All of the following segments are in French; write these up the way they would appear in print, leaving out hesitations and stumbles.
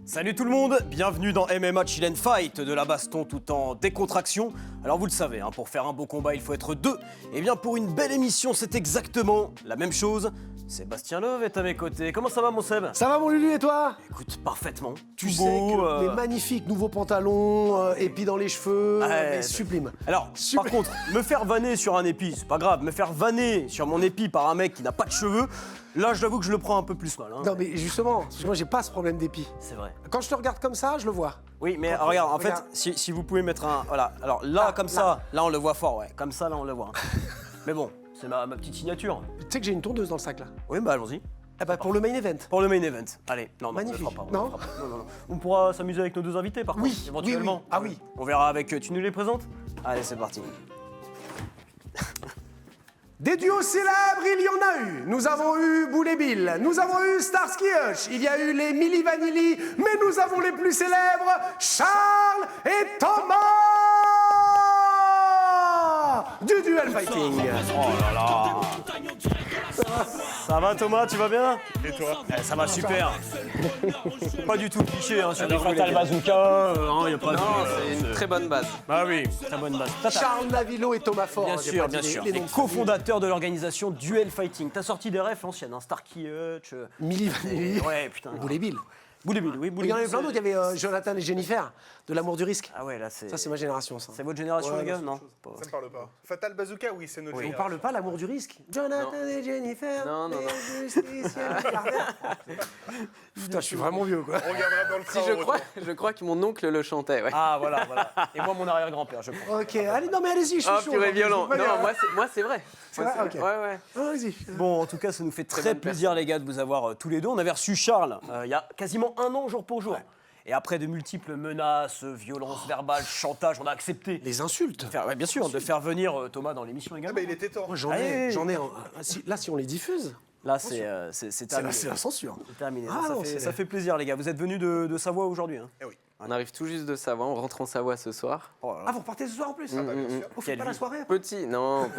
Salut tout le monde, bienvenue dans MMA Chill and Fight, de la baston tout en décontraction. Alors vous le savez, pour faire un beau combat il faut être deux. Et bien pour une belle émission c'est exactement la même chose. Sébastien Love est à mes côtés, comment ça va mon Seb? Ça va mon Lulu et toi? Écoute, parfaitement. Tu Tout sais beau, que les magnifiques nouveaux pantalons, épis dans les cheveux, Ouais, sublime. Alors, par contre, me faire vanner sur un épi, c'est pas grave. Me faire vanner sur mon épi par un mec qui n'a pas de cheveux, là, j'avoue que je le prends un peu plus mal. Non mais justement, parce que moi j'ai pas ce problème d'épi. C'est vrai. Quand je te regarde comme ça, je le vois. Oui, mais regarde, en fait, si vous pouvez mettre un... Voilà, alors là, comme ça, là, on le voit fort, ouais. Comme ça, là, on le voit. Mais bon, c'est ma petite signature. Tu sais que j'ai une tondeuse dans le sac là. Oui, bah allons-y. Eh ben pour le main event. Pour le main event. Allez, non, Magnifique. on le fera pas. Non. On le fera pas. Non. On pourra s'amuser avec nos deux invités, par Oui, contre, éventuellement. oui. Ah oui. On verra avec... Tu nous les présentes? Allez, c'est parti. Des duos célèbres, il y en a eu. Nous avons eu Boulet Bill, nous avons eu Starsky Hutch, il y a eu les Milli Vanilli, mais nous avons les plus célèbres, Charles et Thomas du Duel Fighting. Oh là là. Ça va Thomas, tu vas bien? Et toi? Ça va super. Pas du tout cliché sur des Fatal Bazooka, y a pas de... C'est une très bonne base. Ah oui, très bonne base. Charles Navillo et Thomas Fort. Bien hein, j'ai sûr, pas bien dit sûr. les Les noms de famille. cofondateurs de l'organisation Duel Fighting. T'as sorti des refs anciennes, Starkey Hutch. Milli Vanilli. Ouais, putain. Boulet Bill. Boulet Bill, oui, Il Boulet y en avait Bill, plein d'autres, il y avait Jonathan et Jennifer, de l'amour du risque. Ah ouais, là c'est... Ça c'est ma génération ça. C'est votre génération Ouais, les gars? c'est Non. Ça me parle pas. Fatal Bazooka, oui, c'est notre On génération. parle pas l'amour du risque. Jonathan et Jennifer. Non. les justiciers milliardaires. Putain, je suis vraiment vieux quoi. On regardera dans le train. Si au retour. je crois que mon oncle le chantait, ouais. Ah voilà. Et moi mon arrière-grand-père, je crois. Ok, allez, non mais allez-y, je suis Oh, chaud. purée hein, violent. je veux pas Non, dire- moi c'est vrai. C'est Moi, vrai, ok. Ouais. Ah, vas-y. Bon, en tout cas, ça nous fait très bonne plaisir, les gars, de vous avoir tous les deux. On avait reçu Charles il y a quasiment un an, jour pour jour. Et après de multiples menaces, violences verbales, chantage, on a accepté. Les insultes. Ouais, bien sûr, de faire venir Thomas dans l'émission Ah également. bah il était temps. Moi, j'en Allez. ai. Là, si on les diffuse, Là, c'est terminé. c'est la censure. C'est terminé. Ah, non, ça fait plaisir, les gars. Vous êtes venus de Savoie aujourd'hui. Eh oui. On arrive tout juste de Savoie, on rentre en Savoie ce soir. Oh là là. Ah, vous repartez ce soir en plus Bien sûr. Vous faites Quelle pas la vie. soirée Non.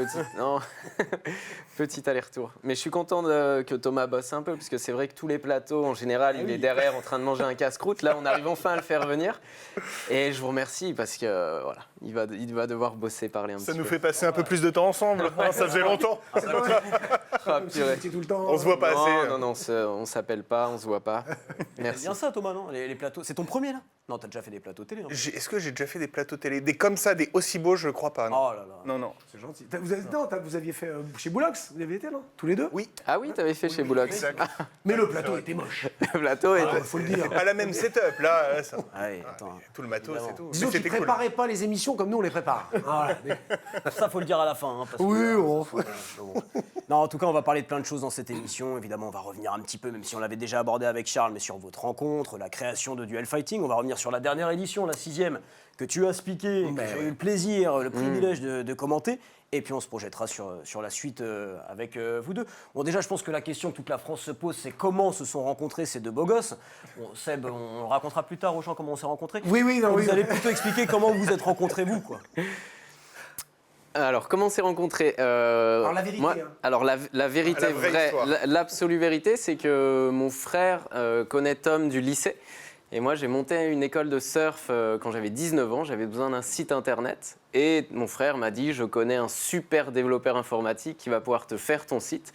Petit aller-retour. Mais je suis content que Thomas bosse un peu, parce que c'est vrai que tous les plateaux, en général, il est derrière en train de manger un casse-croûte. Là, on arrive enfin à le faire venir. Et je vous remercie, parce que voilà, il va devoir bosser, parler un Ça petit nous peu. fait passer un peu plus de temps ensemble. Ça faisait longtemps. Ah, purée. tout le temps. On se voit pas assez. Non, on s'appelle pas, on se voit pas. C'est Merci. bien ça, Thomas, non? Les plateaux. C'est ton premier, là? Non, t'as déjà fait des plateaux télé, non? Est-ce que j'ai déjà fait des plateaux télé? Des comme ça, des aussi beaux, je crois pas. Non. Oh là là. Non. C'est gentil. Vous aviez fait chez Boulox, vous y avez été, non? Tous les deux? Oui. Ah oui, t'avais fait chez Boulox. Exact. Mais le plateau était moche. Le plateau était... Faut le dire. Pas la même setup là. Ça. Allez, attends. Tout le matos Évidemment. et tout. Disons Mais qu'ils c'était cool. préparaient pas les émissions comme nous on les prépare. Voilà. Ça, faut le dire à la fin. Parce que, Oui, bon. Non, en tout cas, on va parler de plein de choses dans cette émission. Évidemment, on va revenir un petit peu, même si on l'avait déjà abordé avec Charles, mais sur votre rencontre, la création de Duel Fighting. On va revenir sur la dernière édition, la 6e, que tu as expliqué, que j'ai eu le plaisir, le privilège de commenter. Et puis, on se projettera sur la suite avec vous deux. Bon, déjà, je pense que la question que toute la France se pose, c'est comment se sont rencontrés ces deux beaux gosses. Bon, Seb, on le racontera plus tard aux gens comment on s'est rencontrés. Oui, non, Vous oui. allez plutôt expliquer comment vous vous êtes rencontrés, vous, quoi. Alors, comment on s'est rencontrés Alors, la vérité, hein. Alors, la vérité La vraie vraie, histoire. l'absolue vérité, c'est que mon frère connaît Tom du lycée. Et moi, j'ai monté une école de surf quand j'avais 19 ans. J'avais besoin d'un site internet. Et mon frère m'a dit, je connais un super développeur informatique qui va pouvoir te faire ton site.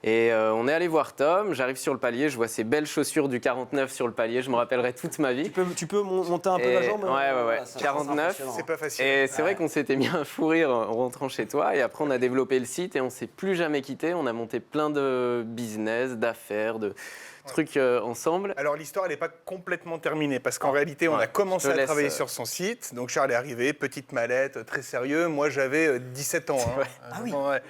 Et on est allé voir Tom. J'arrive sur le palier, je vois ces belles chaussures du 49 sur le palier. Je me rappellerai toute ma vie. Tu peux monter un peu Et- la jambe? ouais, Voilà, ça, 49, impressionnant. C'est pas facile. Et c'est vrai qu'on s'était mis un fou rire en rentrant chez toi. Et après, on a développé le site et on ne s'est plus jamais quitté. On a monté plein de business, d'affaires, de trucs ensemble. Alors l'histoire, elle n'est pas complètement terminée parce qu'en réalité, on a commencé je te à laisse, travailler sur son site. Donc Charles est arrivé, petite mallette, très sérieux. Moi, j'avais 17 ans. Hein. Ah oui. Ouais,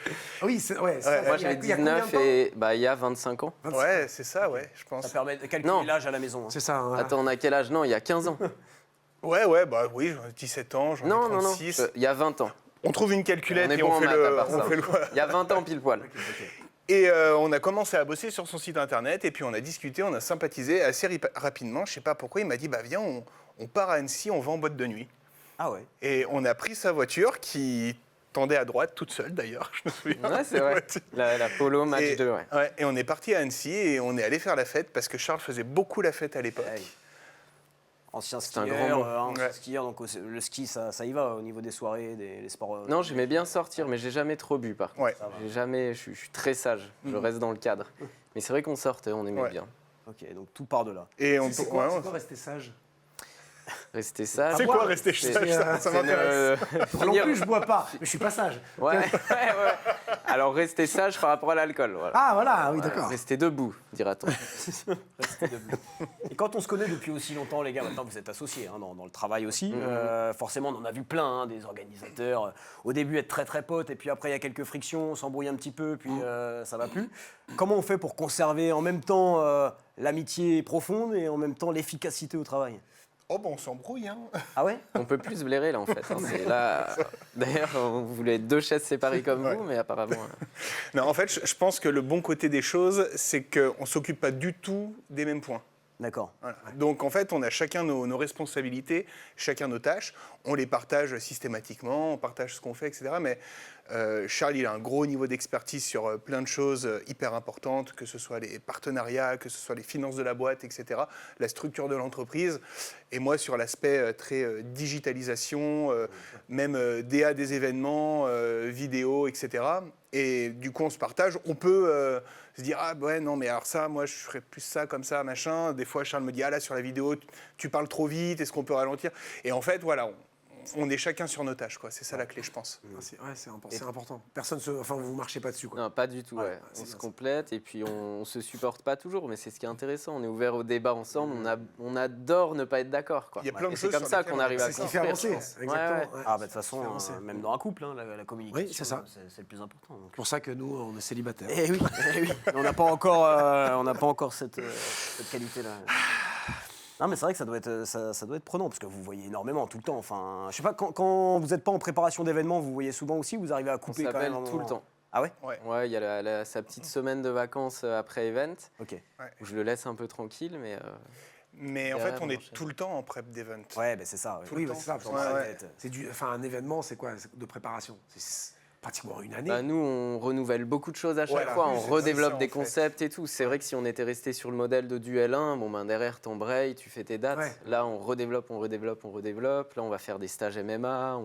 Oui, ça, Moi, j'avais il y a combien de 19 temps et il y a 25 ans. ouais c'est ça, ouais, je pense. Ça permet de calculer Non. l'âge à la maison. hein. C'est ça. hein. Attends, on a quel âge? Non, il y a 15 ans. Ouais, bah oui, j'en ai 17 ans, j'en ai Non, 36. il y a 20 ans. On trouve une calculette On est et bon on en fait maths, à part on ça. fait le... Il y a 20 ans pile poil. Et on a commencé à bosser sur son site internet et puis on a discuté, on a sympathisé assez rapidement. Je sais pas pourquoi, il m'a dit bah viens, on part à Annecy, on va en boîte de nuit. Ah ouais. Et on a pris sa voiture qui tendait à droite, toute seule d'ailleurs, je me souviens. Ouais, c'est vrai. La Polo Match 2, ouais. Ouais, et on est parti à Annecy et on est allé faire la fête parce que Charles faisait beaucoup la fête à l'époque. Aïe. Ancien C'est un skieur, grand mot. ancien Ouais. skieur, donc le ski, ça y va au niveau des soirées, des sports. Non, j'aimais bien sortir, mais j'ai jamais trop bu par contre. Ouais. Je suis très sage, je reste dans le cadre. Mais c'est vrai qu'on sortait, on aimait Ouais. bien. Ok, donc tout part de là. Et on C'est ouais, quoi, on- c'est quoi rester sage? Rester sage. C'est quoi rester C'est- sage? Ça c'est m'intéresse. Moi non plus, je bois pas, mais je suis pas sage. Ouais, ouais. Alors rester sage par rapport à l'alcool. Voilà. Ah voilà, oui, d'accord. Rester debout, dira-t-on. Et quand on se connaît depuis aussi longtemps, les gars, maintenant vous êtes associés hein, dans le travail aussi, forcément on en a vu plein, hein, des organisateurs, au début être très très potes, et puis après il y a quelques frictions, on s'embrouille un petit peu, puis ça va plus. Comment on fait pour conserver en même temps l'amitié profonde et en même temps l'efficacité au travail? Oh, bon, on s'embrouille, hein. Ah ouais? On peut plus se blairer là en fait. Hein. C'est là. D'ailleurs, on voulait être 2 chaises séparées comme vous, mais apparemment. Non, en fait, je pense que le bon côté des choses, c'est qu'on ne s'occupe pas du tout des mêmes points. D'accord. Voilà. Donc en fait, on a chacun nos responsabilités, chacun nos tâches. On les partage systématiquement, on partage ce qu'on fait, etc. Mais Charles, il a un gros niveau d'expertise sur plein de choses hyper importantes, que ce soit les partenariats, que ce soit les finances de la boîte, etc. La structure de l'entreprise. Et moi, sur l'aspect très digitalisation, même DA des événements, vidéo, etc. Et du coup, on se partage. On peut se dire, ah ouais, non, mais alors ça, moi, je ferais plus ça, comme ça, machin. Des fois, Charles me dit, ah là, sur la vidéo, tu parles trop vite, est-ce qu'on peut ralentir? Et en fait, voilà, on est chacun sur nos tâches, quoi. C'est ça la clé, je pense. Ah, c'est important. Personne enfin, vous marchez pas dessus, quoi. Non, pas du tout. Ouais, Ouais. c'est On se bien ça. complète et puis on se supporte pas toujours, mais c'est ce qui est intéressant. On est ouvert au débat ensemble. On adore ne pas être d'accord. Quoi. Il y a plein de Et c'est choses comme sur ça lesquelles qu'on on est arrive à d'accord. C'est ce qui fait construire. avancer, je pense. exactement. Ouais, ouais. Ouais. Ah bah de toute façon, Ça fait avancer. même dans un couple, hein, la communication, Oui, c'est ça. c'est le plus important. donc. C'est pour ça que nous, on est célibataires. Eh oui, eh oui. On n'a pas encore cette qualité-là. Non, mais c'est vrai que ça doit être prenant, parce que vous voyez énormément, tout le temps. Enfin, je sais pas, quand vous n'êtes pas en préparation d'événements, vous voyez souvent aussi, vous arrivez à On couper quand s'appelle même. tout le temps. Ah ouais? Ouais, il y a sa petite semaine de vacances après event, Ok. où je le laisse un peu tranquille, mais Mais en Derrière, fait, on on est enchaîne. tout le temps en prep d'event. Ouais, ben c'est ça. ouais. Tout Oui, le bah, temps. c'est ça. parce que Ouais, ça, ouais. c'est un événement, c'est quoi de préparation? C'est pratiquement une année. bah, nous, on renouvelle beaucoup de choses à chaque Voilà, fois, oui, on c'est redéveloppe ça, des en fait. concepts et tout. C'est vrai que si on était resté sur le modèle de Duel 1, bon, ben, derrière, t'embrayes, tu fais tes dates. Ouais. Là, on redéveloppe. Là, on va faire des stages MMA,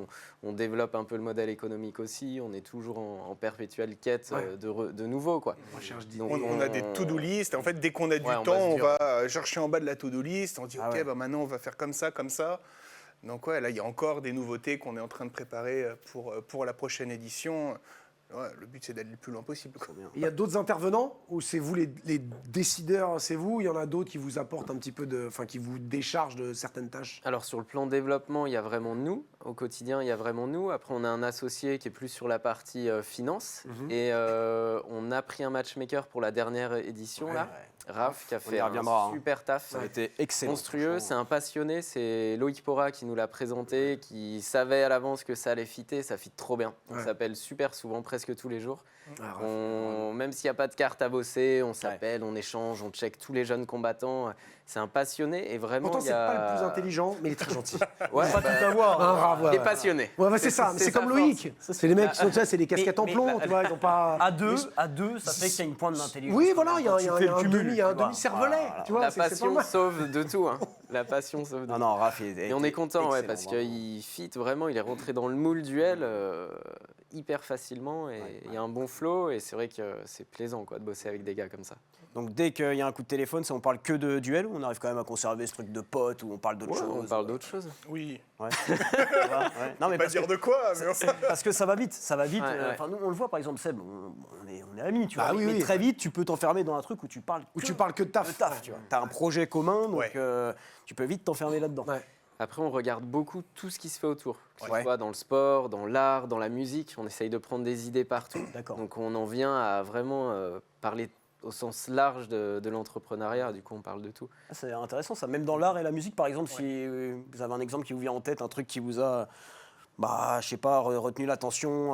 on développe un peu le modèle économique aussi. On est toujours en perpétuelle quête Ouais. de nouveau, quoi. Recherche d'idées. Donc, On a des to-do list. En fait, dès qu'on a du Ouais, on temps, bosse on dur. va chercher en bas de la to-do list. On dit, Ah OK, ouais. bah, maintenant, on va faire comme ça, comme ça. Donc, ouais, là, il y a encore des nouveautés qu'on est en train de préparer pour la prochaine édition. Ouais, le but, c'est d'aller le plus loin possible, quoi. Il y a d'autres intervenants ou c'est vous les décideurs, c'est vous? Il y en a d'autres qui vous apportent un petit peu qui vous déchargent de certaines tâches? Alors sur le plan développement, il y a vraiment nous. Au quotidien, il y a vraiment nous. Après, on a un associé qui est plus sur la partie finance. Et on a pris un matchmaker pour la dernière édition, là. Raph, qui a On y fait reviendra, un hein. super taf. Ça a été excellent. Monstrueux, c'est un passionné, c'est Loïc Porra qui nous l'a présenté, qui savait à l'avance que ça allait fitter, ça fit trop bien. On Ouais. s'appelle super souvent, presque tous les jours. Ah, Même s'il n'y a pas de carte à bosser, on s'appelle, on échange, on check tous les jeunes combattants. C'est un passionné et vraiment Pourtant, il c'est y a... pas le plus intelligent, mais il est très gentil. Ouais, Pas bah, tout avoir. Un rat, ouais, il est ouais. passionné. Ouais, bah, c'est ça, c'est sa comme force. Loïc. C'est les mecs qui sont, tu sais, c'est des casquettes en mais plomb, tu vois, ils ont pas. À deux, ça fait qu'il y a une pointe d'intelligence. Oui, voilà, il y a, Quand il y tu a fais le un cumul, demi, tu vois. cervelet, Voilà. tu vois, La c'est pas passion mal. sauve de tout. Hein. La passion sauve de Non, tout. non, Raph, Et on est content, ouais, parce qu'il fit vraiment, il est rentré dans le moule duel hyper facilement et il y a un bon flow et c'est vrai que c'est plaisant quoi, de bosser avec des gars comme ça. Donc dès qu'il y a un coup de téléphone, on parle que de duel ou on arrive quand même à conserver ce truc de potes ou on parle d'autre Ouais, chose? on parle d'autre chose. Oui. Ouais. Ouais. Non, mais Pas parce dire que, de quoi, mais on parce que ça va vite, ça va vite. Ouais, ouais. Enfin, nous, on le voit par exemple, Seb, on est amis, tu Bah vois. oui, mais oui. très vite, tu peux t'enfermer dans un truc où tu parles Où tu parles que de taf. tu vois. T'as un projet commun, donc Ouais. tu peux vite t'enfermer là-dedans. Ouais. Après, on regarde beaucoup tout ce qui se fait autour, que ce Ouais. soit dans le sport, dans l'art, dans la musique. On essaye de prendre des idées partout. D'accord. Donc on en vient à vraiment parler au sens large de l'entrepreneuriat. Du coup, on parle de tout. Ah, c'est intéressant ça. Même dans l'art et la musique, par exemple, si vous avez un exemple qui vous vient en tête, un truc qui vous a, je sais pas, retenu l'attention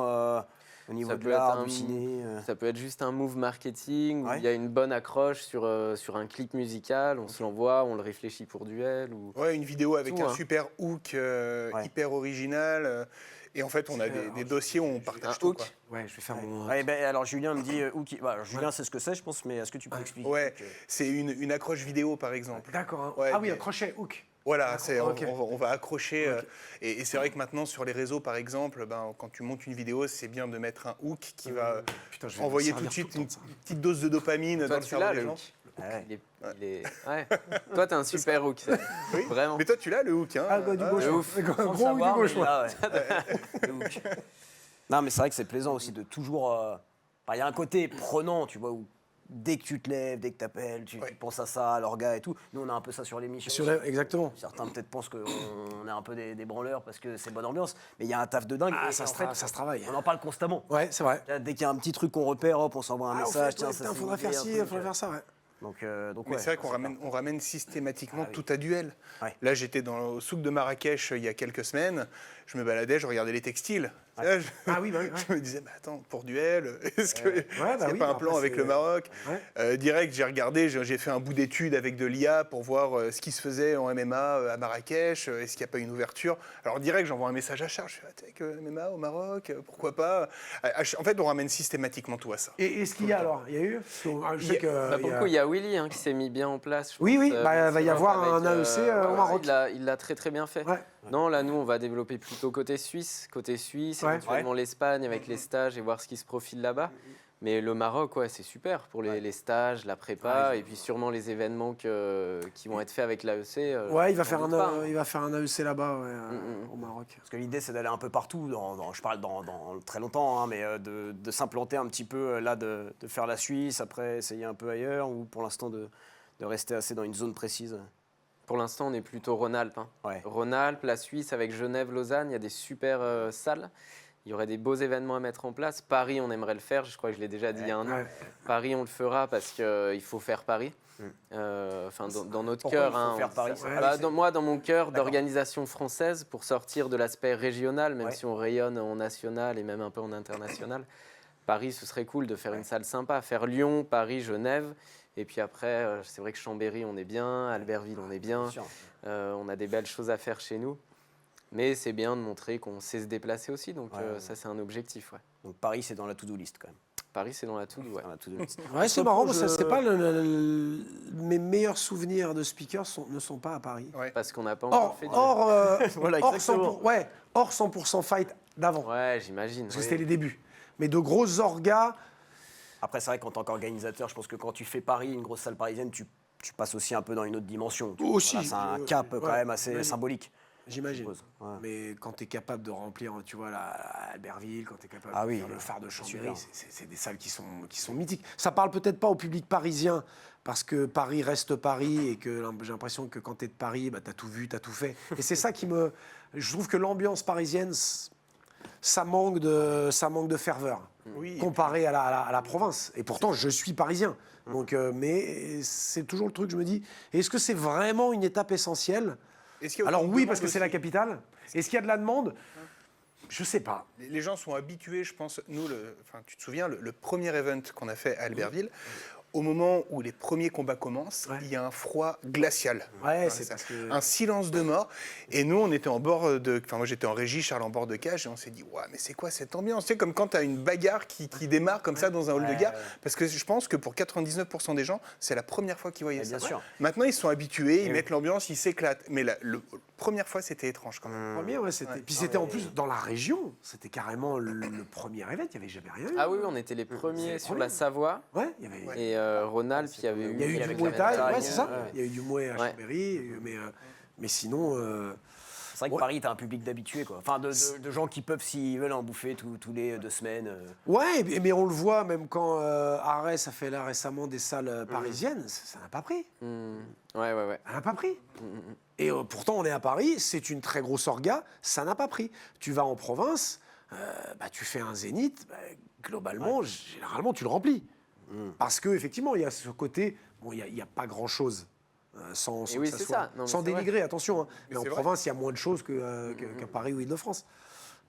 au niveau Ça de peut être l'art, un- du ciné. Ça peut être juste un move marketing où Ouais. il y a une bonne accroche sur un clip musical, on se l'envoie, on le réfléchit pour duel. Ou... Ouais, une vidéo avec Tout, un hein. super hook hyper original. Et en fait, on a des dossiers où on partage Un tout. hook. Quoi. Ouais, je vais faire mon. Ouais, ben, alors Julien me dit Julien sait ce que c'est, je pense, mais est-ce que tu peux expliquer? Ouais, c'est une accroche vidéo, par exemple. D'accord. Hein. Ouais, Ah oui, mais- un crochet, hook. Voilà, Ok. on va accrocher. Et c'est vrai que maintenant, sur les réseaux, par exemple, quand tu montes une vidéo, c'est bien de mettre un hook qui va Putain, je vais me envoyer servir tout de suite tout le une temps de ça. petite dose de dopamine Toi, dans le tu cerveau l'as, des le gens. hook. Ouais. Ouais. Toi, t'es un super hook. Oui. Vraiment. Mais toi, tu l'as, le hook. Hein. Ah, du Ouais. gauche. de ouf. Un Sans gros le ou savoir, du mais gauche, il l'a, ouais. Le hook. Non, mais c'est vrai que c'est plaisant aussi de toujours. Il y a un côté prenant, tu vois, où dès que tu te lèves, dès que t'appelles, tu penses à ça, à l'orga et tout. Nous, on a un peu ça sur l'émission. Exactement. Certains peut-être pensent qu'on est un peu des branleurs parce que c'est bonne ambiance, mais il y a un taf de dingue. Ah, et ça en se fait, ça se travaille. On en parle constamment. Ouais, c'est vrai. Dès qu'il y a un petit truc qu'on repère, hop, on s'envoie un Ah, au message. fait, Tiens, ouais, ça putain, c'est faudrait une faire idée, ci, un il truc, faudrait faire ça, ouais. Donc Mais ouais, c'est vrai qu'on on ramène systématiquement tout à duel. Ouais. Là, j'étais au souk de Marrakech il y a quelques semaines. Je me baladais, je regardais les textiles. Là, Ah oui, bah oui. je me disais, attends, pour duel, est-ce qu'il n'y a oui, pas un après, plan avec c'est- le Maroc Ouais. Direct, j'ai regardé, j'ai fait un bout d'étude avec de l'IA pour voir ce qui se faisait en MMA à Marrakech. Est-ce qu'il n'y a pas une ouverture? Alors direct, j'envoie un message à Charles. Je fais, avec MMA au Maroc, pourquoi pas? En fait, on ramène systématiquement tout à ça. Et est-ce qu'il y a alors? Il y a eu? Je sais que. Bah, pour le coup, il y a Willy qui s'est mis bien en place. je Oui, pense, oui, bah, va y avoir un avec, AEC au Maroc. Il l'a très très bien fait. Ouais. Non, là, nous, on va développer plutôt côté Suisse, Ouais. éventuellement l'Espagne avec les stages et voir ce qui se profile là-bas. Mais le Maroc, ouais, c'est super pour les stages, la prépa, et puis sûrement les événements qui vont être faits avec l'AEC. Ouais, il va j'en faire doute pas, hein. il va faire un AEC là-bas, ouais, au Maroc. Parce que l'idée, c'est d'aller un peu partout, je parle dans très longtemps, hein, mais de s'implanter un petit peu là, de faire la Suisse, après essayer un peu ailleurs, ou pour l'instant de rester assez dans une zone précise. Pour l'instant, on est plutôt Rhône-Alpes. Hein. Ouais. Rhône-Alpes, la Suisse, avec Genève, Lausanne, il y a des super salles. Il y aurait des beaux événements à mettre en place. Paris, on aimerait le faire, je crois que je l'ai déjà dit il y a un an. Ouais. Paris, on le fera parce qu'il faut faire Paris. Enfin, dans notre Pourquoi cœur. il faut faire Paris, ça Bah, moi, dans mon cœur d'organisation française, pour sortir de l'aspect régional, même Ouais. si on rayonne en national et même un peu en international, Paris, ce serait cool de faire une salle sympa. Faire Lyon, Paris, Genève. Et puis après, c'est vrai que Chambéry, on est bien. Albertville, on est bien. Bien sûr. On a des belles choses à faire chez nous. Mais c'est bien de montrer qu'on sait se déplacer aussi. Donc ça, c'est un objectif. Ouais. Donc Paris, c'est dans la to-do list quand même. Paris, c'est dans la to-do. Ouais. Dans la to-do list. Ouais, c'est marrant, parce que c'est pas mes meilleurs souvenirs de speakers ne sont pas à Paris. Ouais. Parce qu'on n'a pas encore Hors, fait de... Voilà, hors exactement. 100%, hors 100% fight d'avant, Ouais, j'imagine. parce que c'était les débuts. Mais de grosses orgas, Après, c'est vrai qu'en tant qu'organisateur, je pense que quand tu fais Paris, une grosse salle parisienne, tu passes aussi un peu dans une autre dimension. Aussi, Voilà, c'est un cap quand ouais, même assez ouais. symbolique. j'imagine. suppose, ouais. Mais quand tu es capable de remplir, tu vois, Albertville, quand tu es capable Ah de oui, faire le phare de Chambéry, super. c'est des salles qui sont mythiques. Ça parle peut-être pas au public parisien, parce que Paris reste Paris, et que j'ai l'impression que quand tu es de Paris, bah, tu as tout vu, tu as tout fait. Et c'est ça qui me... Je trouve que l'ambiance parisienne, ça manque de ferveur, Oui, comparé à la province. Et pourtant, je suis parisien. Donc, mais c'est toujours le truc, je me dis, est-ce que c'est vraiment une étape essentielle? Est-ce qu'il y a Alors autant de oui, demande parce que c'est la aussi? capitale. Est-ce qu'il y a de la demande? Je sais pas. Les gens sont habitués, je pense. Nous, tu te souviens, le premier event qu'on a fait à Albertville, au moment où les premiers combats commencent, Ouais. il y a un froid glacial. Ouais, c'est parce que... Un silence de mort. Et nous, on était en bord de... Enfin, moi, j'étais en régie, Charles en bord de cage, et on s'est dit, ouais, mais c'est quoi cette ambiance? Tu sais, comme quand tu as une bagarre qui démarre comme ça dans un hall de gare. Parce que je pense que pour 99% des gens, c'est la première fois qu'ils voyaient ça. bien sûr. Maintenant, ils sont habitués, ils mettent l'ambiance, ils s'éclatent. Mais la première fois, c'était étrange quand même. Premier, ouais, c'était... Puis c'était en plus dans la région. C'était carrément le premier événement. Il n'y avait jamais rien eu. Ah oui, on était les premiers sur la Savoie. Ouais, il y avait... Et Rhône-Alpes, il y avait Il y a eu du avec Muay la Thai, montagne, ouais, c'est ça. ouais. Il y a eu du Muay à Ouais. Chambéry, mais sinon... C'est vrai que Ouais. Paris, t'as un public d'habitués, quoi. Enfin, de gens qui peuvent, s'ils veulent, en bouffer tous les 2 semaines. Ouais, mais on le voit, même quand Arès a fait là récemment des salles parisiennes, ça n'a pas pris. Ouais. Ça n'a pas pris. Et pourtant, on est à Paris, c'est une très grosse orga, ça n'a pas pris. Tu vas en province, bah, tu fais un zénith, bah, globalement, généralement, tu le remplis. Parce qu'effectivement, il y a ce côté, bon, il n'y a pas grand-chose. Sans Et oui, que ça c'est soit- ça. Non, mais sans c'est vrai. dénigrer, attention. Hein. Mais en c'est vrai. province, il y a moins de choses qu'à Paris ou Île-de-France.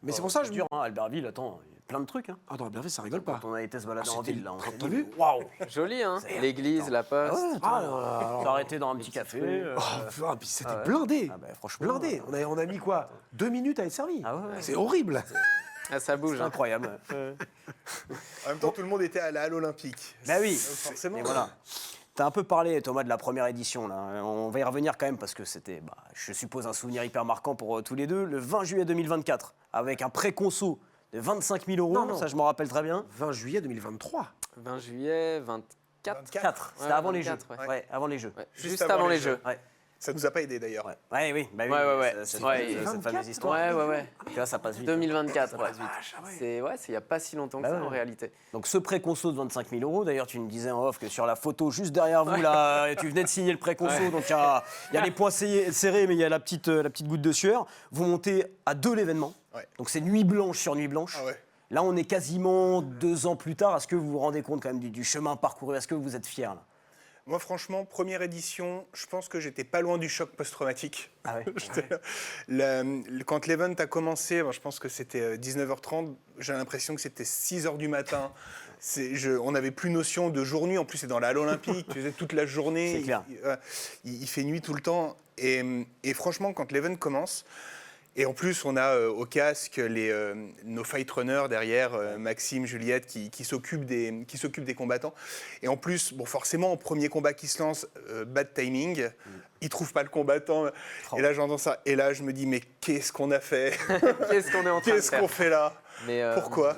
Mais c'est pour ça que je me dis... dur, hein, Albertville, attends, il y a plein de trucs. Hein. Attends, bien fait, ça rigole pas. Quand on a été se balader en c'était- ville, là, on s'est t'as dit, vu waouh, Joli, hein. L'église, la poste. Ah, là, là, on s'est arrêté dans un petit café. Ah, puis c'était blindé. Ah bah, franchement, Blindé. On a mis quoi 2 minutes à être servi. Ah ouais. C'est horrible. Ah, ça bouge. C'est Hein. incroyable. En même temps, tout le monde était à l'Olympique. Bah oui, Donc, forcément. et voilà. T'as un peu parlé, Thomas, de la première édition. Là. On va y revenir quand même parce que c'était, je suppose, un souvenir hyper marquant pour tous les deux. Le 20 juillet 2024, avec un pré-conso de 25 000 €, Non. ça je m'en rappelle très bien. 20 juillet 2023. 20 juillet, 24. 4, c'était Ouais, avant les jeux. 24, Ouais, avant les jeux. Ouais, Juste juste avant avant les les jeux. jeux. Ouais. Ça nous a pas aidé d'ailleurs. Ouais, oui, bah oui. Ouais. Cette Ouais, fameuse histoire. Ouais. Tu vois, ça passe vite. 2024. Ça ouais. passe vite. C'est il n'y a pas si longtemps que Bah ça ouais. en réalité. Donc ce pré-conso de 25 000 €, d'ailleurs tu me disais en off que sur la photo juste derrière vous, là, tu venais de signer le pré-conso, donc il y a les poings serrés, mais il y a la petite goutte de sueur. Vous montez à 2 l'événement, Ouais. donc c'est nuit blanche sur nuit blanche. Ah ouais. Là on est quasiment 2 ans plus tard, est-ce que vous vous rendez compte quand même du chemin parcouru, est-ce que vous êtes fiers là? Moi, franchement, première édition, je pense que j'étais pas loin du choc post-traumatique. Ah ouais. Quand l'event a commencé, je pense que c'était 19h30, j'ai l'impression que c'était 6h du matin. On n'avait plus notion de jour-nuit. En plus, c'est dans la halle olympique, tu faisais toute la journée. C'est clair. Il fait nuit tout le temps. Et franchement, quand l'event commence, et en plus, on a au casque nos fight runners derrière, Maxime, Juliette, qui s'occupent des combattants. Et en plus, forcément, au premier combat qui se lance, bad timing, ils trouvent pas le combattant. Et là, j'entends ça. Et là, je me dis, mais qu'est-ce qu'on a fait? Qu'est-ce qu'on est en train de Qu'est-ce faire qu'on fait là? Mais, Pourquoi?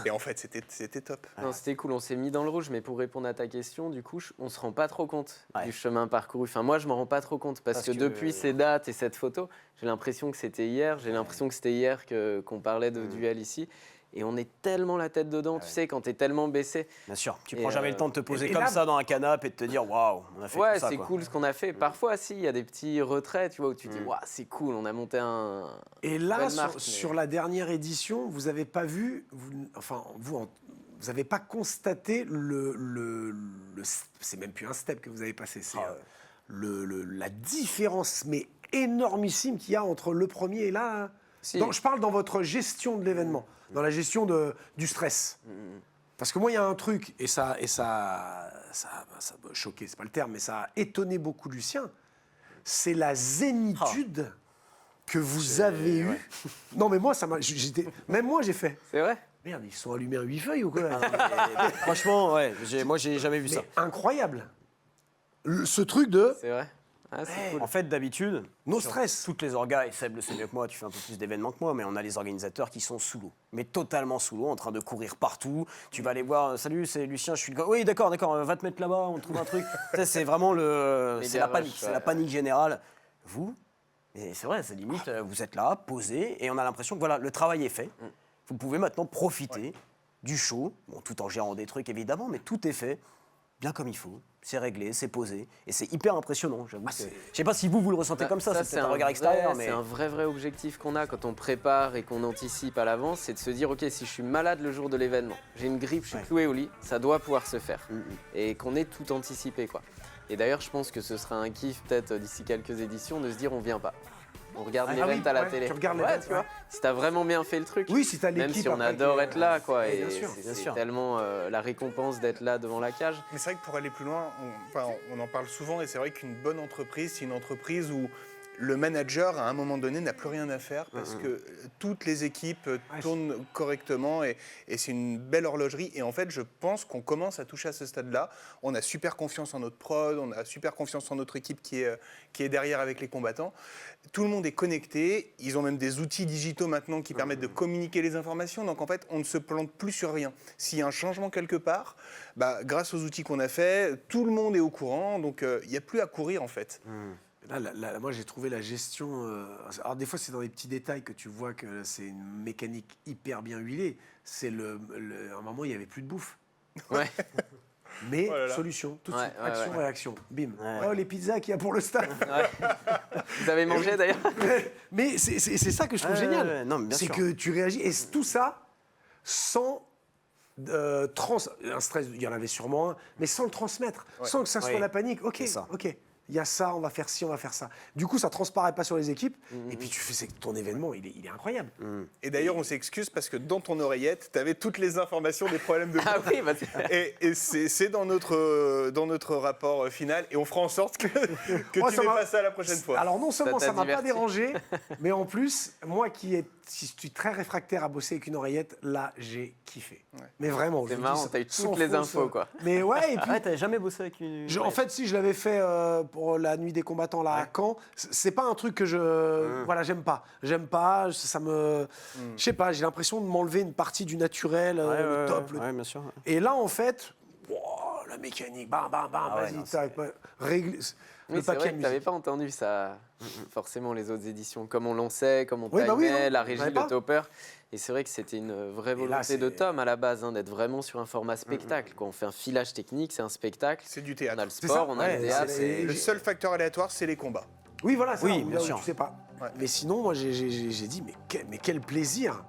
Et en fait, c'était top. Non, c'était cool, on s'est mis dans le rouge, mais pour répondre à ta question, du coup, on se rend pas trop compte Ouais. du chemin parcouru. Enfin, moi, je m'en rends pas trop compte parce que depuis ces dates et cette photo, j'ai l'impression que c'était hier. J'ai l'impression que c'était hier qu'on parlait de duel ici. Et on est tellement la tête dedans, tu sais, quand t'es tellement baissé. Bien sûr, tu Et, prends jamais le temps de te poser et comme là- ça dans un canapé et de te dire waouh, on a fait Ouais, tout ça. c'est quoi. cool ce qu'on a fait. Parfois, si, il y a des petits retraits, tu vois, où tu dis, waouh, c'est cool, on a monté un. Et là, Belle marque, mais- sur la dernière édition, vous n'avez pas vu, vous n'avez pas constaté c'est même plus un step que vous avez passé, c'est la différence, mais énormissime qu'il y a entre le premier et là. Si. Je parle dans votre gestion de l'événement, dans la gestion du stress. Parce que moi, il y a un truc, et ça m'a choqué, c'est pas le terme, mais ça a étonné beaucoup Lucien, c'est la zénitude que vous avez eue. Non, mais moi, même moi, j'ai fait. C'est vrai? Merde, ils sont allumés à 8 feuilles ou quoi? Franchement, ouais, moi j'ai jamais vu Mais ça. incroyable. Ce truc de C'est vrai? Ah, c'est cool. En fait, d'habitude, no sur stress. toutes les orgas, et Seb le sait mieux que moi, tu fais un peu plus d'événements que moi, mais on a les organisateurs qui sont sous l'eau. Mais totalement sous l'eau, en train de courir partout. Tu vas aller voir, salut, c'est Lucien, je suis le gars. Oui, d'accord, va te mettre là-bas, on trouve un truc. Tu sais, c'est vraiment c'est la panique, c'est la panique générale. Vous, et c'est vrai, c'est limite, vous êtes là, posé, et on a l'impression que voilà, le travail est fait. Vous pouvez maintenant profiter du show, bon, tout en gérant des trucs évidemment, mais tout est fait bien comme il faut. C'est réglé, c'est posé, et c'est hyper impressionnant. J'avoue. Je sais pas si vous le ressentez comme ça, c'est peut-être un regard extérieur, mais C'est un vrai objectif qu'on a quand on prépare et qu'on anticipe à l'avance, c'est de se dire, ok, si je suis malade le jour de l'événement, j'ai une grippe, je suis cloué au lit, ça doit pouvoir se faire. Et qu'on ait tout anticipé, quoi. Et d'ailleurs, je pense que ce sera un kiff, peut-être d'ici quelques éditions, de se dire, on vient pas. On regarde l'event à la télé. Tu regardes l'event, tu vois. Si t'as vraiment bien fait le truc. Oui, si t'as Même l'équipe si on après adore qui- être là, quoi. Ouais, Et bien sûr, c'est tellement la récompense d'être là devant la cage. Mais c'est vrai que pour aller plus loin, on en parle souvent, et c'est vrai qu'une bonne entreprise, c'est une entreprise où le manager, à un moment donné, n'a plus rien à faire parce que toutes les équipes tournent correctement et c'est une belle horlogerie. Et en fait, je pense qu'on commence à toucher à ce stade-là. On a super confiance en notre prod, on a super confiance en notre équipe qui est derrière avec les combattants. Tout le monde est connecté. Ils ont même des outils digitaux maintenant qui permettent de communiquer les informations. Donc en fait, on ne se plante plus sur rien. S'il y a un changement quelque part, grâce aux outils qu'on a fait, tout le monde est au courant. Donc il n'y a plus à courir en fait. Là, moi, j'ai trouvé la gestion. Alors, des fois, c'est dans les petits détails que tu vois que c'est une mécanique hyper bien huilée. C'est à un moment, il n'y avait plus de bouffe. Ouais. Mais Oh là là. solution, tout de Ouais, suite, ouais, action, ouais. réaction, bim. Ouais. Oh, les pizzas qu'il y a pour le staff. Vous avez mangé d'ailleurs? Mais c'est ça que je trouve Ouais, génial. ouais, non, mais bien C'est sûr. que tu réagis. Et tout ça sans un stress, il y en avait sûrement un, mais sans le transmettre, sans que ça soit Oui. la panique. Ok, C'est ça. ok. il y a ça, on va faire ci, on va faire ça. Du coup, ça transparaît pas sur les équipes. Et puis, ton événement, il est incroyable. Et d'ailleurs, on s'excuse parce que dans ton oreillette, tu avais toutes les informations des problèmes de Ah oui, bah, Et c'est dans notre rapport final. Et on fera en sorte que Moi, tu ça n'aies m'a- pas ça la prochaine fois. Alors, non seulement Ça ça t'a m'a pas diverti. dérangé, mais en plus, moi qui suis très réfractaire à bosser avec une oreillette, là, j'ai kiffé. Mais vraiment. c'est je marrant, dis ça t'as eu sans toutes les fausse, infos, quoi. Mais ouais, et puis. Ah, t'avais jamais bossé avec une. En fait, si je l'avais fait pour la nuit des combattants là à Caen, c'est pas un truc que voilà, j'aime pas. J'aime pas, ça me, je sais pas, j'ai l'impression de m'enlever une partie du naturel, le top. Ouais, bien sûr. Et là, en fait, la mécanique, bam, bam, bam, Ah ouais, vas-y, non, tac, règle. Oui, c'est vrai que t'avais pas entendu ça, forcément, les autres éditions, comme on lançait, comme on Oui, bah oui, timait, non, la on régie, savait le pas. topper. Et c'est vrai que c'était une vraie volonté de c'est- Tom à la base, d'être vraiment sur un format spectacle. Quand on fait un filage technique, c'est un spectacle. C'est du On théâtre. a le C'est sport, ça, on a ouais, le théâtre. c'est- et- Le seul facteur aléatoire, c'est les combats. Oui, voilà, c'est Oui, ça, bien sûr. tu sais pas. Ouais. Mais sinon, moi, j'ai dit, mais quel plaisir.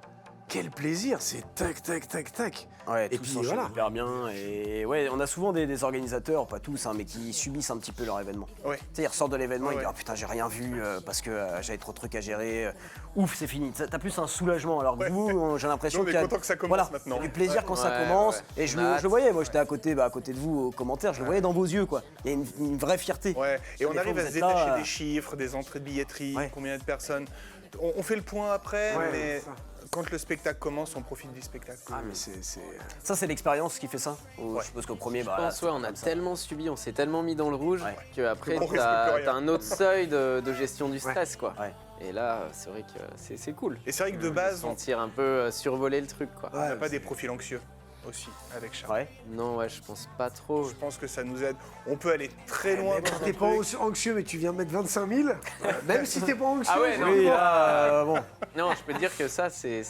Quel plaisir, c'est tac, tac, tac, tac. Ouais, Et tout puis, s'enchaîne voilà. hyper bien. Et ouais, on a souvent des organisateurs, pas tous, hein, mais qui subissent un petit peu leur événement. Ouais. Tu sais, ils ressortent de l'événement, ils Ouais. disent oh putain, j'ai rien vu parce que j'avais trop de trucs à gérer. Ouf, c'est fini. T'as plus un soulagement. Alors que vous, j'ai l'impression Nous, on est qu'il y a content que ça commence voilà, maintenant. il y a du plaisir quand ça Ouais, commence. ouais. Et je On a le hâte. voyais. Moi, j'étais à côté de vous aux commentaires. Je le voyais dans vos yeux, quoi. Il y a une vraie fierté. Ouais. Et on Des fois, arrive à vous se êtes là, détacher des chiffres, des entrées de billetterie, Ouais. combien de personnes. On fait le point après, Ouais, mais c'est ça. quand le spectacle commence, on profite du spectacle. Ah, mais c'est. Ça, c'est l'expérience qui fait ça. Ou Je suppose qu'au premier, Je bah, pense, là, ouais, on a comme ça. tellement subi, on s'est tellement mis dans le rouge Ouais. qu'après, On risque plus t'as rien. un autre seuil de gestion du stress, quoi. Ouais. Et là, c'est vrai que c'est cool. Et c'est vrai que de base, on Sentir un peu survoler le truc, quoi. n'a pas des profils anxieux aussi avec Charles. Ouais. Non, ouais, je pense pas trop. Je pense que ça nous aide. On peut aller très loin dans T'es un pas truc. anxieux, mais tu viens mettre 25 000. Même si t'es pas anxieux. Ah ouais, non. Oui, là, bon. Non, je peux te dire que ça, c'est...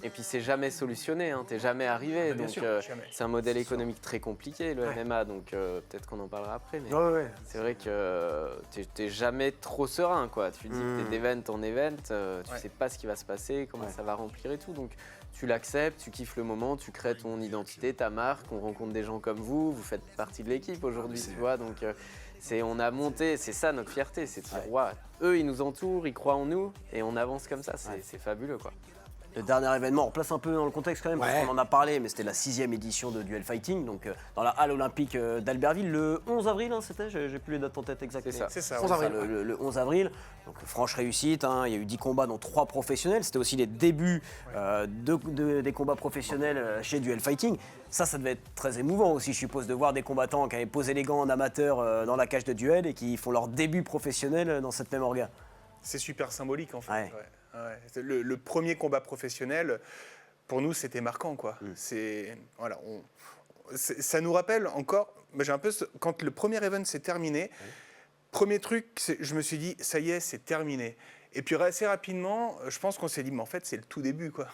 Et puis, c'est jamais solutionné, hein. T'es jamais arrivé. bien Donc, sûr, jamais. c'est un modèle économique très compliqué, le MMA. Donc, peut-être qu'on en parlera après. Mais Ouais, ouais. c'est vrai que t'es jamais trop serein, quoi. Tu dis que t'es d'event en event, tu Ouais. sais pas ce qui va se passer, comment ça va remplir et tout. Donc, tu l'acceptes, tu kiffes le moment, tu crées ton identité, ta marque, on rencontre des gens comme vous faites partie de l'équipe aujourd'hui, tu vois. Donc, on a monté, c'est ça notre fierté, c'est de dire, waouh, eux, ils nous entourent, ils croient en nous, et on avance comme ça, c'est fabuleux, quoi. Le dernier événement, on replace un peu dans le contexte quand même, Ouais. parce qu'on en a parlé, mais c'était la 6e édition de Duel Fighting, donc dans la halle olympique d'Albertville, le 11 avril, hein, c'était, j'ai plus les dates en tête exactement. C'est ça. C'est ça. 11 ouais. avril. Le 11 avril, donc franche réussite, hein, il y a eu 10 combats dont 3 professionnels, c'était aussi les débuts des combats professionnels chez Duel Fighting. Ça devait être très émouvant aussi, je suppose, de voir des combattants qui avaient posé les gants en amateur dans la cage de duel et qui font leur début professionnel dans cette même orga. C'est super symbolique en fait. Ouais. Ouais. C'est le premier combat professionnel, pour nous, c'était marquant, quoi. C'est voilà, ça nous rappelle encore. J'ai un peu quand le premier event s'est terminé. Premier truc, je me suis dit, ça y est, c'est terminé. Et puis assez rapidement, je pense qu'on s'est dit, mais en fait, c'est le tout début, quoi.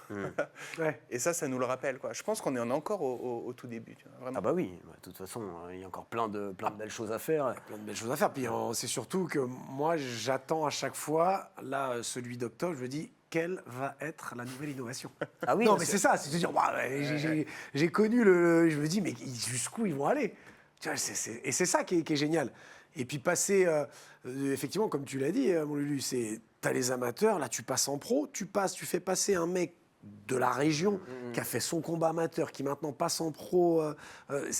Ouais. Et ça nous le rappelle, quoi. Je pense qu'on est encore au tout début, tu vois, vraiment. Ah bah oui, de toute façon, il y a encore plein de belles choses à faire. Plein de belles choses à faire. Puis c'est surtout que moi, j'attends à chaque fois, là, celui d'octobre, je me dis, quelle va être la nouvelle innovation? Ah oui, Non, parce mais que- c'est ça, c'est de dire, bah, j'ai connu je me dis, mais jusqu'où ils vont aller? Tu vois, et c'est ça qui est génial. Et puis passer, effectivement, comme tu l'as dit, mon Lulu, t'as les amateurs, là tu passes en pro, tu fais passer un mec de la région qui a fait son combat amateur, qui maintenant passe en pro.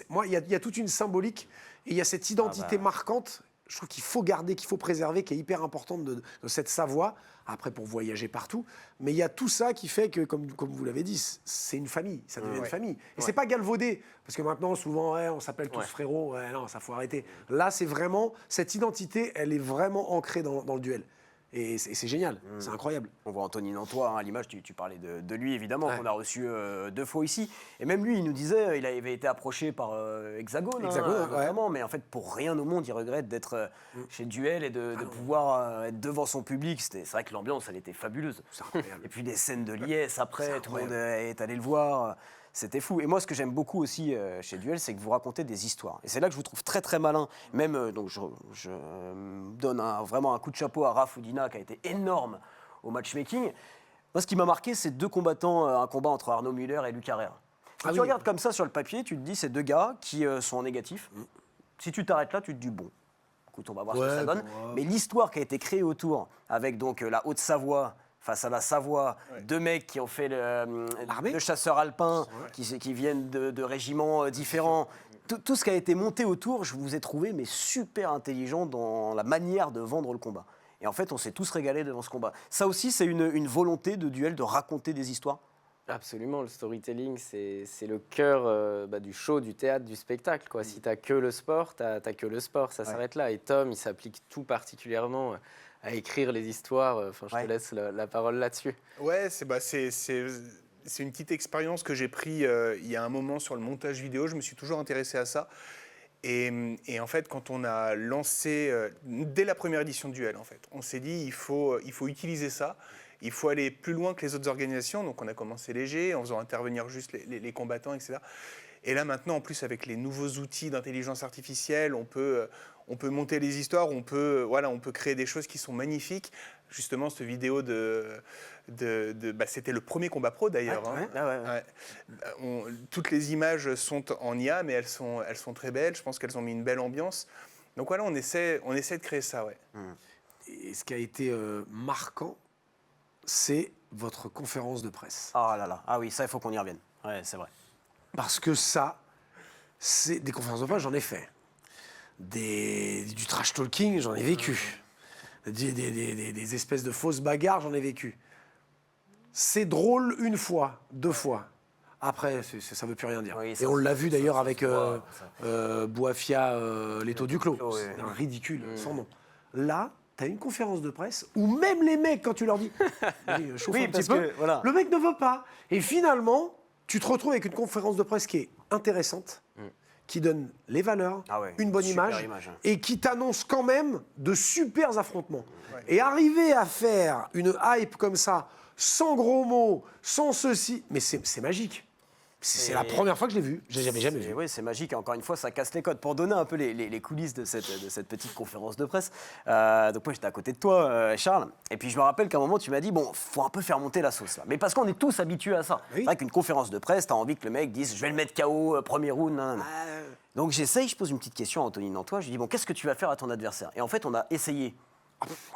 Moi, il y a toute une symbolique et il y a cette identité marquante, je trouve qu'il faut garder, qu'il faut préserver, qui est hyper importante de cette Savoie, après pour voyager partout. Mais il y a tout ça qui fait que, comme vous l'avez dit, c'est une famille, ça devient une famille. Et c'est pas galvaudé, parce que maintenant, souvent, on s'appelle tous frérots, non, ça faut arrêter. Là, c'est vraiment, cette identité, elle est vraiment ancrée dans le duel. Et c'est génial, c'est incroyable. On voit Anthony Nantois, hein, à l'image, tu parlais de lui évidemment, qu'on a reçu 2 fois ici. Et même lui, il nous disait, il avait été approché par Hexagone, Hexagone, notamment, mais en fait, pour rien au monde, il regrette d'être chez Duel et de pouvoir être devant son public. C'est vrai que l'ambiance, elle était fabuleuse. C'est incroyable. Et puis les scènes de liesse après, C'est tout le monde incroyable. est allé le voir. C'était fou. Et moi, ce que j'aime beaucoup aussi chez Duel, c'est que vous racontez des histoires. Et c'est là que je vous trouve très, très malin. Même, donc, je donne vraiment un coup de chapeau à Raph Oudina, qui a été énorme au matchmaking. Moi, ce qui m'a marqué, c'est 2 combattants, un combat entre Arnaud Müller et Luc Carrère. Quand tu regardes comme ça sur le papier, tu te dis, c'est 2 gars qui sont en négatif. Si tu t'arrêtes là, tu te dis, bon, Écoute, on va voir Ouais, ce que ça donne. bon, ouais. Mais l'histoire qui a été créée autour, avec donc la Haute-Savoie face à la Savoie, deux mecs qui ont fait le chasseur alpin, qui viennent de régiments différents. Tout ce qui a été monté autour, je vous ai trouvé mais super intelligent dans la manière de vendre le combat. Et en fait, on s'est tous régalés devant ce combat. Ça aussi, c'est une volonté de Duel de raconter des histoires. Absolument, le storytelling, c'est le cœur du show, du théâtre, du spectacle, quoi. Si tu n'as que le sport, tu n'as que le sport, ça s'arrête là. Et Tom, il s'applique tout particulièrement à écrire les histoires. Enfin, je te laisse la parole là-dessus. Ouais, c'est une petite expérience que j'ai pris il y a un moment sur le montage vidéo. Je me suis toujours intéressé à ça. Et en fait, quand on a lancé, dès la première édition de Duel, en fait, on s'est dit il faut utiliser ça. Il faut aller plus loin que les autres organisations. Donc, on a commencé léger, en faisant intervenir juste les combattants, etc. Et là, maintenant, en plus, avec les nouveaux outils d'intelligence artificielle, on peut monter les histoires, on peut créer des choses qui sont magnifiques. Justement, cette vidéo c'était le premier combat pro, d'ailleurs. Toutes les images sont en IA, mais elles sont très belles. Je pense qu'elles ont mis une belle ambiance. Donc, voilà, on essaie de créer ça, ouais. Et ce qui a été marquant, c'est votre conférence de presse. Ah là là, ah oui, ça, il faut qu'on y revienne. Ouais, c'est vrai. Parce que ça, c'est des conférences de presse, j'en ai fait. Du trash talking, j'en ai vécu. Des espèces de fausses bagarres, j'en ai vécu. C'est drôle une fois, deux fois. Après, ça ne veut plus rien dire. Oui, et on l'a vu d'ailleurs avec ça. Bouafia, Leto Duclos. Oui. C'est un ridicule, sans nom. Là, tu as une conférence de presse où même les mecs, quand tu leur dis chauffe un petit peu, voilà. le mec ne veut pas. Et finalement, tu te retrouves avec une conférence de presse qui est intéressante, qui donne les valeurs, une bonne image, et qui t'annonce quand même de super affrontements. Ouais. Et arriver à faire une hype comme ça, sans gros mots, sans ceci, mais c'est magique. C'est la première fois que je l'ai vu. Je l'avais jamais vu. Oui, c'est magique. Et encore une fois, ça casse les codes. Pour donner un peu les coulisses de cette petite conférence de presse, donc moi, j'étais à côté de toi, Charles. Et puis, je me rappelle qu'à un moment, tu m'as dit, bon, faut un peu faire monter la sauce, là. Mais parce qu'on est tous habitués à ça. Oui. C'est vrai qu'une conférence de presse, t'as envie que le mec dise, je vais le mettre KO, premier round. Donc, je pose une petite question à Anthony Nantois. Je lui dis, bon, qu'est-ce que tu vas faire à ton adversaire? Et en fait, on a essayé.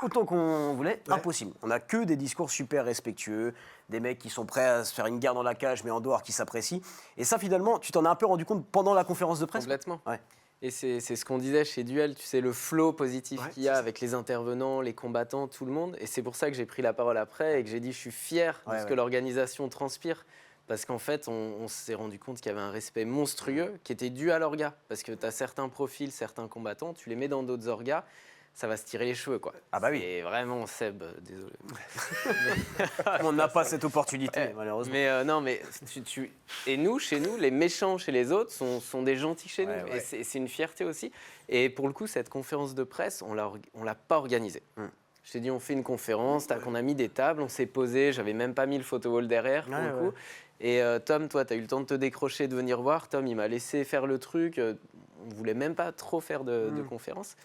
Autant qu'on voulait, impossible. On n'a que des discours super respectueux, des mecs qui sont prêts à se faire une guerre dans la cage, mais en dehors qui s'apprécient. Et ça, finalement, tu t'en as un peu rendu compte pendant la conférence de presse? Complètement. Ouais. Et c'est ce qu'on disait chez Duel, tu sais, le flow positif qu'il y a avec les intervenants, les combattants, tout le monde. Et c'est pour ça que j'ai pris la parole après et que j'ai dit je suis fier de ce que l'organisation transpire. Parce qu'en fait, on s'est rendu compte qu'il y avait un respect monstrueux qui était dû à l'orga. Parce que tu as certains profils, certains combattants, tu les mets dans d'autres orgas, ça va se tirer les cheveux, quoi. Ah bah oui. Et vraiment, Seb, désolé. On n'a pas cette opportunité, malheureusement. Mais non, mais et nous, chez nous, les méchants chez les autres sont des gentils chez nous. Et c'est une fierté aussi. Et pour le coup, cette conférence de presse, on l'a pas organisée. Je t'ai dit, on fait une conférence, on a mis des tables, on s'est posé, j'avais même pas mis le photo wall derrière, pour le coup. Et Tom, toi, tu as eu le temps de te décrocher, de venir voir. Tom, il m'a laissé faire le truc. On voulait même pas trop faire de conférence.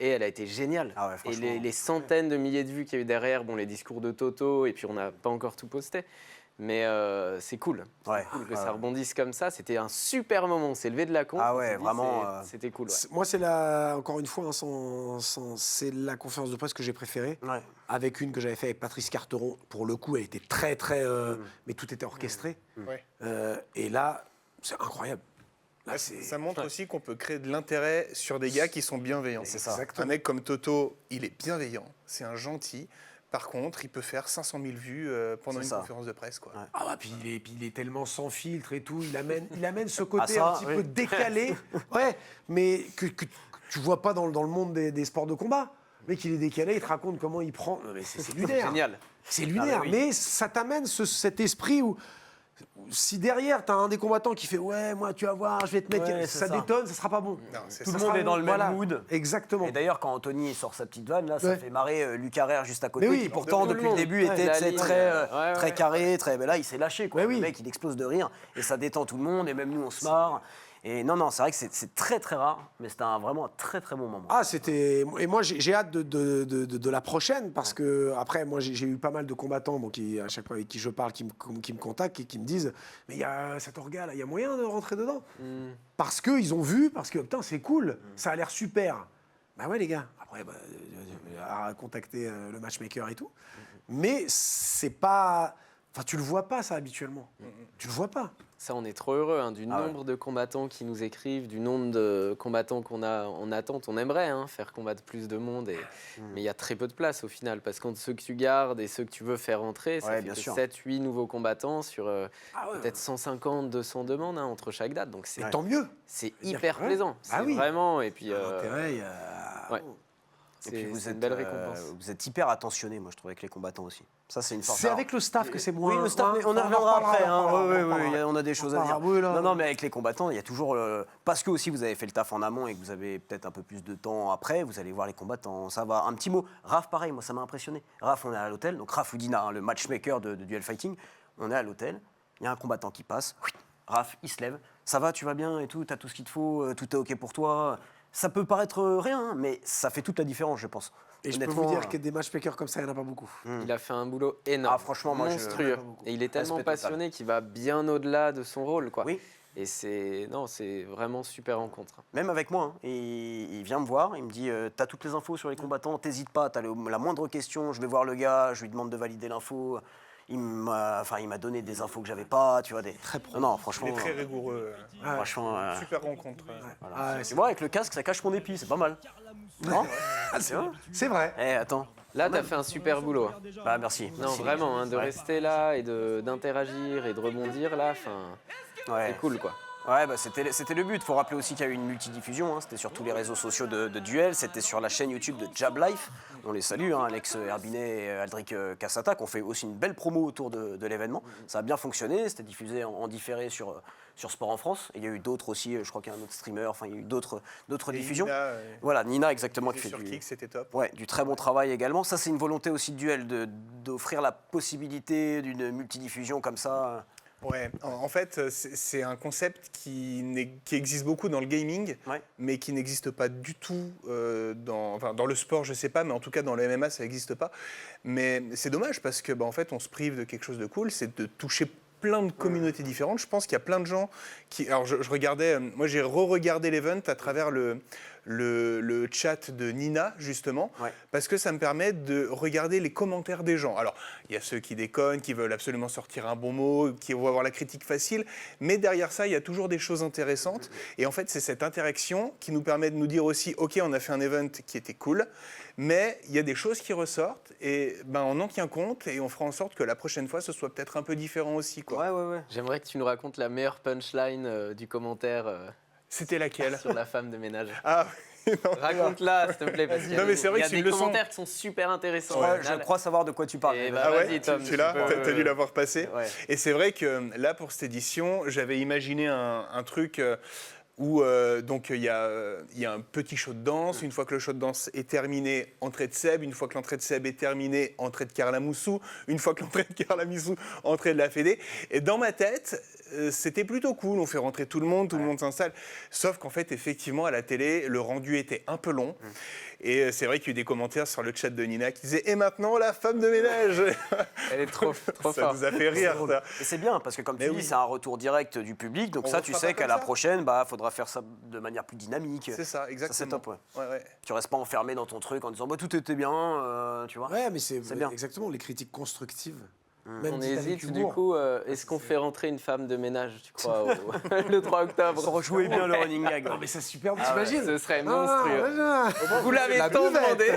Et elle a été géniale. Et les centaines de milliers de vues qu'il y a eu derrière, bon, les discours de Toto, et puis on n'a pas encore tout posté. Mais c'est cool. C'est cool que ça rebondisse comme ça. C'était un super moment. On s'est levé de la conf. Ah ouais, vraiment. C'était cool. Moi, c'est encore une fois, c'est la conférence de presse que j'ai préférée. Avec une que j'avais fait avec Patrice Carteron. Pour le coup, elle était très, très. Mais tout était orchestré. Et là, c'est incroyable. Là, ça montre aussi qu'on peut créer de l'intérêt sur des gars qui sont bienveillants. C'est ça. Un mec comme Toto, il est bienveillant, c'est un gentil. Par contre, il peut faire 500 000 vues pendant une conférence de presse, quoi. Puis il est tellement sans filtre et tout. Il amène ce côté un petit peu décalé. Mais que tu vois pas dans le monde des sports de combat. Mais qu'il est décalé, il te raconte comment il prend. Non, mais c'est lunaire. Génial. C'est lunaire. Mais ça t'amène cet esprit où. Si derrière, tu as un des combattants qui fait « Ouais, moi, tu vas voir, je vais te mettre... » Ça détonne, ça sera pas bon. Non, tout le monde est dans le même mood. Exactement. Et d'ailleurs, quand Anthony sort sa petite vanne, là, ça fait marrer Luc Carrère juste à côté, qui pourtant, depuis le début, était très carré. Mais là, il s'est lâché, quoi. Le mec, il explose de rire. Et ça détend tout le monde, et même nous, on se marre. Et non, c'est vrai que c'est très, très rare, mais c'était vraiment un très, très bon moment. Et moi, j'ai hâte de la prochaine, parce que, après, moi, j'ai eu pas mal de combattants qui, à chaque fois avec qui je parle, qui me contactent et qui me disent « Mais il y a cet orga, là, il y a moyen de rentrer dedans ?» Parce qu'ils ont vu, parce que, putain, c'est cool, ça a l'air super. Bah ouais, les gars. Après, à contacter le matchmaker et tout. Mais c'est pas... Enfin, tu le vois pas, ça, habituellement. Tu le vois pas. Ça, on est trop heureux hein, du Ah ouais. nombre de combattants qui nous écrivent, du nombre de combattants qu'on a en attente. On aimerait faire combattre plus de monde, mais il y a très peu de place au final, parce qu'entre ceux que tu gardes et ceux que tu veux faire entrer, ça Ouais, fait bien que sûr. 7-8 nouveaux combattants sur Ah ouais, peut-être 150, 200 demandes entre chaque date. Donc c'est mais tant mieux. c'est dire hyper que, ouais. plaisant. Ah C'est oui. vraiment. Et puis, L'intérêt, il y a- ouais. Et puis c'est une belle récompense. vous êtes hyper attentionnés, moi je trouve, avec les combattants aussi. Ça, c'est une force. C'est Alors, avec le staff que c'est moins... Oui, le staff, mais on en en reviendra reparlera, après. on en reparlera, Oui, on en oui, reparlera. on a des choses à dire. reparlera, oui, là. Non, mais avec les combattants, il y a toujours... parce que aussi, vous avez fait le taf en amont et que vous avez peut-être un peu plus de temps après, vous allez voir les combattants. Ça va. Un petit mot. Raph, pareil, moi, ça m'a impressionné. Raph, on est à l'hôtel. Donc, Raph Oudina, hein, le matchmaker de Duel Fighting. On est à l'hôtel. Il y a un combattant qui passe. Raph, il se lève. Ça va, tu vas bien et tout. T'as tout ce qu'il te faut. Tout est OK pour toi. Ça peut paraître rien, hein, mais ça fait toute la différence, je pense. Et je peux Honnêtement, vous dire que des matchmakers comme ça, il n'y en a pas beaucoup. Il a fait un boulot énorme, Ah, franchement, moi, je- monstrueux. Et il est tellement Respect total. passionné qu'il va bien au-delà de son rôle. Quoi. Oui. Et c'est vraiment super rencontre. Même avec moi, hein. Et il vient me voir, il me dit t'as toutes les infos sur les combattants, t'hésites pas, t'as la moindre question, je vais voir le gars, je lui demande de valider l'info. Il m'a donné des infos que j'avais pas, tu vois, des. Très pro. Non, Il franchement. est très rigoureux. Franchement. Super rencontre. Voilà. Ah ouais, Tu vois, avec le casque, ça cache mon épi, c'est pas mal. Non C'est vrai. C'est vrai. Eh, attends. Là, tu as fait un super boulot. Bah, merci. Non, Merci. vraiment, de Ouais. rester là et d'interagir et de rebondir là, Ouais. c'est cool quoi. Ouais, bah c'était le but. Il faut rappeler aussi qu'il y a eu une multidiffusion. Hein. C'était sur tous les réseaux sociaux de Duel. C'était sur la chaîne YouTube de Jab Life. On les salue, hein, Alex Herbinet et Aldric Cassata, qui ont fait aussi une belle promo autour de l'événement. Ça a bien fonctionné. C'était diffusé en différé sur Sport en France. Et il y a eu d'autres aussi. Je crois qu'il y a un autre streamer. Enfin, il y a eu d'autres Et diffusions. Nina, Voilà, Nina exactement qui était fait sur Kick, c'était top. Ouais, du très bon travail également. Ça, c'est une volonté aussi de Duel d'offrir la possibilité d'une multidiffusion comme ça. Ouais, en fait, c'est un concept qui existe beaucoup dans le gaming, Ouais. mais qui n'existe pas du tout dans le sport, je sais pas, mais en tout cas dans le MMA, ça n'existe pas. Mais c'est dommage parce que, en fait, on se prive de quelque chose de cool, c'est de toucher plein de communautés différentes. Je pense qu'il y a plein de gens qui... Alors, je regardais... Moi, j'ai re-regardé l'event à travers le chat de Nina, justement, Ouais. parce que ça me permet de regarder les commentaires des gens. Alors, il y a ceux qui déconnent, qui veulent absolument sortir un bon mot, qui vont avoir la critique facile, mais derrière ça, il y a toujours des choses intéressantes. Et en fait, c'est cette interaction qui nous permet de nous dire aussi, OK, on a fait un event qui était cool, mais il y a des choses qui ressortent, et on en tient compte, et on fera en sorte que la prochaine fois, ce soit peut-être un peu différent aussi, quoi. Ouais. J'aimerais que tu nous racontes la meilleure punchline du commentaire C'était laquelle? sur la femme de ménage. Ah, non. Raconte-la, s'il te plaît, parce qu'il y a Non, mais c'est vrai il y a que c'est des une leçon. commentaires qui sont super intéressants. Ouais, au je final. crois savoir de quoi tu parles. Et bah, Ah ouais, vas-y, Tom, tu l'as, tu peux- t'as dû l'avoir passé. Ouais. Et c'est vrai que là, pour cette édition, j'avais imaginé un truc où donc il y a un petit show de danse. Une fois que le show de danse est terminé, entrée de Seb. Une fois que l'entrée de Seb est terminée, entrée de Carla Moussou. Une fois que l'entrée de Carla Moussou, entrée de la Fédé. Et dans ma tête, c'était plutôt cool. On fait rentrer tout le monde s'installe. Sauf qu'en fait, effectivement, à la télé, le rendu était un peu long. Et c'est vrai qu'il y a eu des commentaires sur le chat de Nina qui disaient « Et maintenant, la femme de ménage !» Elle est trop Ça forte. nous a fait rire, ça. Et c'est bien, parce que comme tu Mais dis, oui. c'est un retour direct du public. Donc On ça, le tu fera sais pas qu'à comme la ça. prochaine, il faudra faire ça de manière plus dynamique. C'est ça, exactement. Ça, c'est top, ouais. Ouais. Tu restes pas enfermé dans ton truc en disant tout était bien, tu vois. Ouais, mais c'est C'est bien. exactement les critiques constructives. Même On dites avec hésite, du humour. coup, est-ce qu'on fait rentrer une femme de ménage, tu crois, le 3 octobre Pour rejouer bien le running gag. Non, mais c'est super, Ah t'imagines? Ce serait Ah, monstrueux. voilà. Vous l'avez La tant buvette, demandé.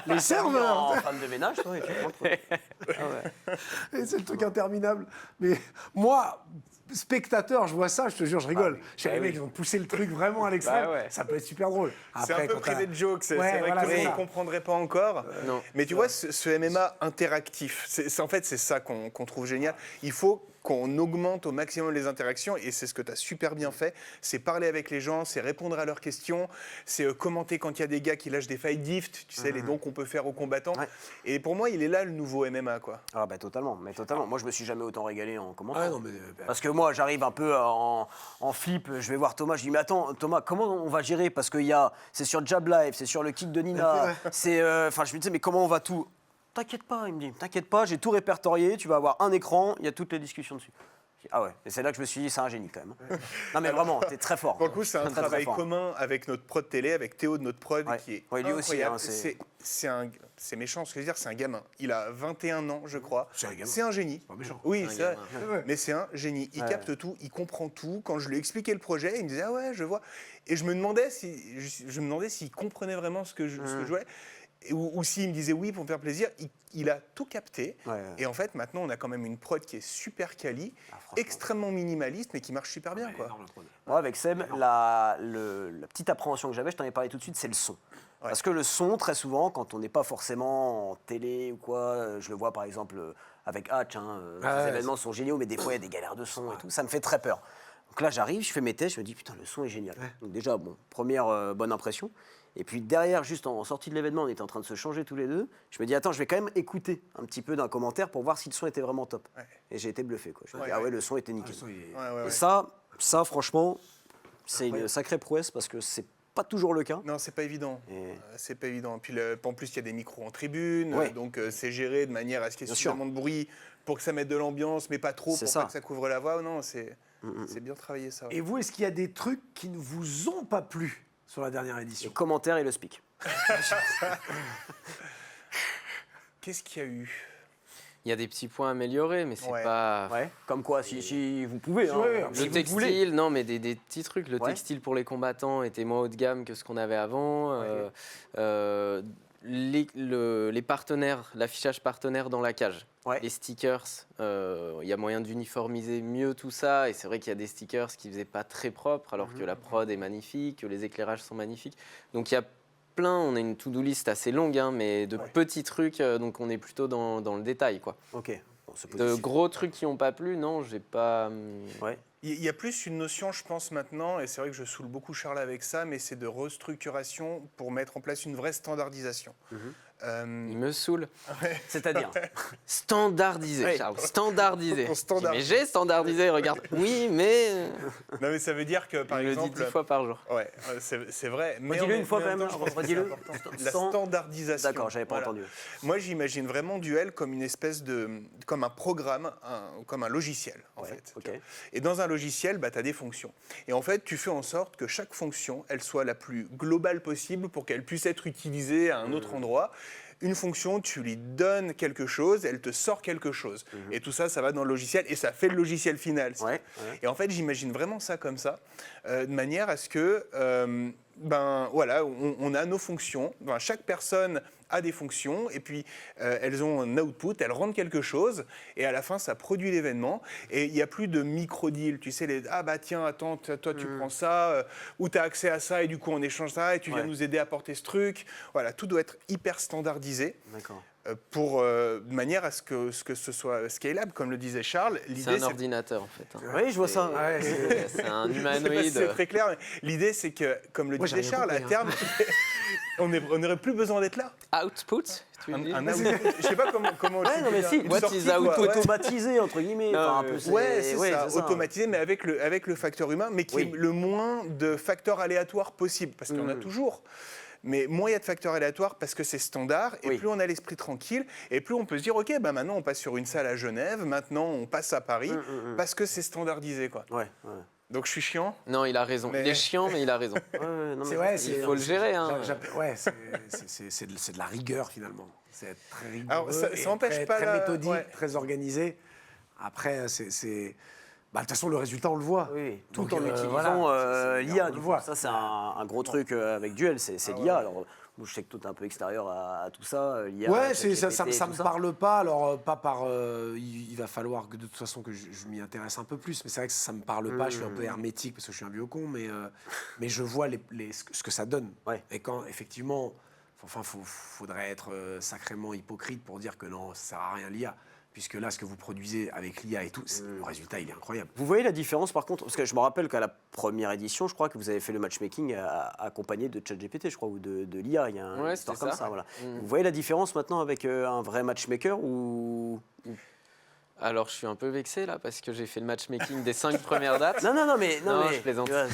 Les serveurs. En femme de ménage, toi, et tu prends le truc. Et c'est le truc interminable. Mais moi, spectateur, je vois ça, je te jure, je rigole. Je sais, les mecs, ils ont poussé le truc vraiment à l'extrême. Bah ouais. Ça peut être super drôle. C'est un peu quand t'as- privé de joke, c'est Ouais, vrai voilà, que tout le c'est monde ça. ne comprendrait pas encore. Non. Mais tu vois, ce MMA interactif, en fait, c'est ça qu'on trouve génial. Il faut qu'on augmente au maximum les interactions, et c'est ce que tu as super bien fait. C'est parler avec les gens, c'est répondre à leurs questions, c'est commenter quand il y a des gars qui lâchent des fight gifts, tu sais, les dons qu'on peut faire aux combattants. Ouais. Et pour moi, il est là le nouveau MMA, quoi. Ah bah totalement, mais totalement. Moi, je me suis jamais autant régalé en commentant. Ah non, mais Parce que moi, j'arrive un peu en flip, je vais voir Thomas, je dis mais attends Thomas, comment on va gérer? Parce que c'est sur Jab Live, c'est sur le kick de Nina, c'est, enfin je me disais mais comment on va tout? T'inquiète pas, il me dit, t'inquiète pas, j'ai tout répertorié, tu vas avoir un écran, il y a toutes les discussions dessus. Ah ouais, et c'est là que je me suis dit, c'est un génie quand même. Non mais vraiment, t'es très fort. Pour le coup, c'est un Très, très travail fort. commun avec notre prod télé, avec Théo de notre prod, Ouais. qui est Ouais, lui aussi, incroyable. hein, C'est méchant ce que je veux dire, c'est un gamin. Il a 21 ans, je crois. C'est un gamin. C'est un génie. Pas méchant. Oui, C'est c'est un vrai. Ouais. Mais c'est un génie. Il Ouais. capte tout, il comprend tout. Quand je lui expliquais le projet, il me disait ah ouais, je vois. Et je me demandais s'il comprenait vraiment ce que je jouais. Ou s'il me disait oui pour me faire plaisir, il a tout capté. Ouais, ouais. Et en fait, maintenant, on a quand même une prod qui est super quali, franchement. extrêmement minimaliste, mais qui marche super bien. Quoi. Énorme, le prod. Moi, avec Seb, la petite appréhension que j'avais, je t'en ai parlé tout de suite, c'est le son. Parce que le son, très souvent, quand on n'est pas forcément en télé ou quoi, je le vois par exemple avec Hatch, les événements sont géniaux, mais des fois il y a des galères de son et tout, ça me fait très peur. Donc là, j'arrive, je fais mes tests, je me dis putain, le son est génial. Donc déjà, bon, première bonne impression. Et puis derrière, juste en sortie de l'événement, on était en train de se changer tous les deux. Je me dis, attends, je vais quand même écouter un petit peu d'un commentaire pour voir si le son était vraiment top. Ouais. Et j'ai été bluffé, quoi. Je me dis, Ouais, ah ouais. ouais, le son était nickel. Le son, il est- Ouais, ouais, Et ouais. ça, franchement, c'est une sacrée prouesse parce que c'est pas toujours le cas. Non, c'est pas évident. Et- C'est pas évident. Puis en plus, il y a des micros en tribune, Ouais. donc c'est géré de manière à ce qu'il y ait Bien sûr. suffisamment de bruit pour que ça mette de l'ambiance, mais pas trop C'est pour ça. pas que ça couvre la voix. Non, c'est bien travaillé ça. Et vous, est-ce qu'il y a des trucs qui ne vous ont pas plu sur la dernière Les édition? commentaires et le speak. Qu'est-ce qu'il y a eu? Il y a des petits points améliorés, mais c'est Ouais. pas. Ouais. Comme quoi, si vous pouvez. Ouais, si Le vous voulez. textile, non, mais des petits trucs. Le Ouais. textile pour les combattants était moins haut de gamme que ce qu'on avait avant. Les partenaires, l'affichage partenaire dans la cage, Ouais. les stickers, il y a moyen d'uniformiser mieux tout ça. Et c'est vrai qu'il y a des stickers qui faisaient pas très propre, alors que la prod est magnifique, que les éclairages sont magnifiques. Donc il y a plein, on a une to-do list assez longue, hein, mais de petits trucs, donc on est plutôt dans le détail, quoi. Ok. Bon, c'est De positif. gros trucs qui n'ont pas plu, non, j'ai pas. Ouais. Il y a plus une notion, je pense, maintenant, et c'est vrai que je saoule beaucoup Charles avec ça, mais c'est de restructuration pour mettre en place une vraie standardisation. Il me saoule. C'est-à-dire. Standardisé, Ouais. Charles, standardisé. Pour standardiser. Je dis, mais j'ai standardisé, regarde. Oui, mais Non, mais ça veut dire que, par il le dit exemple... 10 fois par jour. Ouais, c'est vrai. Redis-le une fois en quand même, temps, je pense que c'est redis-le. important. La Stand- standardisation. D'accord, j'avais pas Voilà. entendu. Moi, j'imagine vraiment Duel comme une espèce comme un programme, comme un logiciel, en Ouais, fait. ok. Et dans un logiciel, bah, tu as des fonctions. Et en fait, tu fais en sorte que chaque fonction, elle soit la plus globale possible pour qu'elle puisse être utilisée à un autre endroit. Une fonction, tu lui donnes quelque chose, elle te sort quelque chose. Et tout ça, ça va dans le logiciel et ça fait le logiciel final. Ouais, ouais. Et en fait, j'imagine vraiment ça comme ça, de manière à ce que, voilà, on a nos fonctions. Ben, chaque personne a des fonctions et puis elles ont un output, elles rendent quelque chose et à la fin, ça produit l'événement. Et il n'y a plus de micro-deal, tu sais, ah bah tiens, attends, toi tu prends ça, ou tu as accès à ça et du coup on échange ça et tu viens Ouais. nous aider à porter ce truc. Voilà, tout doit être hyper standardisé. D'accord. De manière à ce que ce soit scalable, comme le disait Charles. C'est L'idée, un ordinateur, en fait. hein. Oui, je vois ça. Ouais, C'est un Je sais pas si humanoïde. c'est très clair, mais l'idée c'est que, comme le Moi, j'ai disait rien Charles, à compris, terme, on n'aurait plus besoin d'être là. Output, tu veux dire Je sais pas comment. Ouais, non, mais si, une what sortie, is quoi, output? ouais. Automatisé, entre guillemets. Non, enfin, un mais- peu, Ouais, c'est ouais, ça, automatisé, mais avec le facteur humain, mais qui Oui. est le moins de facteurs aléatoires possible, parce qu'il y en a toujours. Mais moins il y a de facteurs aléatoires parce que c'est standard, et Oui. plus on a l'esprit tranquille, et plus on peut se dire, ok, bah maintenant on passe sur une salle à Genève, maintenant on passe à Paris, parce que c'est standardisé, quoi. Ouais, ouais. Donc je suis chiant. Non, il a raison. Mais- Il est chiant, mais il a raison. Ouais, non, C'est mais- ouais, Il faut le gérer. Hein. Ouais, c'est de la rigueur finalement. C'est être très rigoureux. Alors, ça et empêche très, pas très la- méthodique, ouais. très organisé. Après, bah, de toute façon, le résultat, on le voit. Oui, tout Donc, en utilisant voilà, l'IA. on Du le coup. voit. Ça, c'est un gros truc avec Duel, c'est l'IA. Alors, moi, je sais que toi, t'es un peu extérieur à tout ça. l'IA, Ouais, ChatGPT, ça tout me parle pas. Alors, pas par. Il va falloir que de toute façon que je m'y intéresse un peu plus. Mais c'est vrai que ça me parle pas. Je suis un peu hermétique parce que je suis un vieux con. Mais je vois ce que ça donne. Ouais. Et quand, effectivement, faudrait être sacrément hypocrite pour dire que non, ça sert à rien l'IA. Puisque là, ce que vous produisez avec l'IA et tout, le résultat, il est incroyable. Vous voyez la différence par contre? Parce que je me rappelle qu'à la première édition, je crois que vous avez fait le matchmaking accompagné de ChatGPT, je crois, ou de l'IA. Il y a une Ouais, histoire c'était comme ça. ça. Voilà. Vous voyez la différence maintenant avec un vrai matchmaker ou... Alors, je suis un peu vexé là parce que j'ai fait le matchmaking des 5 premières dates. Non, mais je plaisante. tu vois,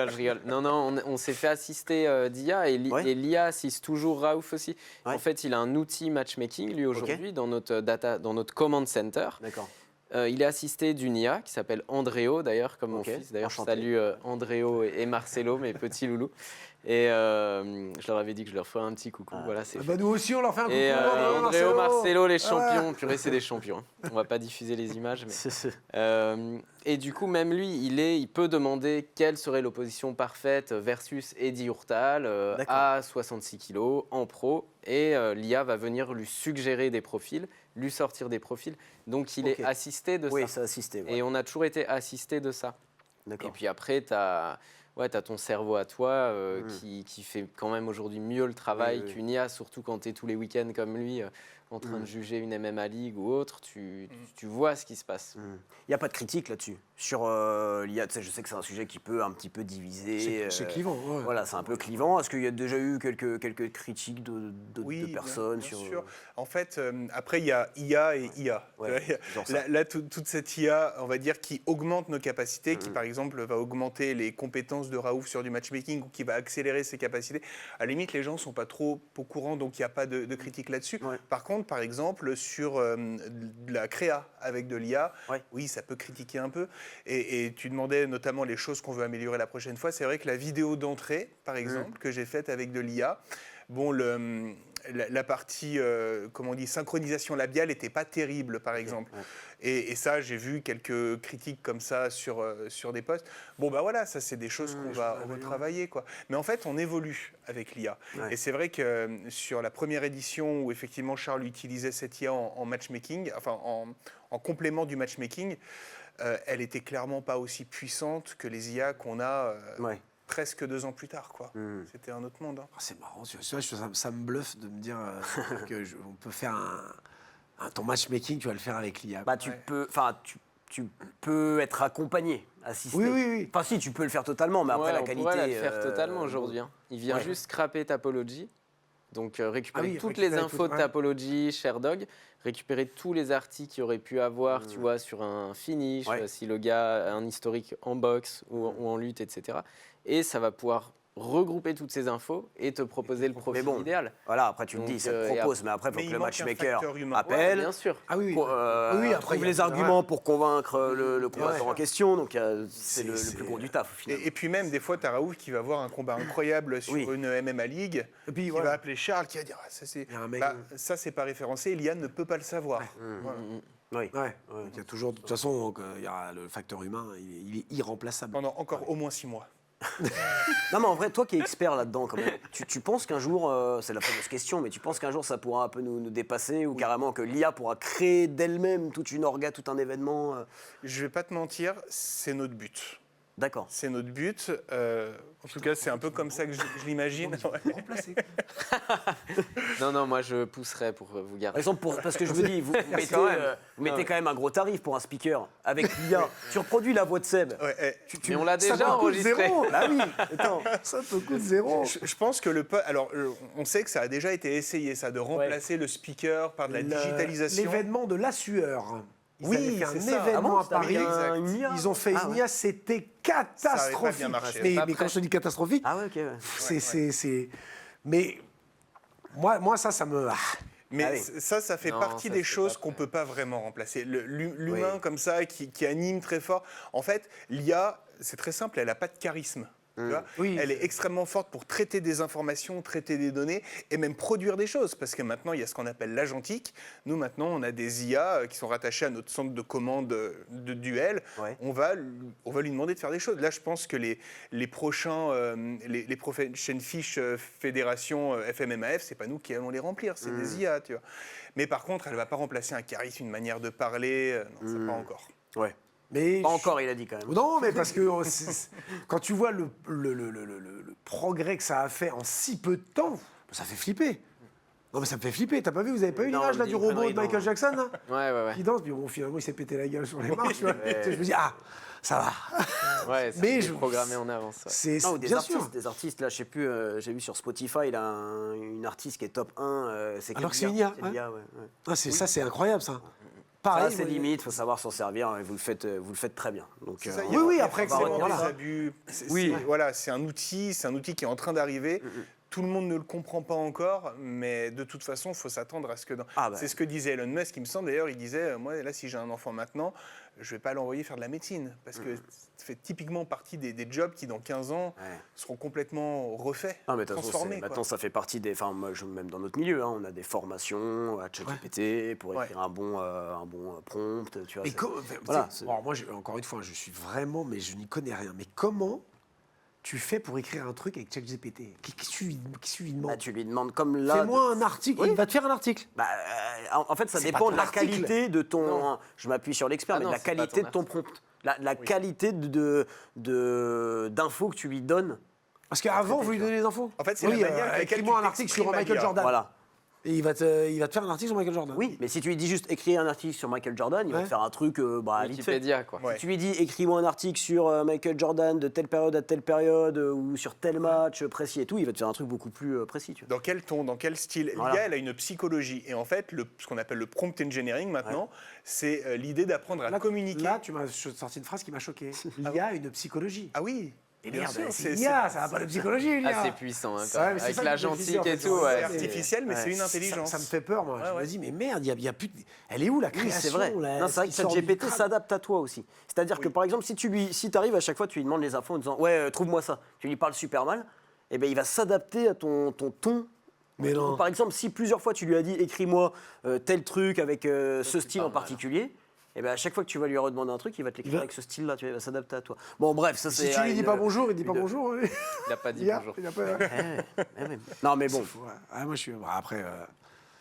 Je rigole. Non, on s'ait fait assister d'IA et Ouais. l'IA assiste toujours Raouf aussi. Ouais. En fait, il a un outil matchmaking, lui, aujourd'hui, dans notre command center. D'accord. Il est assisté d'une IA qui s'appelle Andréo, d'ailleurs, comme Ok, mon fils. D'ailleurs, je enchanté. salue Andréo et Marcelo, mes petits loulous. Et je leur avais dit que je leur ferais un petit coucou. Voilà, c'est Ah bah nous aussi, on leur fait un coucou. Et Andréo, Andréo, Marcelo, les Ah champions. Purée, c'est des champions. Hein. On va pas diffuser les images. Et du coup, même lui, il peut demander quelle serait l'opposition parfaite versus Eddie Hurtal à 66 kilos en pro. Et l'IA va venir lui suggérer des profils, lui sortir des profils. Donc, il Ok. est assisté de Oui, ça. c'est assisté. ouais. Et on a toujours été assisté de ça. Et D'accord. puis après, tu as ton cerveau à toi qui fait quand même aujourd'hui mieux le travail Oui, oui. qu'une IA, surtout quand tu es tous les week-ends comme lui en train de juger une MMA League ou autre. Tu vois ce qui se passe. Il n'y a pas de critique là-dessus. Sur l'IA, tu sais, je sais que c'est un sujet qui peut un petit peu diviser. C'est clivant. Ouais. Voilà, c'est un peu clivant. Est-ce qu'il y a déjà eu quelques critiques de Oui, personnes bien sur... sûr. En fait, après, il y a IA et IA. Ouais, Tu vois, genre ça. là, toute cette IA, on va dire, qui augmente nos capacités, qui, par exemple, va augmenter les compétences de Raouf sur du matchmaking ou qui va accélérer ses capacités. À la limite, les gens ne sont pas trop au courant, donc il n'y a pas de critique là-dessus. Ouais. Par contre, par exemple, sur de la créa avec de l'IA, Ouais. oui, ça peut critiquer un peu. Et tu demandais notamment les choses qu'on veut améliorer la prochaine fois. C'est vrai que la vidéo d'entrée, par exemple, que j'ai faite avec de l'IA, bon, la partie, comment on dit, synchronisation labiale n'était pas terrible, par exemple. ouais. Et ça, j'ai vu quelques critiques comme ça sur des posts. Bon, bah voilà, ça, c'est des choses qu'on va retravailler, quoi. Mais en fait, on évolue avec l'IA. Ouais. Et c'est vrai que sur la première édition où, effectivement, Charles utilisait cette IA en matchmaking, enfin, en complément du matchmaking, elle était clairement pas aussi puissante que les IA qu'on a Ouais. presque 2 ans plus tard, quoi. C'était un autre monde, hein. Ah, c'est marrant, tu vois, ça me bluffe de me dire on peut faire ton matchmaking, tu vas le faire avec l'IA. Bah, tu peux être accompagné, assisté. Oui, oui, oui. Enfin, si, tu peux le faire totalement, mais après, Ouais, la on qualité... pourrait le faire totalement aujourd'hui. Hein. Il vient ouais. juste scraper Tapology. Donc récupérer Ah oui, toutes les récupérer infos de ouais. Tapology, Sherdog, récupérer tous les articles qu'il aurait pu avoir, tu vois, sur un finish, Ouais. si le gars a un historique en boxe ou en lutte, etc. Et ça va pouvoir regrouper toutes ces infos et te proposer le profil bon, idéal. Voilà, après, tu Donc, me dis, ça te et propose, mais après, il Mais faut que il le manque un matchmaker facteur humain. appelle. Bien sûr. Ah oui, oui. Oui, après, trouve il y a- les arguments pour convaincre le combattant Ouais. en question. Donc, c'est le C'est- plus gros du taf, au final. Et puis même, des fois, tu as Raouf qui va avoir un combat incroyable sur Oui. une MMA League, Et puis, qui voilà. va appeler Charles, qui va dire ça, c'est Il y a un mec- ça, c'est pas référencé, Eliane ne peut pas le savoir. Voilà. Oui. Ouais. Il y a toujours, de toute façon, il y a le facteur humain, il est irremplaçable. Pendant encore au moins 6 mois. Non, mais en vrai, toi qui es expert là-dedans, quand même, tu penses qu'un jour, c'est la fameuse question, mais tu penses qu'un jour ça pourra un peu nous dépasser ou carrément que l'IA pourra créer d'elle-même toute une orga, tout un événement Je vais pas te mentir, c'est notre but. D'accord. C'est notre but. En tout cas, c'est un peu comme ça que je l'imagine. Ouais. Remplacé. Non, moi je pousserais pour vous Par garder. exemple, parce que je me dis, vous mettez, quand même. vous mettez quand même un gros tarif pour un speaker avec l'IA. Tu reproduis la voix de Seb. Ouais, Mais on l'a Ça déjà te coûte enregistré. zéro. Bah oui, attends. Ça te coûte zéro. je pense que alors, on sait que ça a déjà été essayé, ça, de remplacer le speaker par de la digitalisation. L'événement de la sueur. Ils Oui, avaient fait c'est un ça. événement Ah bon, à Paris. exact. une IA. Ils ont fait Ah une ouais. IA, c'était Ça avait pas catastrophique. bien marché. Mais, Pas mais quand prêt. je te dis catastrophique, Ah ouais, ok. Ouais. c'est. Mais moi, ça me. Mais Ah oui. ça fait Non, partie ça, des c'est choses pas qu'on prêt. peut pas vraiment remplacer. L'humain Oui. comme ça, qui anime très fort. En fait, l'IA, c'est très simple, elle n'a pas de charisme. Tu vois, Oui. elle est extrêmement forte pour traiter des informations, traiter des données et même produire des choses. Parce que maintenant, il y a ce qu'on appelle l'agentique. Nous, maintenant, on a des IA qui sont rattachés à notre centre de commande de duel. Ouais. On va lui demander de faire des choses. Là, je pense que les prochains fiches fédération FMMAF, c'est pas nous qui allons les remplir, c'est des IA, tu vois. Mais par contre, elle va pas remplacer un charisme, une manière de parler. Non, c'est pas encore. Ouais. Mais Pas encore, il a dit quand même. Non, mais parce que quand tu vois le progrès que ça a fait en si peu de temps, ça fait flipper. Non, mais ça me fait flipper. T'as pas vu, vous avez pas eu Non, l'image là dis du une robot connerie, de Michael non. Jackson là Ouais. qui danse, puis bon, finalement il s'est pété la gueule sur les marches. Tu vois. Je me dis ça va. Ouais, Mais c'est je- programmé en avance. Ouais. C'est Non, ou des bien artistes, sûr. des artistes, là, je sais plus, j'ai vu sur Spotify, là, une artiste qui est top 1. C'est Alors que quelle c'est une IA, C'est l'IA, ouais. Ah, ça c'est incroyable ça. Ça, Pareil. c'est moi, limite, il faut savoir s'en servir, et vous le faites très bien. Donc, C'est ça, Oui, il y a après, forcément voilà. des abus. Oui. Voilà, c'est un outil qui est en train d'arriver. tout le monde ne le comprend pas encore, mais de toute façon, il faut s'attendre à ce que... C'est ce que disait Elon Musk, il me semble d'ailleurs, il disait, moi là, si j'ai un enfant maintenant, je ne vais pas l'envoyer faire de la médecine, parce que ça fait typiquement partie des jobs qui, dans 15 ans, seront complètement refaits, Non, mais de toute façon, transformés. maintenant, ça fait partie des... Enfin, moi, même dans notre milieu, hein, on a des formations à ChatGPT pour écrire un bon prompt, tu vois. Mais voilà, alors moi, encore une fois, je suis vraiment, mais je n'y connais rien. Mais comment tu fais pour écrire un truc avec ChatGPT? Qu'est-ce que tu lui demandes? Bah, tu lui demandes comme là... Fais-moi un article. Oui. Il va te faire un article. Bah, en fait, ça C'est dépend pas de ton la article. qualité de ton... Je m'appuie sur l'expert, Ah mais non, de la c'est pas qualité ton de ton prompt. La qualité d'infos que tu lui donnes. Parce qu'avant, vous lui donnez les infos. En fait, c'est oui, la manière avec laquelle écris-moi tu un article sur t'exprimes à Michael l'IA. Jordan. Voilà. Et il va te faire un article sur Michael Jordan. Oui, mais si tu lui dis juste écrire un article sur Michael Jordan, il va Ouais. te faire un truc vite fait. Wikipédia, quoi. Ouais. Si tu lui dis écris-moi un article sur Michael Jordan de telle période à telle période ou sur tel match précis et tout, il va te faire un truc beaucoup plus précis. Tu vois. Dans quel ton, dans quel style Voilà. L'IA, elle a une psychologie. Et en fait, ce qu'on appelle le prompt engineering maintenant, c'est l'idée d'apprendre à communiquer. Là, tu m'as sorti une phrase qui m'a choqué. L'IA a une psychologie. Ah oui. Et bien merde, sûr, c'est l'IA, ça n'a pas de psychologie, l'IA. Ah, c'est puissant, hein, quand Ouais, même. mais c'est Avec ça qui la me fait gentille bizarre, et en fait. tout, C'est ouais. C'est artificiel, mais c'est une intelligence. Ça me fait peur, moi. Je Ouais. me dis, mais merde, il y a plus. Elle est où la Oui, création c'est vrai. là, Non, c'est vrai qui que sort du ChatGPT crâne? s'adapte à toi aussi. C'est-à-dire que par exemple, si tu arrives à chaque fois, tu lui demandes les infos en disant ouais, trouve-moi ça. Tu lui parles super mal, et ben il va s'adapter à ton ton. Mais non. Par exemple, si plusieurs fois tu lui as dit écris-moi tel truc avec ce style en pas mal. particulier, et ben à chaque fois que tu vas lui redemander un truc, il va te l'écrire va- avec ce style-là, tu vois, il va s'adapter à toi. Bon, bref, ça c'est. Si tu lui dis pas bonjour, il dit pas une- bonjour. Il n'a pas dit L'IA, bonjour. il a pas. Non, mais bon, Ouais. Ah, moi, je suis. Bah, après,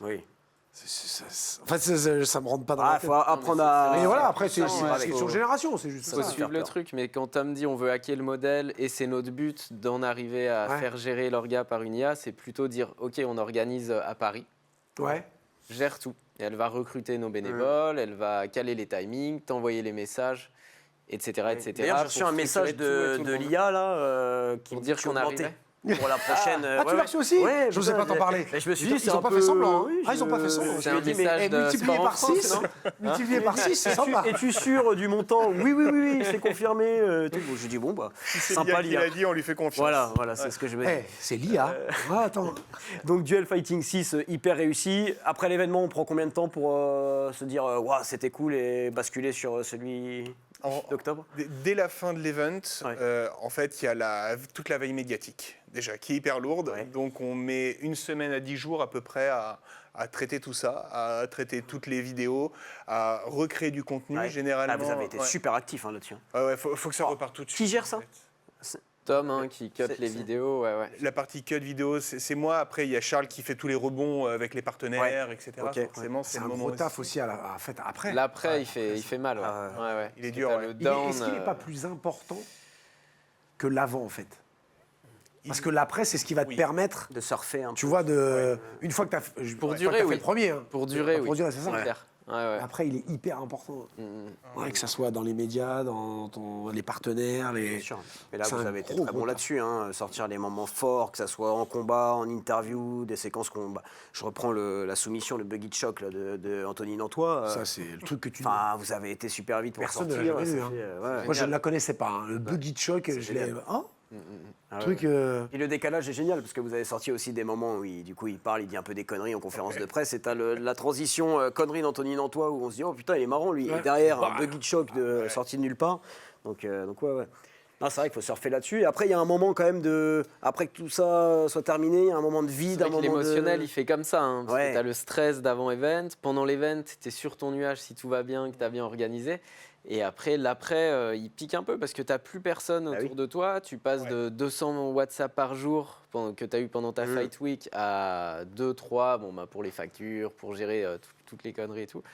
oui. en fait, ça me rentre pas dans la Ah, tête. faut apprendre à. Mais voilà, après, c'est Non, une ouais, question de génération, c'est juste Il faut ça. suivre le peur. truc, mais quand Tom dit on veut hacker le modèle et c'est notre but d'en arriver à Ouais. faire gérer l'orga par une IA, c'est plutôt dire ok, on organise à Paris, Ouais. gère tout. Et elle va recruter nos bénévoles, elle va caler les timings, t'envoyer les messages, etc. etc. D'ailleurs, j'ai reçu pour un message structurer tout et tout de le monde. l'IA là qui Pour me dire dit qu'on augmenté arrivait. pour la prochaine. Ah, tu l'as reçu aussi Ouais, Je n'osais pas t'en parler. Mais je me suis dit, Ils c'est ont un pas peu- fait semblant. Hein. oui, Ah, ils ont pas fait semblant. C'est Je un me dis, mais message de multiplié sport en par France, 6, non multiplié par 6, c'est sympa. Es-tu sûr du montant? Oui, oui, oui, oui, c'est confirmé. Tout. Bon, je dis bon bah C'est sympa l'IA qui l'a l'IA. dit, on lui fait confiance. Voilà, c'est ce que je me dis. Eh, c'est l'IA. Ah, attends. Donc Duel Fighting 6 hyper réussi. Après l'événement, on prend combien de temps pour se dire waouh, c'était cool et basculer sur celui d'octobre? Dès la fin de l'event, Ouais. en fait, il y a toute la veille médiatique, déjà, qui est hyper lourde. Ouais. Donc, on met 1 semaine à 10 jours à peu près à traiter tout ça, à traiter toutes les vidéos, à recréer du contenu, Ouais. généralement. Ah, vous avez été ouais. super actif là-dessus. Ouais, faut que ça reparte tout de suite. Qui gère ça? en fait. Tom hein, qui cut C'est- les c'est- vidéos, ouais. La partie cut vidéo, c'est moi. Après, il y a Charles qui fait tous les rebonds avec les partenaires, etc. Ok. Forcément, C'est c'est un le moment gros taf aussi en fait, après. L'après, il fait mal, ouais. Ah Ouais, ouais. Il est Parce que dur, t'as ouais. le Il est- down, Est-ce qu'il n'est pas plus important que l'avant, en fait? Parce que l'après, c'est ce qui va te Oui. permettre, De surfer un tu peu. vois, une fois que tu as Pour durer, fait oui. le premier. Hein. Pour durer, oui. Pour durer, c'est ça. C'est clair. Ouais, ouais. Après, il est hyper important. Mm. Ouais, que ça soit dans les médias, les partenaires, Bien sûr. Mais là, C'est vous un avez été gros, très gros bon taf. là-dessus, hein. Sortir les moments forts, que ça soit en combat, en interview, des séquences je reprends la soumission, le buggy choc là, de Anthony Nantois. Ça, c'est le truc que tu. Enfin, vous avez été super vite pour Personne ne sortir. l'a jamais vu, ça hein. fait, ouais. Moi, je ne la connaissais pas. Hein. Le buggy choc, je l'ai. génial. Hein Ah ouais. Truc. Et le décalage est génial parce que vous avez sorti aussi des moments où du coup il parle, il dit un peu des conneries en conférence de presse et t'as la transition connerie d'Anthony Nantois où on se dit oh putain il est marrant lui et derrière un buggy choc sorti de nulle part donc ouais. Non, c'est vrai qu'il faut surfer là-dessus et après il y a un moment quand même après que tout ça soit terminé il y a un moment de vide, C'est un vrai que moment l'émotionnel, de... il fait comme ça. Hein, parce Ouais. que tu as le stress d'avant-event. Pendant l'event, tu es sur ton nuage si tout va bien, que tu as bien organisé. Et après, l'après, il pique un peu parce que tu n'as plus personne autour oui. de toi. Tu passes de 200 WhatsApp par jour que tu as eu pendant ta Fight Week à 2, 3 pour les factures, pour gérer toutes les conneries et tout.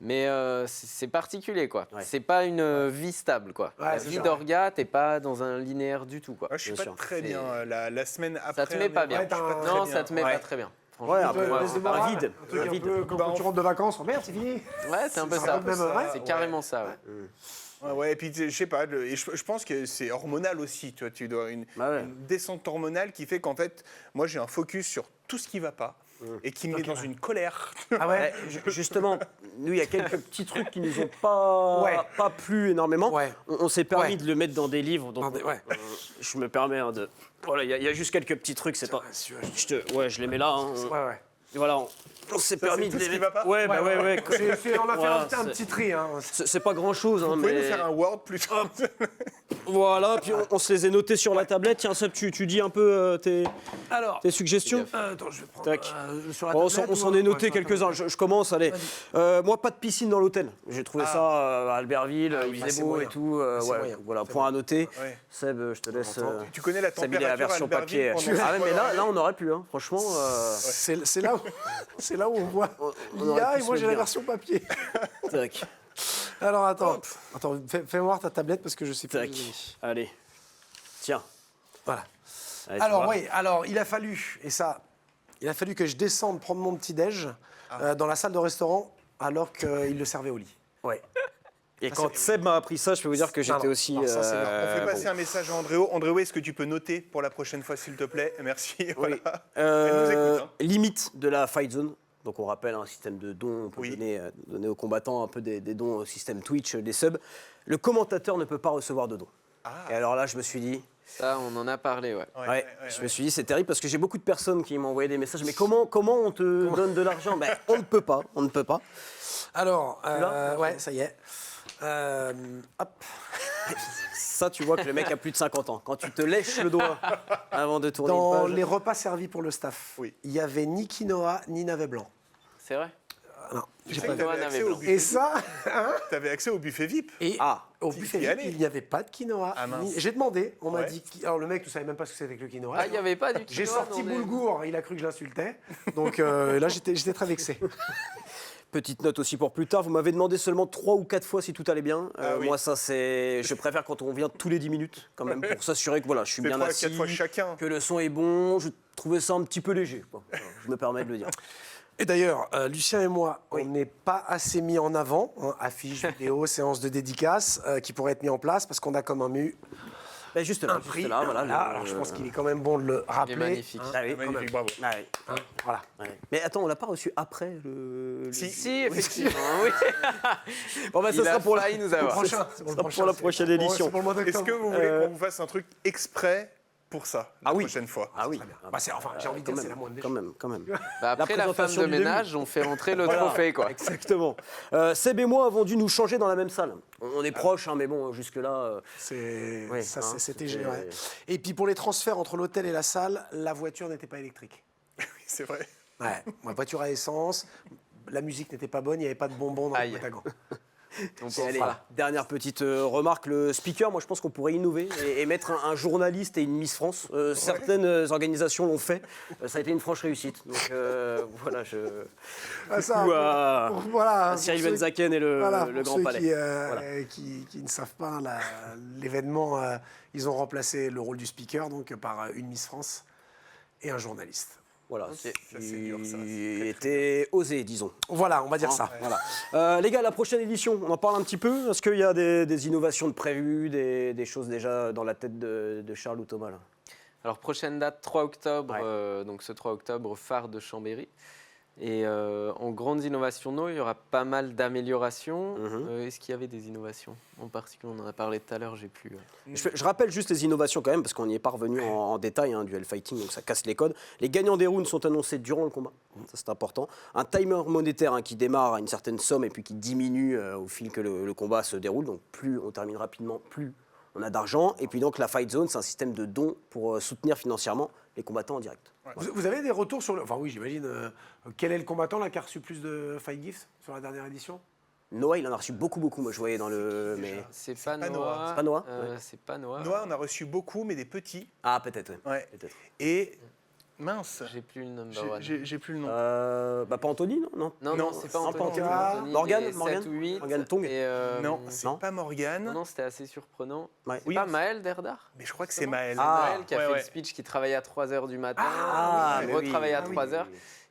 Mais c'est particulier, quoi. Ouais. C'est pas une vie stable, quoi. Ouais, La c'est vie ça. d'orga, t'es pas dans un linéaire du tout, quoi. Moi, je suis Bien pas sûr. très C'est- bien. La semaine après. Ça te met pas bien. Ouais, t'as un- Non, très ça te met bien. pas très bien. Ouais, un peu, Baisse de un morale, vide. un truc Un un vide. peu comme Bah, quand tu rentres de vacances. Oh, merde, c'est fini. Ouais, c'est un peu C'est ça. un peu même, ouais. C'est carrément ça, ouais. Ouais, et puis je sais pas, et je pense que c'est hormonal aussi, tu vois, tu dois une Bah ouais. descente hormonale qui fait qu'en fait, moi j'ai un focus sur tout ce qui va pas. et qui me met dans une colère. Ah ouais. Justement, nous, il y a quelques petits trucs qui nous ont Ouais. pas plu énormément. Ouais. On s'est permis Ouais. de le mettre dans des livres, donc Ouais. je me permets de. Voilà, il y a juste quelques petits trucs, c'est pas. Ouais, je les mets là. Hein. Ouais. Et voilà, on s'est permis c'est tout de ce les qui va pas Ouais, bah ouais. On a fait Voilà, un petit tri. Hein. C'est pas grand chose, hein, Vous pouvez mais. nous faire un Word plus tard. Voilà, puis on se les est notés sur la tablette. Tiens, Seb, tu dis un peu Alors, tes suggestions. attends, je vais prendre Tac. sur la Bon, tablette, on s'en ou- est noté ouais, sur la quelques-uns. tablette. Je commence, allez. Moi, pas de piscine dans l'hôtel. J'ai trouvé ça à Albertville, il bah, faisait c'est beau moyen. et tout. C'est ouais, moyen. voilà, point à noter. Ouais. Seb, je te laisse. Tu connais la Seb, il est la température version à Albertville papier. pendant Ah ouais, mais ce là, on aurait pu, hein. Franchement. C'est là où, c'est là où on voit on aurait l'IA pu et se moi le j'ai la dire. version papier. Tac, Alors attends, fais voir ta tablette parce que je sais tac. plus. Allez. Tiens. Voilà. Allez, tu Alors vois. oui, alors il a fallu, et ça, il a fallu que je descende prendre mon petit déj dans la salle de restaurant alors qu'il le servait au lit. Ouais. Et quand Seb m'a appris ça, je peux vous dire que j'étais non. aussi. Alors ça, c'est bien. On fait bon. passer un message à Andréo. Andréo, est-ce que tu peux noter pour la prochaine fois, s'il te plaît? Merci. Voilà. Euh, Elle nous écoute, hein. Limite de la fight zone. Donc on rappelle un système de dons, on peut Oui. donner aux combattants un peu des dons au système Twitch, des subs. Le commentateur ne peut pas recevoir de dons. Et alors là, je me suis dit, Ça, on en a parlé, ouais. je me suis dit, c'est terrible parce que j'ai beaucoup de personnes qui m'ont envoyé des messages. Mais comment on te donne de l'argent? Ben, on ne peut pas, on ne peut pas. Alors, là ouais, ça y est. Hop. Ça, tu vois que le mec a plus de 50 ans. Quand tu te lèches le doigt avant de tourner Dans une page. les repas servis pour le staff, Oui. il y avait ni quinoa ni navet blanc. C'est vrai. Non. Tu sais pas que t'avais de accès navet au blanc. buffet. Et ça, T'avais accès au buffet VIP. et Ah. au Tu buffet y allais. il n'y avait pas de quinoa. Ah, mince. J'ai demandé, on m'a Ouais. dit. Alors le mec ne savait même pas ce que c'était que le quinoa. Ah, il n'y avait pas du J'ai quinoa sorti dans les- boulgour, il a cru que je l'insultais. Donc là, j'étais très vexé. Petite note aussi pour plus tard, vous m'avez demandé seulement 3 ou 4 fois si tout allait bien. Ah oui. Moi, ça, c'est. Je préfère quand on vient tous les 10 minutes, quand même, pour s'assurer que voilà, je suis C'est bien 3 à assis, 4 fois chacun. que le son est bon. Je trouvais ça un petit peu léger, quoi. Voilà, je me permets de le dire. Et d'ailleurs, Lucien et moi, on n'est pas assez mis en avant, hein, affiches, vidéos, séances de dédicaces qui pourraient être mis en place parce qu'on a comme un mu Ben, juste là, un prix. là, voilà. Là, alors je pense qu'il est quand même bon de le Il est rappeler. magnifique. Ah oui, Magnifique, bravo. ah oui, Hein, voilà. ah oui. Mais attends, on l'a pas reçu après le. Si, effectivement, oui. Bon, ben, ce Il sera a pour la failli nous avoir. Prochain, c'est pour la prochaine édition. C'est pour le mois Est-ce d'octobre. que vous voulez qu'on vous fasse un truc exprès pour ça, la Ah oui. prochaine fois? Ah oui. Bah, enfin, j'ai envie de dire, c'est la moindre des Quand choses. même, quand même. Bah, après la femme présentation de du début. ménage, on fait rentrer le Voilà. trophée, quoi. Exactement. Seb et moi avons dû nous changer dans la même salle. On est proches, hein, mais bon, jusque-là. Oui, Ça, hein, c'était c'était- génial. Ouais. Et puis pour les transferts entre l'hôtel et la salle, la voiture n'était pas électrique. Oui, c'est vrai. Ouais, ma voiture à essence, la musique n'était pas bonne, il n'y avait pas de bonbons dans le Aïe. boîte à gants. Donc, Et allez, voilà. dernière petite remarque, le speaker, moi je pense qu'on pourrait innover et mettre un journaliste et une Miss France. Certaines organisations l'ont fait, ça a été une franche réussite. Donc voilà, je... Ah, ça, coup, à- voilà, à Cyril pour ceux- Benzaken et le voilà, Grand pour ceux Palais. qui ne savent pas, l'événement, ils ont remplacé le rôle du speaker donc, par une Miss France et un journaliste. Voilà, Ok. Ça, c'est dur, ça. C'est qui très, était osé, disons. Voilà, on va dire Hein, ça. voilà. Les gars, la prochaine édition, on en parle un petit peu. Est-ce qu'il y a des innovations de prévues, des choses déjà dans la tête de Charles ou Thomas là? Alors, prochaine date, 3 octobre, Ouais. donc ce 3 octobre, phare de Chambéry. Et en grandes innovations, non, il y aura pas mal d'améliorations. Est-ce qu'il y avait des innovations en particulier? On en a parlé tout à l'heure, j'ai plus. Je rappelle juste les innovations quand même, parce qu'on n'y est pas revenu en détail, hein, duel fighting, donc ça casse les codes. Les gagnants des rounds sont annoncés durant le combat, ça c'est important. Un timer monétaire hein, qui démarre à une certaine somme et puis qui diminue au fil que le combat se déroule, donc plus on termine rapidement, plus on a d'argent. Et puis donc la fight zone, c'est un système de dons pour soutenir financièrement les combattants en direct. Vous avez des retours sur le... Enfin oui, j'imagine. Quel est le combattant là, qui a reçu plus de fight gifts sur la dernière édition? Noah, il en a reçu beaucoup, moi je voyais dans le... Mais... C'est pas pas Noah. Noah. C'est pas Noah C'est pas Noah. Noah, on a reçu beaucoup, mais des petits. Ah peut-être, ouais. Ouais. Peut-être. Et mince, J'ai plus le number one. j'ai plus le nom. Bah pas Anthony, non Non, Non, c'est pas non, Anthony. pas Anthony. Anthony, Morgane, il est Morgane 7 ou 8. Morgane Tong. Et, Non, c'est non. pas Morgane. non, c'était assez surprenant. Ouais. C'est Oui, pas on- Maël Derdar? Mais je crois que c'est Maël. Ah. Maël qui a ouais, fait ouais. le speech, qui travaillait à 3h du matin, Ah, qui mais oui. retravaillait à Ah oui. 3h.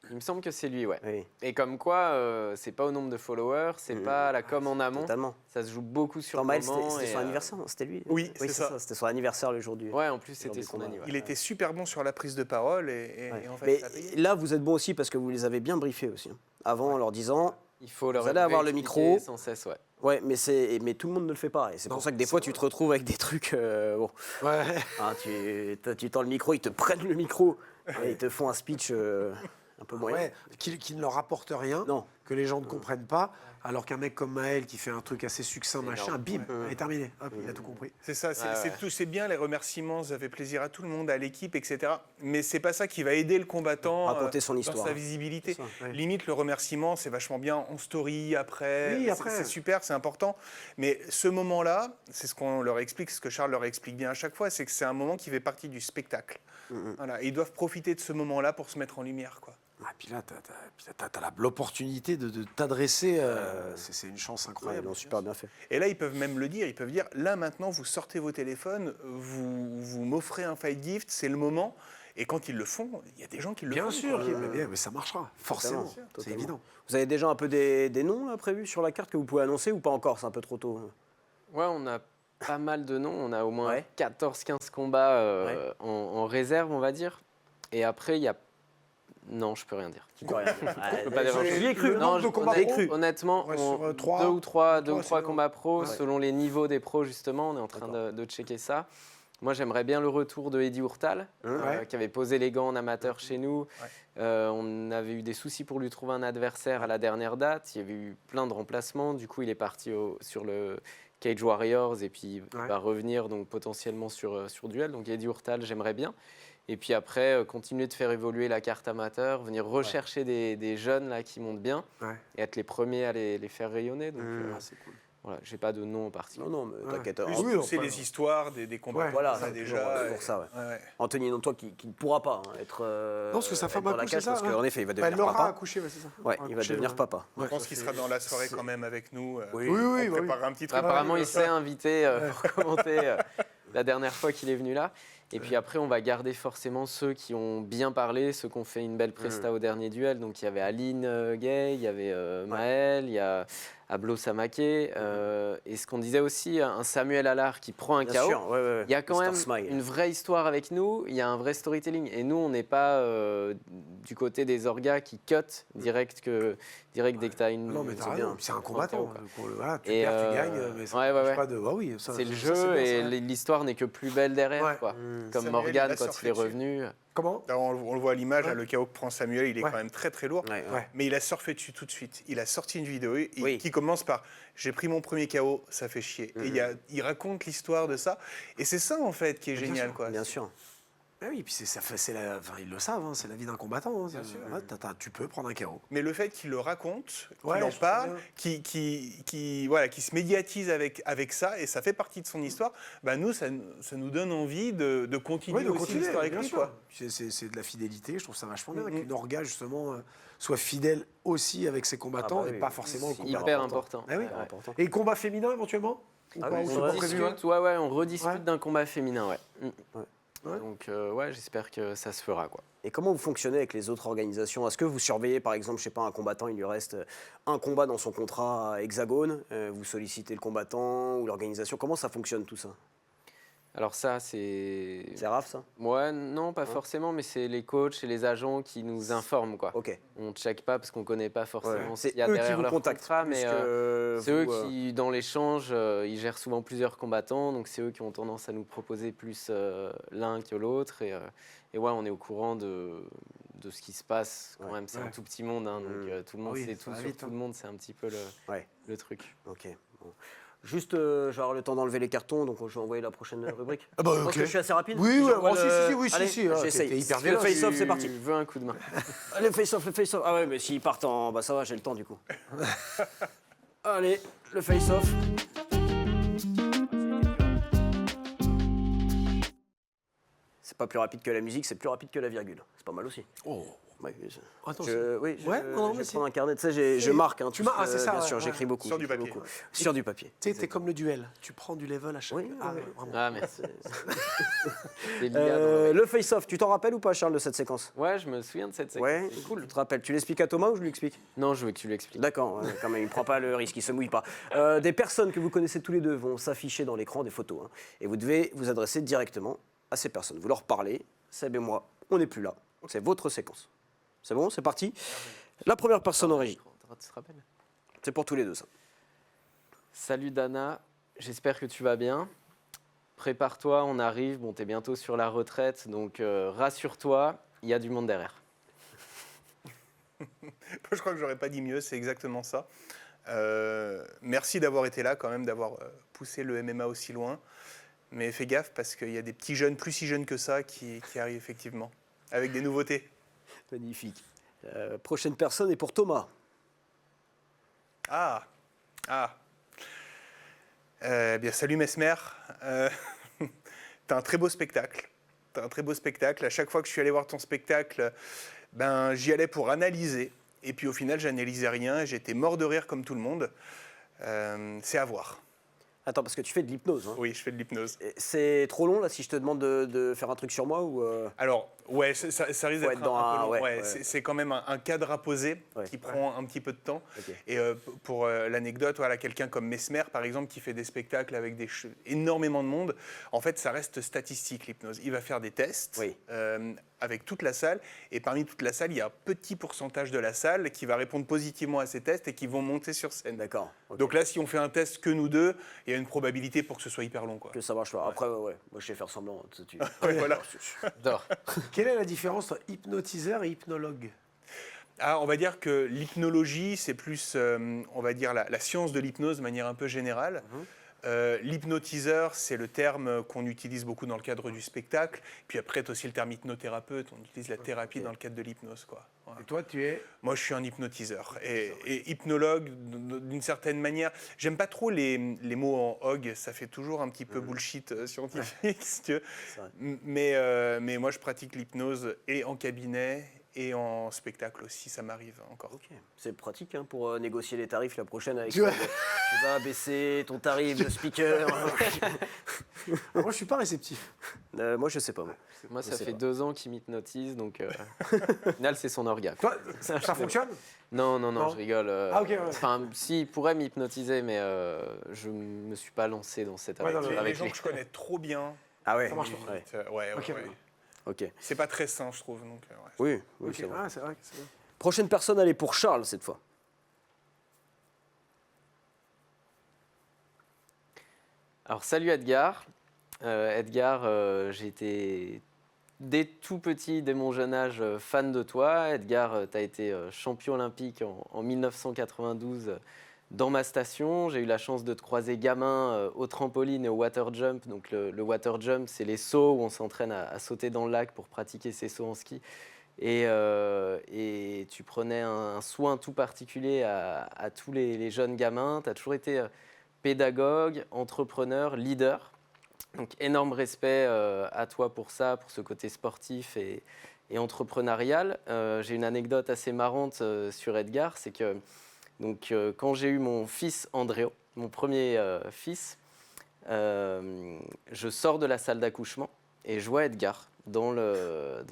Il me semble que c'est lui, ouais. Oui, Et comme quoi, c'est pas au nombre de followers, c'est pas la com en amont. totalement. Ça se joue beaucoup sur Attends, le Miles, moment. c'était et, son anniversaire, non C'était lui Oui, c'est ça. C'était son anniversaire le jour du. Ouais, en plus, Genre c'était du son combat, anniversaire. Il était super bon sur la prise de parole et Ouais. en fait, Mais ça a payé. là, vous êtes bon aussi parce que vous les avez bien briefés aussi. Hein. Avant, en leur disant, Il faut leur Vous allez avoir le expliquer micro. sans cesse, ouais. ouais, mais tout le monde ne le fait pas. Et c'est Non, pour ça que des c'est fois, tu te retrouves avec des trucs. Bon, Ouais. hein, tu tends le micro, ils te prennent le micro et ils te font un speech un peu moyen. Ouais, qui ne leur apporte rien, Non. que les gens ne comprennent pas, alors qu'un mec comme Maël qui fait un truc assez succinct, machin, bim, est terminé. Hop, il a tout compris. C'est ça, c'est Ouais, c'est ouais. tout, c'est bien les remerciements, ça fait plaisir à tout le monde, à l'équipe, etc. Mais c'est pas ça qui va aider le combattant Raconter son dans histoire. sa visibilité. C'est ça, ouais. Limite, le remerciement, c'est vachement bien en story, après. Oui, C'est- après. C'est super, c'est important. Mais ce moment-là, c'est ce qu'on leur explique, ce que Charles leur explique bien à chaque fois, c'est que c'est un moment qui fait partie du spectacle. Voilà. Et ils doivent profiter de ce moment-là pour se mettre en lumière, quoi. Ah, puis là, t'as l'opportunité de t'adresser. C'est une chance Ouais, ils incroyable. l'ont super bien fait. Et là, ils peuvent même le dire. Ils peuvent dire, là, maintenant, vous sortez vos téléphones, vous m'offrez un fight gift, c'est le moment. Et quand ils le font, il y a des gens qui le Bien font. sûr, quoi. mais ça marchera, forcément. Totalement, C'est totalement. évident. Vous avez déjà un peu des noms là, prévus sur la carte que vous pouvez annoncer ou pas encore? C'est un peu trop tôt. Ouais, on a pas mal de noms. On a au moins Ouais. 14-15 combats Ouais. en réserve, on va dire. Et après, il y a... Non, je peux rien dire. Tu peux rien dire. Je peux pas dire. J'y ai cru. Le nombre de combats j'y ai pro cru. Honnêtement, Ouais, sur, on- trois- deux ou trois c'est bon. combats pro, Ouais. selon les niveaux des pros, justement. On est en train de checker ça. Moi, j'aimerais bien le retour de Eddie Hurtal, Ouais. qui avait posé les gants en amateur chez nous. Ouais. On avait eu des soucis pour lui trouver un adversaire à la dernière date. Il y avait eu plein de remplacements. Du coup, il est parti sur le Cage Warriors et puis il Ouais. va revenir donc potentiellement sur Duel. Donc Eddie Hurtal, j'aimerais bien. Et puis après, continuer de faire évoluer la carte amateur, venir rechercher des jeunes là, qui montent bien Ouais. et être les premiers à les faire rayonner. Donc Ah, c'est cool. voilà, j'ai pas de nom en particulier. Non, non, mais Ouais. t'inquiète. Plus, En- oui, C'est enfin, les histoires des combats. Ouais. Voilà, ça, c'est déjà. toujours ça, ouais. Ouais, ouais. Anthony, non, toi qui ne pourra pas être. Non, parce que sa être femme dans a la accouché, cage, ça, parce ouais. qu'en effet, il va Bah, devenir elle l'aura papa. accouché, ouais, c'est ça. Ouais, il va Accouché, devenir ouais. papa. Je pense qu'il sera dans la soirée c'est- quand même avec nous. Oui. Oui, oui, On bah oui. prépare un petit truc. Apparemment, il s'est invité pour commenter la dernière fois qu'il est venu là. Et puis après, on va garder forcément ceux qui ont bien parlé, ceux qui ont fait une belle presta au dernier duel. Donc il y avait Aline Gay, il y avait Maël, il y a Ablo Samaké. Et ce qu'on disait aussi, un Samuel Allard qui prend un Bien KO. sûr, ouais, ouais. Il y a quand Mr. même Smile. une vraie histoire avec nous, il y a un vrai storytelling. Et nous, on n'est pas du côté des orgas qui cut direct dès que tu as une. Non, mais t'as c'est raison. bien. C'est un combattant. quoi. Voilà, tu Et, perds, tu gagnes. Mais ça ouais, n'empêche ouais. pas de. Ah oui, ça, C'est le ça, jeu c'est bien, et ça. l'histoire n'est que plus belle derrière. Ouais. Quoi. Comme Samuel, Morgane, il a quand il surfé est dessus. revenu. Comment Alors, on le voit à l'image, Ouais. là, le KO que prend Samuel, il est Ouais. quand même très très lourd. Ouais, ouais. Ouais. Mais il a surfé dessus tout de suite. Il a sorti une vidéo Oui. qui commence par « J'ai pris mon premier KO, ça fait chier ». Et il raconte l'histoire de ça. Et c'est ça, en fait, qui est Bien génial. sûr, Quoi. Bien sûr. Ah oui, puis enfin, ils le savent, hein, c'est la vie d'un combattant. Hein, ouais, tu peux prendre un KO. Mais le fait qu'il le raconte, Ouais, qu'il en je parle, trouve qui se médiatise avec ça, et ça fait partie de son histoire, bah nous, ça nous donne envie de continuer Oui, de aussi continuer, l'histoire avec bien lui. sûr. Quoi. C'est de la fidélité, je trouve ça vachement bien. Qu'une orga, justement, soit fidèle aussi avec ses combattants Ah bah et oui, pas oui. forcément le C'est combat. hyper important. Ah oui. Ouais. Important. Et combat féminin, éventuellement Ou Ah pas, oui, ou c'est c'est vrai. pas prévu, hein Discute, ouais, on rediscute Ouais. d'un combat féminin, ouais. Ouais. Donc, ouais, j'espère que ça se fera, quoi. Et comment vous fonctionnez avec les autres organisations? Est-ce que vous surveillez, par exemple, je sais pas, un combattant, il lui reste un combat dans son contrat à Hexagone, vous sollicitez le combattant ou l'organisation? Comment ça fonctionne tout ça? Alors ça, c'est... C'est raf, ça? Ouais, non, pas forcément, mais c'est les coachs et les agents qui nous informent, quoi. Ok. On ne check pas parce qu'on ne connaît pas forcément Ouais. ce C'est qu'il y a eux qui derrière vous leur contactent. contrat, plus mais que c'est eux vous, qui, dans l'échange, ils gèrent souvent plusieurs combattants, donc c'est eux qui ont tendance à nous proposer plus l'un que l'autre. Et ouais, on est au courant de ce qui se passe quand Ouais. même. C'est Ouais. un tout petit monde, hein, donc tout le monde Ah oui, sait ça tout va sur vite, tout hein. le monde, c'est un petit peu Ouais. le truc. Ok. Bon. Juste, je vais avoir le temps d'enlever les cartons, donc je vais envoyer la prochaine rubrique. Ah bah, Je pense ok. que je suis assez rapide. Oui, ouais, J'envoie oh, si, le- si, oui, si, Allez, si, ah, j'essaye. t'es hyper Le véloce. face-off, c'est Tu parti. veux un coup de main. Allez, face-off, le face-off. Ah ouais, mais s'ils partent en... Bah ça va, j'ai le temps du coup. Allez, le face-off. C'est pas plus rapide que la musique, c'est plus rapide que la virgule. C'est pas mal aussi. Oh. Ouais, Attends, oui, Ouais, non, je mais vais prendre un carnet. Tu sais, je c'est- marque. Hein, tu tout marques, ce c'est ça, bien ouais, sûr, ouais. j'écris beaucoup. Sur du j'écris papier. beaucoup. Sur du papier. Tu sais, t'es comme le duel. Tu prends du level à chaque. Oui, Ah, oui, ouais, vraiment. Ah, merci. C'est l'IA dans l'oreille. Le face-off, tu t'en rappelles ou pas, Charles, de cette séquence? Ouais, je me souviens de cette séquence. Ouais, cool. Tu te rappelles. Tu l'expliques à Thomas ou je lui explique? Non, je veux que tu l'expliques. D'accord, ouais, quand même, il ne prend pas le risque, il ne se mouille pas. Des personnes que vous connaissez tous les deux vont s'afficher dans l'écran, des photos. Hein, et vous devez vous adresser directement à ces personnes. Vous leur parlez, Seb et moi, on n'est plus là. C'est votre séquence. C'est bon, c'est parti. La première personne en régie. Tu te rappelles? C'est pour tous les deux, ça. Salut Dana, j'espère que tu vas bien. Prépare-toi, on arrive. Bon, t'es bientôt sur la retraite, donc rassure-toi, il y a du monde derrière. Je crois que j'aurais pas dit mieux, c'est exactement ça. Merci d'avoir été là quand même, d'avoir poussé le MMA aussi loin. Mais fais gaffe parce qu'il y a des petits jeunes, plus si jeunes que ça, qui arrivent effectivement, avec des nouveautés. Magnifique. Prochaine personne est pour Thomas. Ah. Bien, salut Mesmer. T'as un très beau spectacle. À chaque fois que je suis allé voir ton spectacle, ben, j'y allais pour analyser. Et puis au final, j'analysais rien. J'étais mort de rire comme tout le monde. C'est à voir. Attends, parce que tu fais de l'hypnose. Hein. Oui, je fais de l'hypnose. Et c'est trop long, là, si je te demande de faire un truc sur moi ou Alors, ouais, ça risque Faut d'être être dans un peu long. ouais, Ouais, ouais. c'est quand même un cadre à poser Ouais. qui prend un petit peu de temps. Ok. Et pour l'anecdote, voilà, quelqu'un comme Mesmer, par exemple, qui fait des spectacles avec énormément de monde, en fait, ça reste statistique, l'hypnose. Il va faire des tests Oui. avec toute la salle. Et parmi toute la salle, il y a un petit pourcentage de la salle qui va répondre positivement à ces tests et qui vont monter sur scène. D'accord. ok. Donc là, si on fait un test que nous deux, il y a une probabilité pour que ce soit hyper long, quoi. Que ça marche pas. Après, ouais, moi je sais faire semblant. Ouais, voilà. J'adore. Quelle est la différence entre hypnotiseur et hypnologue? Ah, on va dire que l'hypnologie, c'est plus, on va dire, la science de l'hypnose de manière un peu générale. L'hypnotiseur, c'est le terme qu'on utilise beaucoup dans le cadre du spectacle. Puis après, tu as aussi le terme hypnothérapeute. On utilise la thérapie dans le cadre de l'hypnose, quoi. Voilà. Et toi, tu es. Moi, je suis un hypnotiseur. Et hypnologue, d'une certaine manière. J'aime pas trop les mots en hog. Ça fait toujours un petit peu bullshit scientifique, si tu veux. C'est vrai. Mais moi, je pratique l'hypnose et en cabinet et en spectacle aussi. Ça m'arrive encore. Ok, c'est pratique hein, pour négocier les tarifs la prochaine avec. Tu vois. Tu vas baisser ton tarif de speaker. Ah, moi, je suis pas réceptif. Moi, je sais pas. Moi. Moi, Je ça sais fait pas. 2 ans qu'il m'hypnotise, donc au final, c'est son orga. Toi, ça fonctionne? Non, Non. je rigole. Ah, ok, ouais. Enfin, si, il pourrait m'hypnotiser, mais je me suis pas lancé dans cette Ouais, non, aventure mais Les avec gens lui. que je connais trop bien, Ah ouais. Ça marche pas. Ouais. ouais. Ok, Ok. C'est pas très sain, je trouve. Donc, ouais. Oui, oui, Ok. c'est vrai. Ah, c'est vrai. C'est vrai. Prochaine personne, elle est pour Charles cette fois. Alors, salut Edgar. Edgar, j'ai été dès tout petit, dès mon jeune âge, fan de toi. Edgar, tu as été champion olympique en 1992 dans ma station. J'ai eu la chance de te croiser gamin au trampoline et au water jump. Donc, le water jump, c'est les sauts où on s'entraîne à sauter dans le lac pour pratiquer ces sauts en ski. Et tu prenais un soin tout particulier à tous les jeunes gamins. Tu as toujours été pédagogue, entrepreneur, leader. Donc énorme respect à toi pour ça, pour ce côté sportif et entrepreneurial. J'ai une anecdote assez marrante sur Edgar, c'est que donc, quand j'ai eu mon fils Andréo, mon premier fils, je sors de la salle d'accouchement et je vois Edgar dans le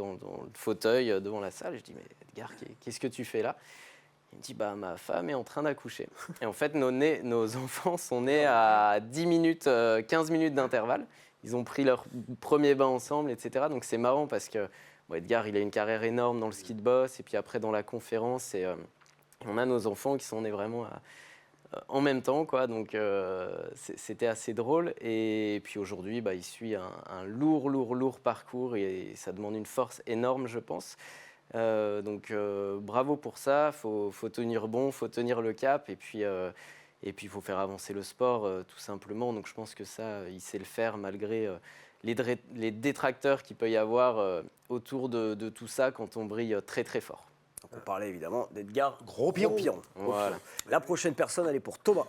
fauteuil devant la salle. Je dis, mais Edgar, qu'est-ce que tu fais là? Il me dit, bah, ma femme est en train d'accoucher. Et en fait, nos enfants sont nés à 10 minutes, 15 minutes d'intervalle. Ils ont pris leur premier bain ensemble, etc. Donc c'est marrant parce que bon, Edgar, il a une carrière énorme dans le ski de boss et puis après dans la conférence. Et on a nos enfants qui sont nés vraiment en même temps, quoi. Donc c'était assez drôle. Et puis aujourd'hui, bah, il suit un lourd parcours et ça demande une force énorme, je pense. Donc bravo pour ça, faut tenir bon, faut tenir le cap et puis il faut faire avancer le sport tout simplement. Donc je pense que ça, il sait le faire malgré les détracteurs qu'il peut y avoir autour de tout ça quand on brille très très fort. Donc on parlait évidemment d'Edgar Gros Piron. Gros Voilà. Piron. La prochaine personne, elle est pour Thomas.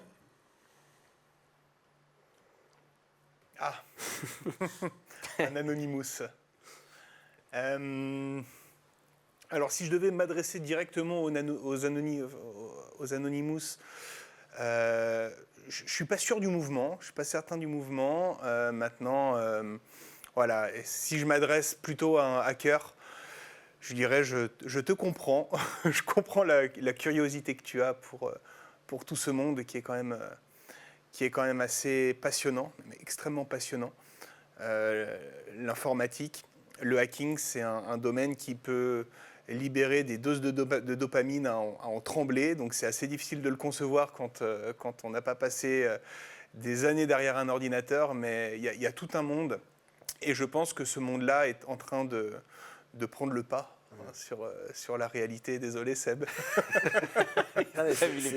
Ah Un Anonymous. Alors, si je devais m'adresser directement aux Anonymous, je ne suis pas sûr du mouvement, je ne suis pas certain du mouvement. Maintenant, voilà, et si je m'adresse plutôt à un hacker, je dirais, je te comprends. Je comprends la curiosité que tu as pour tout ce monde qui est quand même assez passionnant, mais extrêmement passionnant. L'informatique, le hacking, c'est un domaine qui peut libérer des doses de dopamine à en trembler. Donc c'est assez difficile de le concevoir quand on n'a pas passé des années derrière un ordinateur. Mais il y a tout un monde. Et je pense que ce monde-là est en train de prendre le pas sur la réalité. Désolé Seb.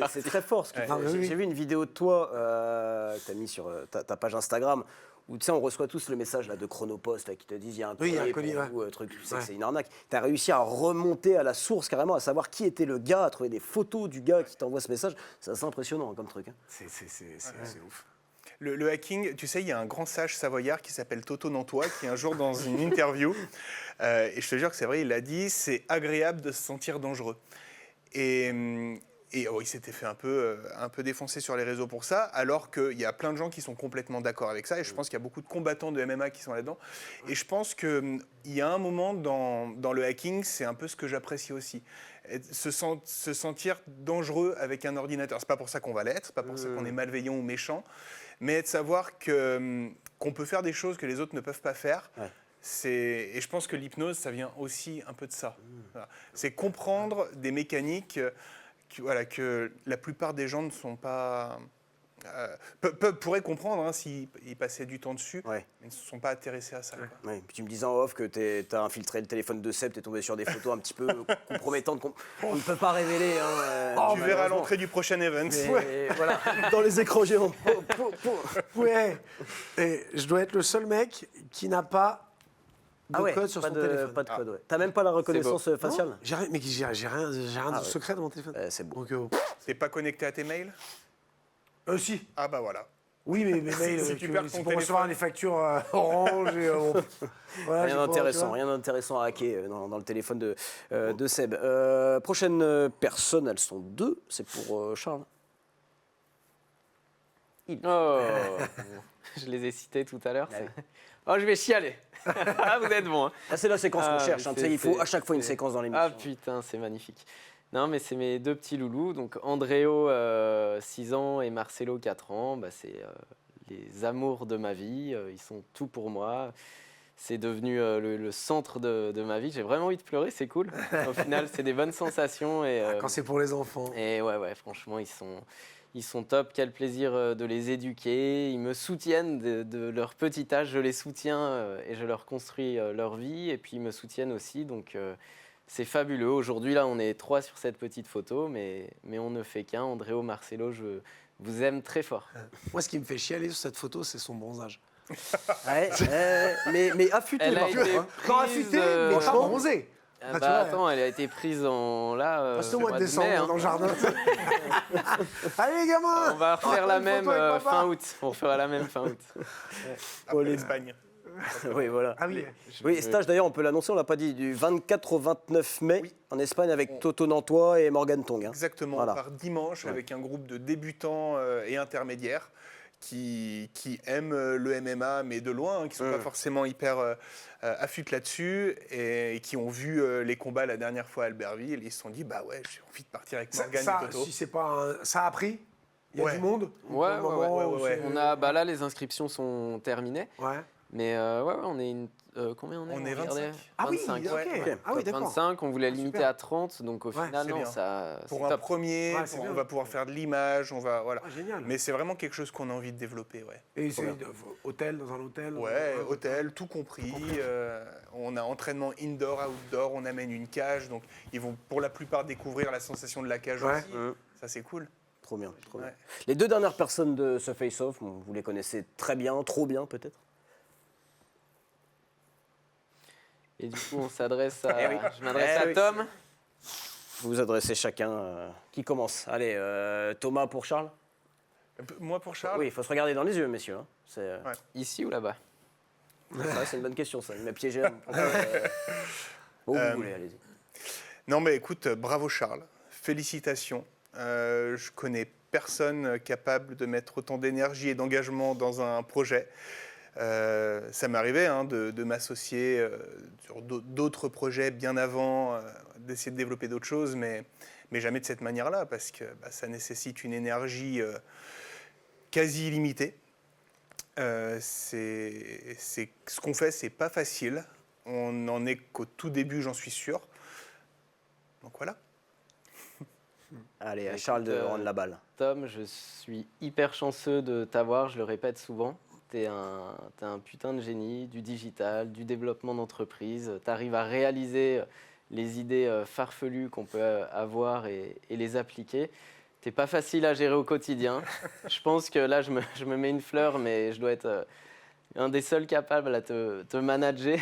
C'est très fort ce qu'il fait. J'ai vu une vidéo de toi que tu as mis sur ta page Instagram où tu sais, on reçoit tous le message là, de Chronopost là, qui te disent il y a un colis pour vous, truc, tu sais que c'est une arnaque. Tu as réussi à remonter à la source carrément, à savoir qui était le gars, à trouver des photos du gars qui t'envoie ce message. C'est assez impressionnant comme truc. Hein. C'est ouf. Le hacking, tu sais, il y a un grand sage savoyard qui s'appelle Toto Nantois qui un jour dans une interview, et je te jure que c'est vrai, il a dit c'est agréable de se sentir dangereux. Et il s'était fait un peu défoncer sur les réseaux pour ça, alors qu'il y a plein de gens qui sont complètement d'accord avec ça. Et je pense qu'il y a beaucoup de combattants de MMA qui sont là-dedans. Et je pense qu'il y a un moment dans le hacking, c'est un peu ce que j'apprécie aussi. Se sentir dangereux avec un ordinateur. C'est pas pour ça qu'on va l'être, c'est pas pour ça qu'on est malveillant ou méchant, mais de savoir qu'on peut faire des choses que les autres ne peuvent pas faire. Ouais. Et je pense que l'hypnose, ça vient aussi un peu de ça. Voilà. C'est comprendre des mécaniques que la plupart des gens ne sont pas... pourraient comprendre hein, s'ils passaient du temps dessus, mais ne se sont pas intéressés à ça. Ouais. Puis tu me disais en off que tu as infiltré le téléphone de Seb, tu es tombé sur des photos un petit peu compromettantes qu'on ne peut pas révéler. Hein, tu verras à l'entrée du prochain event. Voilà, dans les écrans géants. Ouais. Et je dois être le seul mec qui n'a pas de code sur son téléphone. Pas de code, ouais. T'as même pas la reconnaissance faciale? Non, j'ai rien de secret dans mon téléphone. C'est beau. Donc, t'es pas connecté à tes mails? Si. Ah bah voilà. Oui, mais mes mails, si tu perds ton c'est pour téléphone. recevoir les factures Orange et... voilà, rien d'intéressant à hacker dans le téléphone de Seb. Prochaine personne, elles sont deux, c'est pour Charles. Oh, je les ai cités tout à l'heure. Oh, je vais chialer. Ah, vous êtes bon. Hein. Ah, c'est la séquence qu'on cherche. Hein. Il faut à chaque fois une séquence dans l'émission. Ah putain, c'est magnifique. Non, mais c'est mes deux petits loulous. Donc Andréo, 6 ans, et Marcelo, 4 ans. Bah, c'est les amours de ma vie. Ils sont tout pour moi. C'est devenu le centre de ma vie. J'ai vraiment envie de pleurer, c'est cool. Au final, c'est des bonnes sensations. Et, quand c'est pour les enfants. Et ouais, franchement, ils sont top. Quel plaisir de les éduquer. Ils me soutiennent de leur petit âge. Je les soutiens et je leur construis leur vie. Et puis, ils me soutiennent aussi. Donc, c'est fabuleux. Aujourd'hui, là, on est 3 sur cette petite photo. Mais on ne fait qu'un. Andréo, Marcelo, je vous aime très fort. Moi, ce qui me fait chialer sur cette photo, c'est son bronzage. Mais affûté. Elle a été Pas affûté, mais pas bronzé. Attends, elle a été prise au mois de décembre, mai, hein. dans le jardin. Allez, les gamins. On va refaire la même fin août. On refera la même fin août. Après l'Espagne. Oui, voilà. Ah oui. Oui, stage d'ailleurs, on peut l'annoncer, on l'a pas dit, du 24 au 29 mai en Espagne avec Toto Nantois et Morgan Tong. Hein. Exactement, voilà. On part dimanche avec un groupe de débutants et intermédiaires qui aiment le MMA, mais de loin, qui ne sont pas forcément hyper affûtés là-dessus et qui ont vu les combats la dernière fois à Albertville. Et ils se sont dit, bah ouais, j'ai envie de partir avec Morgan et Toto. Si c'est pas ça a pris. Il y a du monde. Ouais. On a, là, les inscriptions sont terminées. Ouais. Mais on est combien on est? On est 25. Ah oui, 25. ok. Ah oui, d'accord. 25, on voulait limiter à 30, donc au final, non, bien. ça. Pour un top. premier, on va pouvoir faire de l'image, voilà. Génial. Mais c'est vraiment quelque chose qu'on a envie de développer, ouais. Et c'est hôtel, dans un hôtel? Ouais, hôtel, tout compris. On a entraînement indoor, outdoor, on amène une cage, donc ils vont pour la plupart découvrir la sensation de la cage aussi. Ça, c'est cool. Trop bien. Les deux dernières personnes de ce face-off, vous les connaissez très bien, trop bien peut-être. Et du coup, on s'adresse à. Je m'adresse à Tom. Vous vous adressez chacun. Qui commence? Allez, Thomas pour Charles. Moi pour Charles? Oui, il faut se regarder dans les yeux, messieurs. Hein. Ici ou là-bas? Ça, c'est une bonne question, ça. Il m'a piégé. Bon, vous voulez, allez-y. Non, mais écoute, bravo Charles. Félicitations. Je connais personne capable de mettre autant d'énergie et d'engagement dans un projet. Ça m'est arrivé de m'associer sur d'autres projets bien avant, d'essayer de développer d'autres choses, mais jamais de cette manière-là, parce que ça nécessite une énergie quasi illimitée. Ce qu'on fait, c'est pas facile. On n'en est qu'au tout début, j'en suis sûr. Donc voilà. Allez, à Charles de rendre la balle. Tom, je suis hyper chanceux de t'avoir, je le répète souvent. T'es un putain de génie du digital, du développement d'entreprise. T'arrives à réaliser les idées farfelues qu'on peut avoir et les appliquer. T'es pas facile à gérer au quotidien. Je pense que là, je me mets une fleur, mais je dois être un des seuls capables à te manager.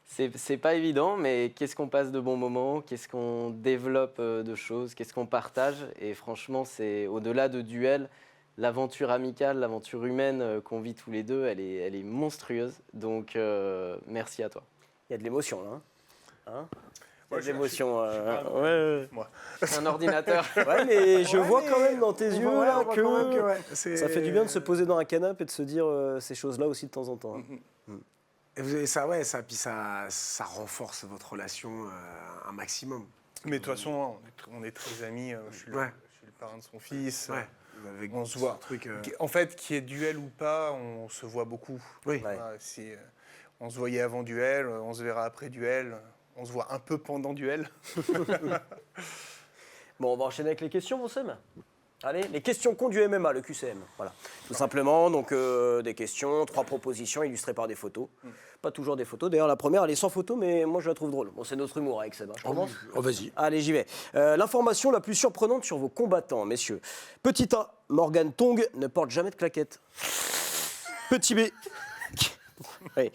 C'est pas évident, mais qu'est-ce qu'on passe de bons moments, qu'est-ce qu'on développe de choses, qu'est-ce qu'on partage. Et franchement, c'est au-delà de duel, l'aventure amicale, l'aventure humaine qu'on vit tous les deux, elle est monstrueuse. Donc, merci à toi. Il y a de l'émotion, là. Hein il y a Ouais, de l'émotion. ouais. Moi. C'est un ordinateur. Ouais, mais je vois quand même dans tes On yeux voit- là, on voit quand même que ouais, c'est- ça fait du bien de se poser dans un canapé et de se dire ces choses-là aussi de temps en temps. hein. Et vous avez ça, ouais, puis ça renforce votre relation un maximum. Mais de toute façon, on est très amis. Je suis Ouais. le parrain de son fils. Ouais. Avec On se ce voit. Truc, En fait, qu'il y ait duel ou pas, on se voit beaucoup. Oui. Ouais. Voilà, si on se voyait avant duel, on se verra après duel, on se voit un peu pendant duel. Bon, on va enchaîner avec les questions, mon Sam. Allez, les questions qu'ont du MMA, le QCM. Voilà. Tout simplement, donc des questions, 3 propositions illustrées par des photos. Pas toujours des photos. D'ailleurs, la première, elle est sans photo, mais moi, je la trouve drôle. Bon, c'est notre humour avec Seb. Je commence. Oh, vas-y. Allez, j'y vais. L'information la plus surprenante sur vos combattants, messieurs. Petit A, Morgan Tong ne porte jamais de claquettes. Petit B. Oui.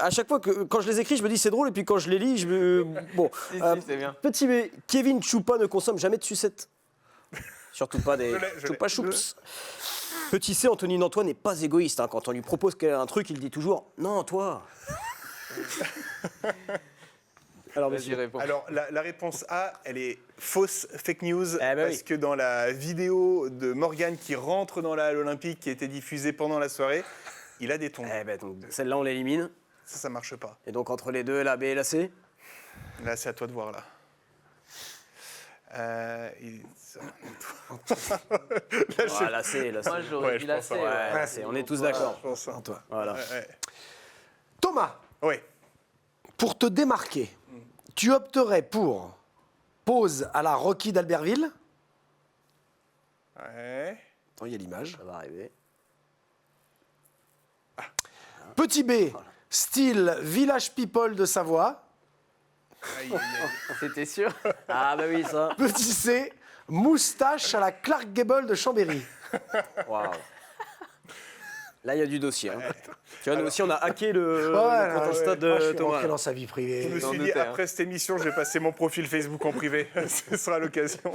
À chaque fois que quand je les écris, je me dis c'est drôle, et puis quand je les lis, je me. Bon. Si, c'est bien. Petit B, Kevin Choupa ne consomme jamais de sucettes. Surtout pas des Je l'ai. Choupa Choups. Petit C, Anthony Nantois n'est pas égoïste. Quand on lui propose un truc, il dit toujours non, toi. Alors, Vas-y, monsieur. réponds. Alors, la réponse A, elle est fausse, fake news, bah parce oui. que dans la vidéo de Morgan qui rentre dans la halle olympique, qui a été diffusée pendant la soirée, il a des tongs. Eh ben, donc, celle-là, on l'élimine. Ça marche pas. Et donc, entre les deux, la B et la C. Là, c'est à toi de voir, là. La C, la C. Moi, j'aurais Ouais, dit je la pense C. ça, ouais. La C, on est tous d'accord. Je pense, hein. Toi. Voilà. Ouais. Thomas, Ouais. pour te démarquer, tu opterais pour pause à la Rocky d'Albertville. Ouais. Attends, il y a l'image. Ça va arriver. Petit B, style Village People de Savoie. Aïe, aïe, aïe. C'était sûr. Ah, bah oui, ça. Petit C, moustache à la Clark Gable de Chambéry. Waouh. Là, il y a du dossier. hein. Tu vois, nous aussi, on a hacké le Ouais, compte ouais, Insta ouais. de Moi, je suis Thomas. rentré dans sa vie privée. Je me J'en suis dit, doutais, après cette émission, je vais passer mon profil Facebook en privé. Ce sera l'occasion.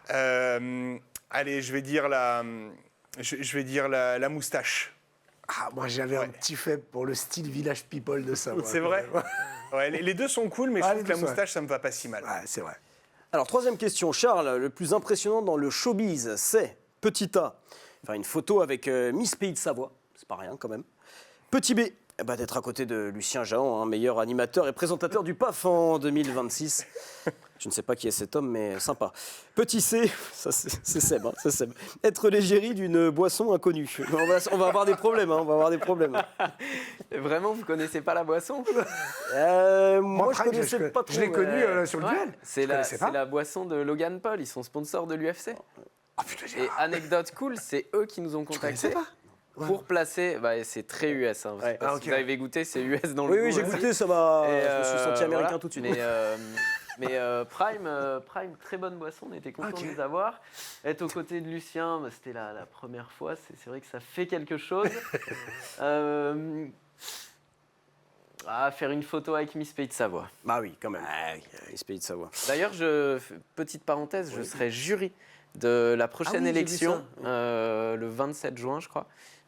Allez, je vais dire la moustache. Ah, moi, j'avais un petit faible pour le style Village People de Savoie. C'est vrai. Ouais, les deux sont cool, mais je Ah, trouve les que la deux sont- moustache, ça me va pas si mal. Ouais, c'est vrai. Alors, troisième question. Charles, le plus impressionnant dans le showbiz, c'est petit A, faire une photo avec Miss Pays de Savoie. C'est pas rien, quand même. Petit B, d'être à côté de Lucien Jahan, meilleur animateur et présentateur du PAF en 2026. Je ne sais pas qui est cet homme, mais sympa. Petit C, ça c'est Seb, c'est Seb. Être l'égérie d'une boisson inconnue. On va avoir des problèmes, on va avoir des problèmes. Vraiment, vous connaissez pas la boisson? Moi, je Prime, connaissais pas trop. Je l'ai connu sur le Ouais, duel. c'est Je connaissais pas. la boisson de Logan Paul. Ils sont sponsors de l'UFC. Ah putain, Et anecdote cool, c'est eux qui nous ont connaissais contactés pas pour placer. C'est très US. Hein, je sais Ouais. pas Ah, si ok. vous avez goûté, c'est US dans Oui, le oui, goût j'ai aussi. goûté, ça m'a. Et, Je me suis senti américain voilà. tout de suite. Mais Prime, très bonne boisson, on était contents Ok. de les avoir. Être aux côtés de Lucien, c'était la première fois, c'est vrai que ça fait quelque chose. Faire une photo avec Miss Pays de Savoie. Bah oui, quand même. Miss Pays de Savoie. D'ailleurs, petite parenthèse, je serai jury de la prochaine Ah oui, j'ai vu élection, le 27 juin, je crois.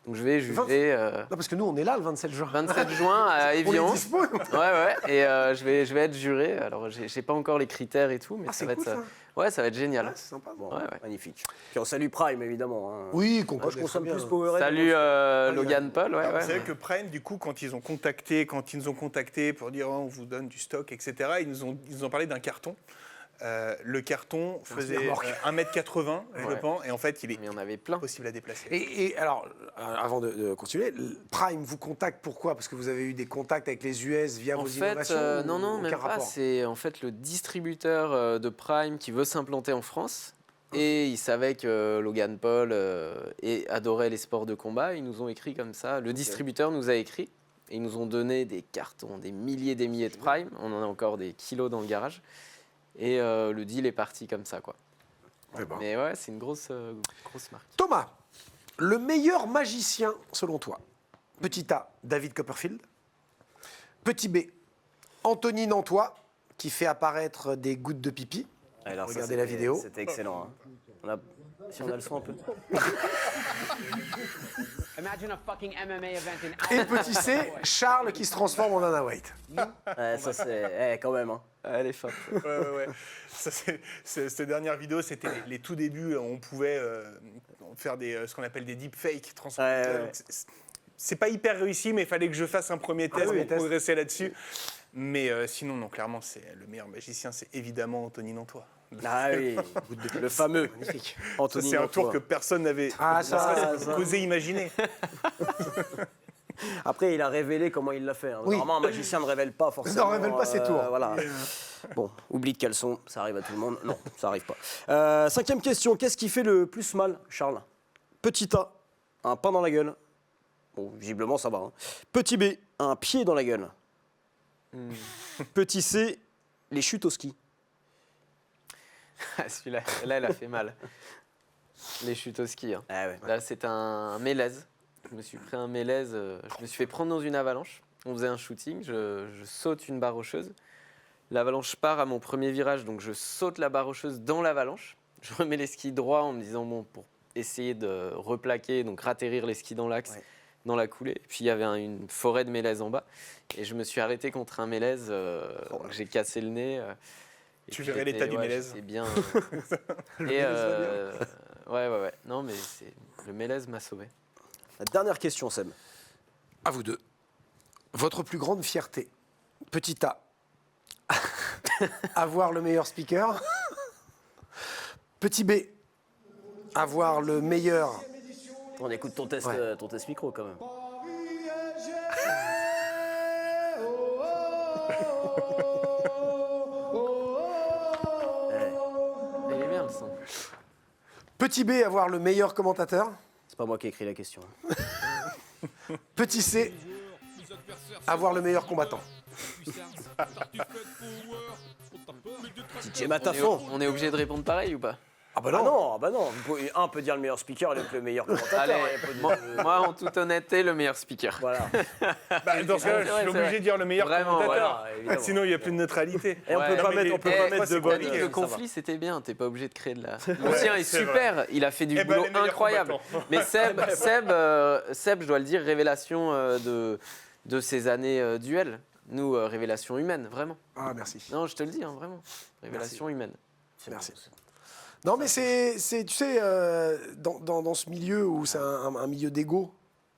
Donc je vais juger Non, parce que nous, on est là le 27 juin. 27 juin à On est Évian. dispo. Ouais, et je vais être juré. Alors j'ai pas encore les critères et tout, mais Ah, ça c'est va cool, être ça. ouais, ça va être génial. Ah, c'est sympa. Bon, Ouais. magnifique. Puis on salue Prime, évidemment. Hein. Oui, qu'on Moi, je connaît consomme très plus bien. Powerade. Salut Logan Paul, ouais, Alors, ouais. vous savez que Prime, du coup, quand ils nous ont contactés pour dire oh, on vous donne du stock, etc., ils nous ont parlé d'un carton. Le carton faisait remorque. 1m80, je Ouais. pense, et en fait, il est Mais il y en avait plein. impossible à déplacer. Et alors, avant de continuer, Prime vous contacte pourquoi? Parce que vous avez eu des contacts avec les US via En vos fait, innovations ou non, aucun même pas. rapport? C'est en fait le distributeur de Prime qui veut s'implanter en France. Et il savait que Logan Paul adorait les sports de combat. Ils nous ont écrit comme ça. Le distributeur nous a écrit. Et ils nous ont donné des cartons, des milliers de Prime. On en a encore des kilos dans le garage. Et le deal est parti comme ça, quoi. Eh ben. Mais ouais, c'est une grosse marque. Thomas, le meilleur magicien selon toi? Petit A, David Copperfield. Petit B, Anthony Nantois, qui fait apparaître des gouttes de pipi. Alors, ça, Regardez la c'était- vidéo. C'était excellent. Hein. Si on a le son un peu. Imagine a fucking MMA event in Et petit C, Charles qui se transforme en Dana White. Ouais, ça, c'est. Quand même. Hein. Elle est forte. Ouais. Ça, cette dernière vidéo, c'était les tout débuts. On pouvait faire ce qu'on appelle des deepfakes. Ouais. C'est pas hyper réussi, mais il fallait que je fasse un premier test oui, pour test. progresser là-dessus. Mais sinon, non, clairement, le meilleur magicien, c'est évidemment Anthony Nantois. Ah oui, le fameux. Ça, Anthony c'est un tour Nantois. que personne n'avait Ah, ça, osé imaginer. Après, il a révélé comment il l'a fait. Hein. Oui. Normalement, un magicien ne révèle pas forcément. Non, révèle pas ses tours. Voilà. Bon, oublie de caleçon, ça arrive à tout le monde. Non, ça arrive pas. 5e question. Qu'est-ce qui fait le plus mal, Charles? Petit A, un pain dans la gueule. Bon, visiblement, ça va. Hein. Petit B, un pied dans la gueule. Petit C, les chutes au ski. Celui-là, elle a fait mal. Les chutes au ski. Hein. Ah ouais. Là, c'est un mélèze. Je me suis pris un mélèze. Je me suis fait prendre dans une avalanche. On faisait un shooting. Je saute une barre rocheuse. L'avalanche part à mon premier virage. Donc, je saute la barre rocheuse dans l'avalanche. Je remets les skis droits en me disant, bon, pour essayer de replaquer, donc ratterrir les skis dans l'axe, Ouais. dans la coulée. Et puis, il y avait une forêt de mélèzes en bas. Et je me suis arrêté contre un mélèze. Donc j'ai cassé le nez. Et Tu puis verrais l'état du mélèze. C'est bien. Et mélèze va ouais. Non, mais le mélèze m'a sauvé. La dernière question, Seb. À vous deux. Votre plus grande fierté? Petit A, avoir le meilleur speaker. Petit B, avoir le meilleur... On écoute ton test, Ouais. ton test micro quand même. Il est bien le son. Petit B, avoir le meilleur commentateur. C'est pas moi qui ai écrit la question. Petit C, avoir le meilleur combattant. DJ Matafon. On est obligé de répondre pareil ou pas? Ah bah Ah non, non, ah bah non. Un peut dire le meilleur speaker et l'autre le meilleur commentateur. Allez, Il y a pas de- moi, en toute honnêteté, le meilleur speaker. Voilà. Bah, dans ce cas-là, C'est je vrai, suis c'est obligé vrai. de dire le meilleur Vraiment, commentateur. voilà, évidemment. Sinon, il n'y a plus de neutralité. Et on Ouais. peut pas Non, mais mettre, on peut les- pas eh, mettre de c'est bonne. compliqué. Le ça va. conflit, c'était bien. T'es pas obligé de créer de la. Le sien est c'est super. Il a fait du Eh ben, boulot les meilleurs incroyable. combattants. Mais Seb, je dois le dire, révélation de ces années duel. Nous, révélation humaine, vraiment. Ah, merci. Non, je te le dis, hein, vraiment. Révélation humaine. Merci. Non, mais c'est tu sais, dans ce milieu où c'est un milieu d'ego,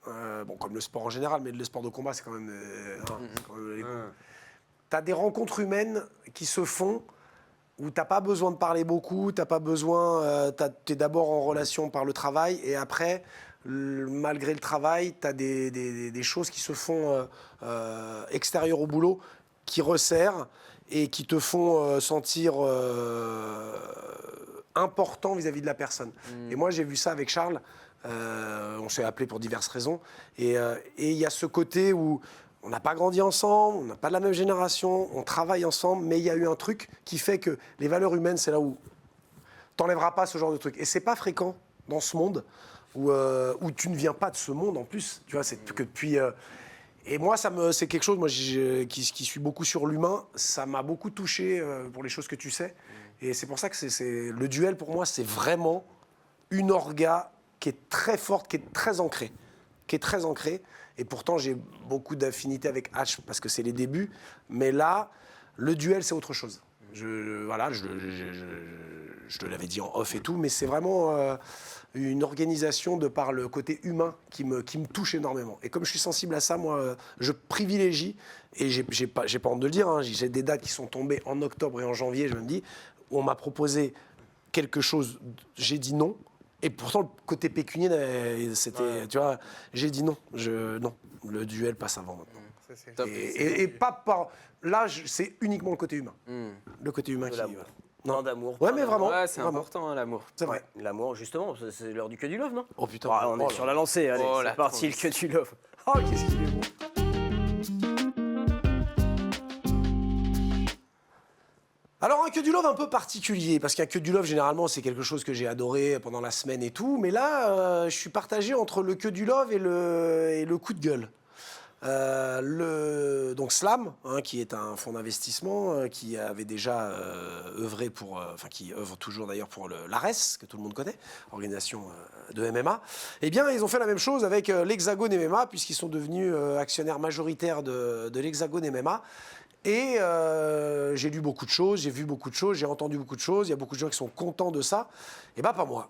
bon, comme le sport en général, mais le sport de combat, c'est quand même... c'est quand même l'ego. T'as des rencontres humaines qui se font où t'as pas besoin de parler beaucoup, t'as pas besoin... t'es d'abord en relation par le travail, et après, malgré le travail, t'as des choses qui se font extérieures au boulot, qui resserrent et qui te font sentir important vis-à-vis de la personne. Et moi, j'ai vu ça avec Charles. On s'est appelé pour diverses raisons. Et il y a ce côté où on n'a pas grandi ensemble, on n'a pas de la même génération, on travaille ensemble, mais il y a eu un truc qui fait que les valeurs humaines, c'est là où t'enlèveras pas ce genre de truc. Et c'est pas fréquent dans ce monde où tu ne viens pas de ce monde en plus. Tu vois, c'est que depuis... et moi, c'est quelque chose, moi, qui suis beaucoup sur l'humain, ça m'a beaucoup touché pour les choses que tu sais. Et c'est pour ça que le duel, pour moi, c'est vraiment une orga qui est très forte, qui est très ancrée. qui est très ancré. Et pourtant, j'ai beaucoup d'affinité avec H parce que c'est les débuts. Mais là, le duel, c'est autre chose. Voilà, je te l'avais dit en off et tout, mais c'est vraiment une organisation de par le côté humain qui me touche énormément. Et comme je suis sensible à ça, moi, je privilégie, et j'ai pas honte de le dire, hein, j'ai des dates qui sont tombées en octobre et en janvier, je me dis, où on m'a proposé quelque chose, j'ai dit non. Et pourtant, le côté pécunier, c'était, tu vois, j'ai dit non. Non, le duel passe avant maintenant. Ça, c'est- Top. Et pas par... Là, c'est uniquement le côté humain. Le côté humain De qui... l'amour. Non. Plein d'amour. Ouais, plein mais d'amour. vraiment. Ouais, c'est vraiment. important, hein, l'amour. C'est vrai. L'amour, justement, c'est l'heure du que du love, non? Oh putain. Ah, on est Oh sur là. la lancée, allez, Oh, c'est la parti, le que transition. du love. Oh, qu'est-ce qu'il est bon. Alors, un que du love un peu particulier, parce qu'un que du love, généralement, c'est quelque chose que j'ai adoré pendant la semaine et tout. Mais là, je suis partagé entre le que du love et le coup de gueule. Donc Slam, hein, qui est un fonds d'investissement qui avait déjà œuvré pour, enfin qui œuvre toujours d'ailleurs pour l'ARES, que tout le monde connaît, organisation de MMA. Eh bien, ils ont fait la même chose avec l'Hexagone MMA, puisqu'ils sont devenus actionnaires majoritaires de l'Hexagone MMA. Et j'ai lu beaucoup de choses, j'ai vu beaucoup de choses, j'ai entendu beaucoup de choses. Il y a beaucoup de gens qui sont contents de ça. Et bien, pas moi.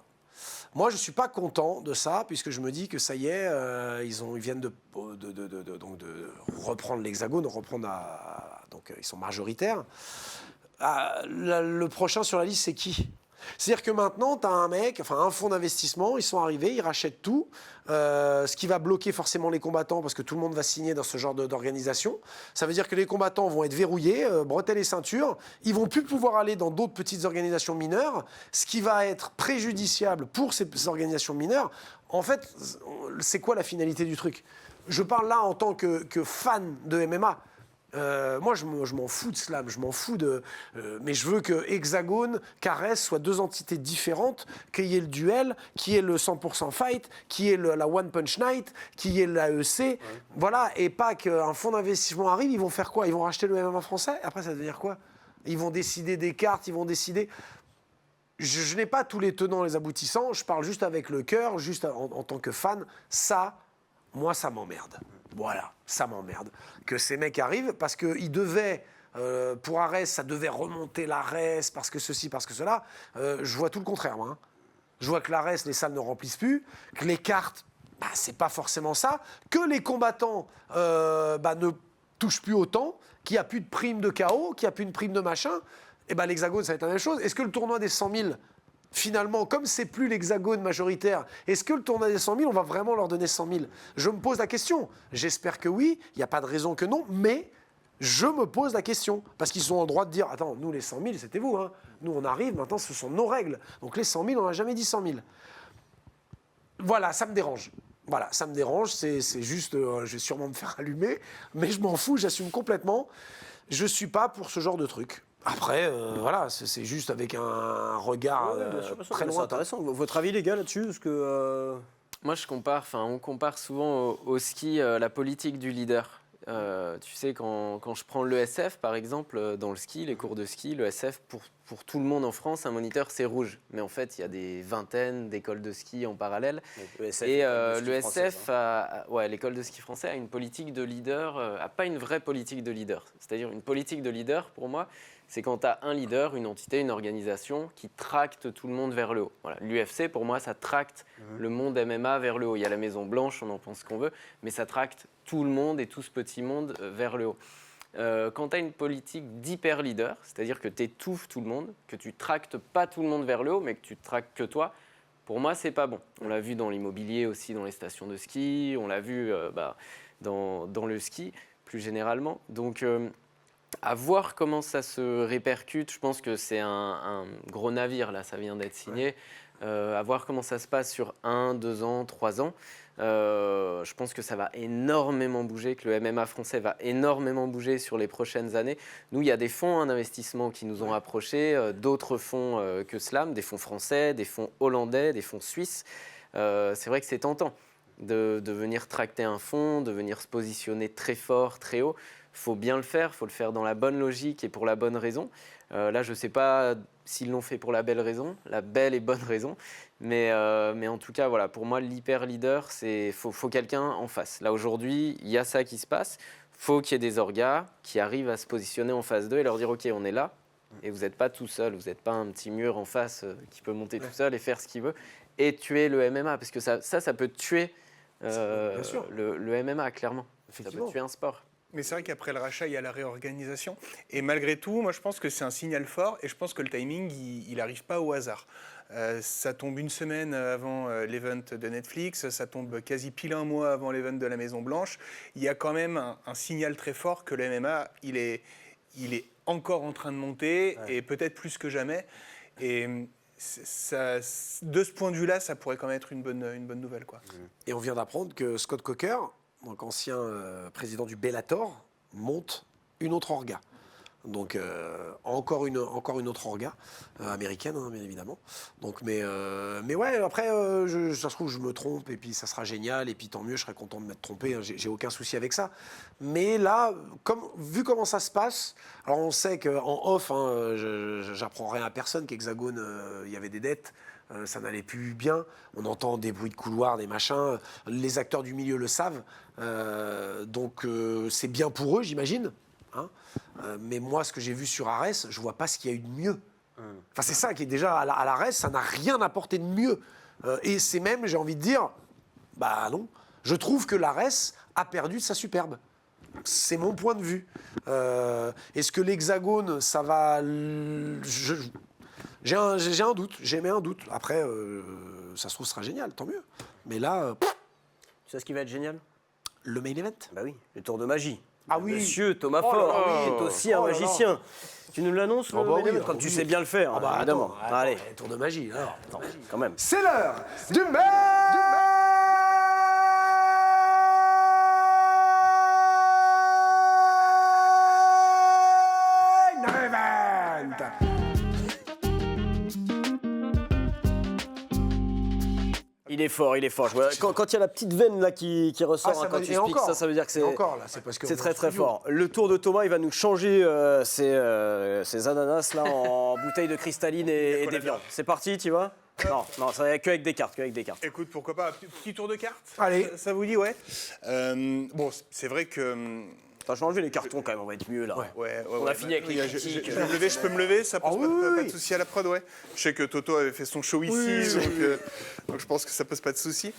Moi, je ne suis pas content de ça, puisque je me dis que ça y est, ils viennent de reprendre l'Hexagone, donc ils sont majoritaires. Le prochain sur la liste, c'est qui ? C'est-à-dire que maintenant, tu as un mec, enfin un fonds d'investissement, ils sont arrivés, ils rachètent tout, ce qui va bloquer forcément les combattants, parce que tout le monde va signer dans ce genre d'organisation. Ça veut dire que les combattants vont être verrouillés, bretelles et ceintures, ils vont plus pouvoir aller dans d'autres petites organisations mineures, ce qui va être préjudiciable pour ces organisations mineures. En fait, c'est quoi la finalité du truc ? Je parle là en tant que fan de MMA. Moi, je m'en fous de Slam, je m'en fous de... mais je veux que Hexagone, Caresse soient deux entités différentes, qu'il y ait le duel, qu'il y ait le 100% fight, qu'il y ait la One Punch Night, qu'il y ait l'AEC, voilà, et pas qu'un fonds d'investissement arrive, ils vont faire quoi ? Ils vont racheter le MMA français ? Après, ça va devenir quoi ? Ils vont décider des cartes, ils vont décider... Je n'ai pas tous les tenants, les aboutissants, je parle juste avec le cœur, juste en tant que fan, ça, moi, ça m'emmerde. Voilà, ça m'emmerde. Que ces mecs arrivent, parce qu'ils devaient, pour Arès, ça devait remonter l'Arès, parce que ceci, parce que cela. Je vois tout le contraire, moi. Hein. Je vois que l'Arès, les salles ne remplissent plus, que les cartes, c'est pas forcément ça, que les combattants ne touchent plus autant, qu'il n'y a plus de prime de KO, qu'il n'y a plus de prime de machin. Et l'Hexagone, ça va être la même chose. Est-ce que le tournoi des 100 000... Finalement, comme c'est plus l'Hexagone majoritaire, est-ce que le tournoi des 100 000, on va vraiment leur donner 100 000 ? Je me pose la question. J'espère que oui, il n'y a pas de raison que non, mais je me pose la question. Parce qu'ils ont le droit de dire, attends, nous les 100 000, c'était vous, hein. Nous on arrive, maintenant ce sont nos règles. Donc les 100 000, on n'a jamais dit 100 000. Voilà, ça me dérange. Voilà, ça me dérange, c'est juste, je vais sûrement me faire allumer, mais je m'en fous, j'assume complètement. Je ne suis pas pour ce genre de truc. Après, voilà, c'est juste avec un regard très C'est lointain. intéressant. Votre avis, les gars, là-dessus, parce que... Moi, on compare souvent au ski la politique du leader. Tu sais, quand je prends l'ESF, par exemple, dans le ski, les cours de ski, l'ESF, pour tout le monde en France, un moniteur, c'est rouge. Mais en fait, il y a des vingtaines d'écoles de ski en parallèle. Et l'ESF, l'école de ski français a une politique de leader, a pas une vraie politique de leader. C'est-à-dire une politique de leader, pour moi, c'est quand tu as un leader, une entité, une organisation qui tracte tout le monde vers le haut. Voilà. L'UFC, pour moi, ça tracte le monde MMA vers le haut. Il y a la Maison Blanche, on en pense ce qu'on veut, mais ça tracte tout le monde et tout ce petit monde vers le haut. Quand tu as une politique d'hyper-leader, c'est-à-dire que tu étouffes tout le monde, que tu tractes pas tout le monde vers le haut, mais que tu tractes que toi, pour moi, c'est pas bon. On l'a vu dans l'immobilier aussi, dans les stations de ski, on l'a vu dans le ski, plus généralement. Donc, à voir comment ça se répercute. Je pense que c'est un gros navire, là, ça vient d'être signé. À voir comment ça se passe sur 1, 2 ans, 3 ans. Je pense que ça va énormément bouger, que le MMA français va énormément bouger sur les prochaines années. Nous, il y a des fonds d'investissement qui nous ont approchés, d'autres fonds que Slam, des fonds français, des fonds hollandais, des fonds suisses. C'est vrai que c'est tentant de venir tracter un fonds, de venir se positionner très fort, très haut. Il faut bien le faire, il faut le faire dans la bonne logique et pour la bonne raison. Là, je ne sais pas s'ils l'ont fait pour la belle raison, la belle et bonne raison. Mais en tout cas, voilà, pour moi, l'hyper leader, c'est faut quelqu'un en face. Là, aujourd'hui, il y a ça qui se passe. Faut qu'il y ait des orgas qui arrivent à se positionner en phase 2 et leur dire, OK, on est là. Et vous n'êtes pas tout seul, vous n'êtes pas un petit mur en face qui peut monter tout seul et faire ce qu'il veut. Et tuer le MMA, parce que ça peut tuer Bien sûr. le MMA, clairement. Ça Effectivement. peut tuer un sport. Mais c'est vrai qu'après le rachat, il y a la réorganisation. Et malgré tout, moi, je pense que c'est un signal fort. Et je pense que le timing, il n'arrive pas au hasard. Ça tombe une semaine avant l'event de Netflix. Ça tombe quasi pile un mois avant l'event de la Maison-Blanche. Il y a quand même un signal très fort que le MMA, il est encore en train de monter, et peut-être plus que jamais. Et ça, de ce point de vue-là, ça pourrait quand même être une bonne nouvelle, quoi. Et on vient d'apprendre que Scott Coker, donc ancien président du Bellator, monte une autre orga. Donc encore une autre orga américaine, hein, bien évidemment. Donc mais ouais, après ça se trouve je me trompe et puis ça sera génial et puis tant mieux, je serai content de m'être trompé, hein, j'ai aucun souci avec ça. Mais là, vu comment ça se passe, alors on sait qu'en off, hein, j'apprends rien à personne qu'Hexagone, il y avait des dettes. Ça n'allait plus bien. On entend des bruits de couloir, des machins. Les acteurs du milieu le savent. Donc c'est bien pour eux, j'imagine. Hein. Mais moi, ce que j'ai vu sur Ares, je vois pas ce qu'il y a eu de mieux. Enfin, c'est ça qui est déjà à l'Ares, ça n'a rien apporté de mieux. Et c'est même, j'ai envie de dire, bah non. Je trouve que l'Ares a perdu de sa superbe. C'est mon point de vue. Est-ce que l'Hexagone, ça va... J'ai un doute, j'émets un doute. Après, ça se trouve, ce sera génial, tant mieux. Mais là, Tu sais ce qui va être génial? le main event. Bah oui, le tour de magie. Ah oui. Monsieur Thomas Oh là Ford, là. est aussi un Oh là là. magicien. Tu nous l'annonces, le Ah bah main oui, event, ah comme bah tu oui. sais bien le faire, Ah bah évidemment. attends, Allez, tour de magie, alors. attends, quand même. C'est l'heure du main event. Il est fort, il est fort. Je vois- Quand il y a la petite veine là qui ressort ça hein, quand va- tu et expliques encore. ça veut dire que c'est... Et encore, là, c'est parce que C'est on est très en très studio. fort. Le tour de Thomas, il va nous changer ces ananas là en bouteilles de cristalline et des viandes. C'est parti, tu vois? Non, ça va que avec des cartes, Écoute, pourquoi pas, petit tour de cartes? Allez. Ça vous dit, ouais. Bon, c'est vrai que... Attends, je vais enlever les cartons quand même, on va être mieux là. Ouais, On a fini avec les critiques. je peux me lever, ça pose Ah pas oui. de souci à la prod, ouais. Je sais que Toto avait fait son show ici, donc je pense que ça pose pas de souci.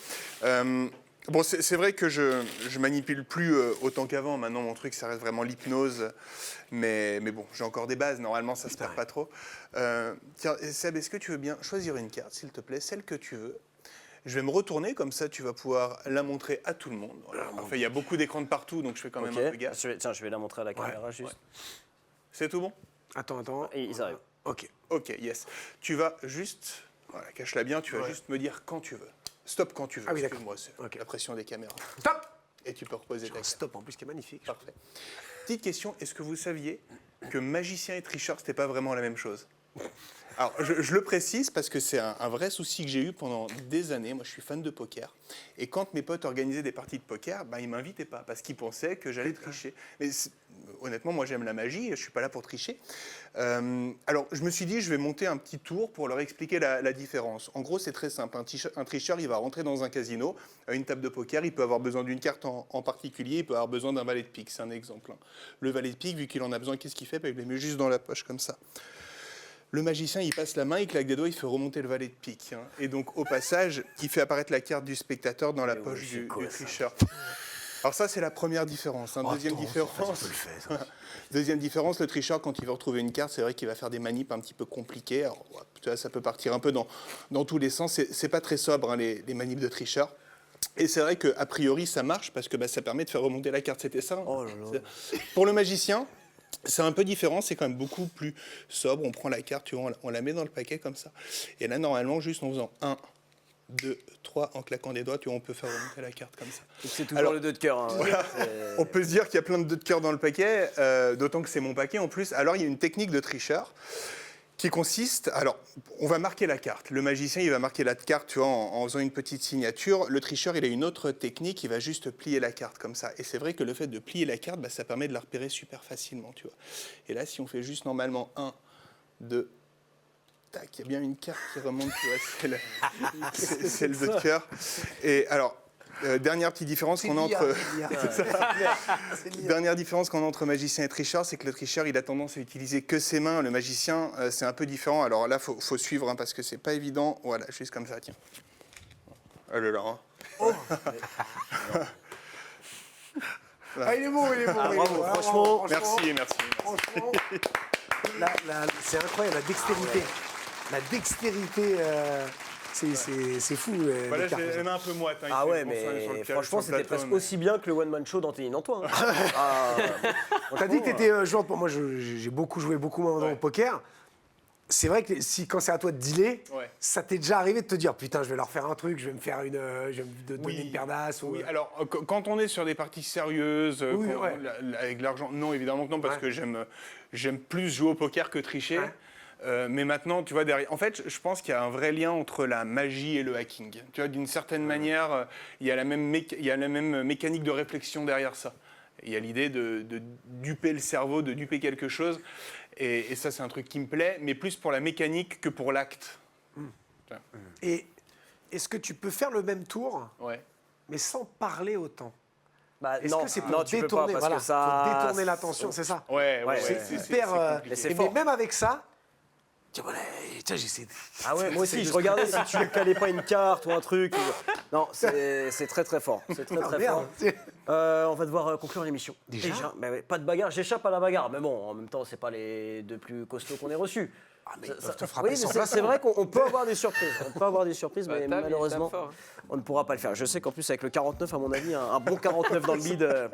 Bon, c'est vrai que je manipule plus autant qu'avant. Maintenant, mon truc, ça reste vraiment l'hypnose. Mais bon, j'ai encore des bases. Normalement, ça se perd pas trop. Tiens, Seb, est-ce que tu veux bien choisir une carte, s'il te plaît, celle que tu veux? Je vais me retourner, comme ça, tu vas pouvoir la montrer à tout le monde. Voilà. Enfin, il y a beaucoup d'écrans de partout, donc je fais quand même un peu gaffe. Tiens, je vais la montrer à la caméra juste. C'est tout bon? Attends. Et ils arrivent. Ok. Ok, yes. Tu vas juste, voilà, cache-la bien, tu vas juste me dire quand tu veux. Stop quand tu veux. Ah oui, d'accord. Excuse-moi, c'est Ok. la pression des caméras. Top. Et tu peux reposer ta carte. Stop, en plus, qui est magnifique. Parfait. Petite question, est-ce que vous saviez que magicien et tricheur, c'était pas vraiment la même chose? Alors, je le précise parce que c'est un vrai souci que j'ai eu pendant des années. Moi, je suis fan de poker. Et quand mes potes organisaient des parties de poker, ben, ils ne m'invitaient pas parce qu'ils pensaient que j'allais tricher. Mais honnêtement, moi, j'aime la magie et je ne suis pas là pour tricher. Alors, je me suis dit, je vais monter un petit tour pour leur expliquer la différence. En gros, c'est très simple. Un tricheur, il va rentrer dans un casino, à une table de poker, il peut avoir besoin d'une carte en particulier, il peut avoir besoin d'un valet de pique. C'est un exemple. Le valet de pique, vu qu'il en a besoin, qu'est-ce qu'il fait? Ben, il le met juste dans la poche comme ça. Le magicien, il passe la main, il claque des doigts, il fait remonter le valet de pique. Hein. Et donc, au passage, il fait apparaître la carte du spectateur dans la poche du tricheur. Alors ça, c'est la première différence. Hein. Deuxième différence, deuxième différence, le tricheur, quand il veut retrouver une carte, c'est vrai qu'il va faire des manips un petit peu compliquées. Alors, ça peut partir un peu dans tous les sens. C'est pas très sobre, hein, les manips de tricheur. Et c'est vrai qu'a priori, ça marche parce que ça permet de faire remonter la carte. C'était ça. Hein. Oh là là. Pour le magicien, c'est un peu différent, c'est quand même beaucoup plus sobre. On prend la carte, tu vois, on la met dans le paquet comme ça. Et là, normalement, juste en faisant 1, 2, 3, en claquant des doigts, tu vois, on peut faire remonter la carte comme ça. C'est toujours Alors, le 2 de cœur. Hein. Voilà. On peut se dire qu'il y a plein de 2 de cœur dans le paquet, d'autant que c'est mon paquet en plus. Alors, il y a une technique de tricheur qui consiste, alors, on va marquer la carte. Le magicien, il va marquer la carte, tu vois, en faisant une petite signature. Le tricheur, il a une autre technique, il va juste plier la carte comme ça. Et c'est vrai que le fait de plier la carte, ça permet de la repérer super facilement, tu vois. Et là, si on fait juste normalement 1, de... Tac, il y a bien une carte qui remonte, tu vois, c'est celle de cœur. Et alors, dernière petite différence qu'on a entre... Dernière différence qu'on a entre magicien et tricheur, c'est que le tricheur, il a tendance à utiliser que ses mains. Le magicien, c'est un peu différent. Alors là, faut suivre, hein, parce que c'est pas évident. Voilà, juste comme ça, tiens. Ah là là, hein. Ah, il est beau, il est beau. Ah, il est bravo, beau. franchement. Merci. Franchement, c'est incroyable, la dextérité. La dextérité, c'est fou. Voilà, les cartes. j'ai les mains un peu moites. Hein, Ah il ouais, fait bon soin sur mais le franchement, c'était plateau, presque mais- aussi bien que le one-man show d'Anthony Nantois. Hein. Ah, T'as dit que t'étais joueur pour moi, j'ai joué beaucoup moins Ouais. au poker. C'est vrai que quand c'est à toi de dealer, Ouais. ça t'est déjà arrivé de te dire putain, je vais leur faire un truc, je vais me faire je vais me donner une paire d'as. Oui, alors quand on est sur des parties sérieuses, Oui, quand- ouais. avec de l'argent, non, évidemment que non, parce Ouais. que j'aime plus jouer au poker que tricher. Ouais. Mais maintenant, tu vois, derrière. En fait, je pense qu'il y a un vrai lien entre la magie et le hacking. Tu vois, d'une certaine manière, il y a la même mécanique de réflexion derrière ça. Il y a l'idée de duper le cerveau, de duper quelque chose. Et ça, c'est un truc qui me plaît, mais plus pour la mécanique que pour l'acte. Et est-ce que tu peux faire le même tour, Ouais. mais sans parler autant? bah, Est-ce non, que c'est pour non, tu peux pas détourner, parce voilà, que ça. faut détourner l'attention, c'est ça? Ouais, Ouais, C'est ouais, hyper. compliqué. Mais c'est mais fort. même avec ça, tiens, voilà, tiens, j'essaie. Ah ouais, moi aussi, j'essaie je de- regardais si tu ne calais pas une carte ou un truc. Non, c'est très très fort. C'est très Ah, très merde. fort. On va devoir conclure l'émission. Déjà Bah ouais, pas de bagarre, j'échappe à la bagarre. Mais bon, en même temps, c'est pas les deux plus costauds qu'on ait reçus. Ah, mais Ça- ils peuvent ça- te frapper oui, mais sans c'est plafond. c'est vrai qu'on peut avoir des surprises. On peut avoir des surprises, mais Tape, il malheureusement, tape fort. on ne pourra pas le faire. Je sais qu'en plus, avec le 49, à mon avis, un bon 49 dans le bide,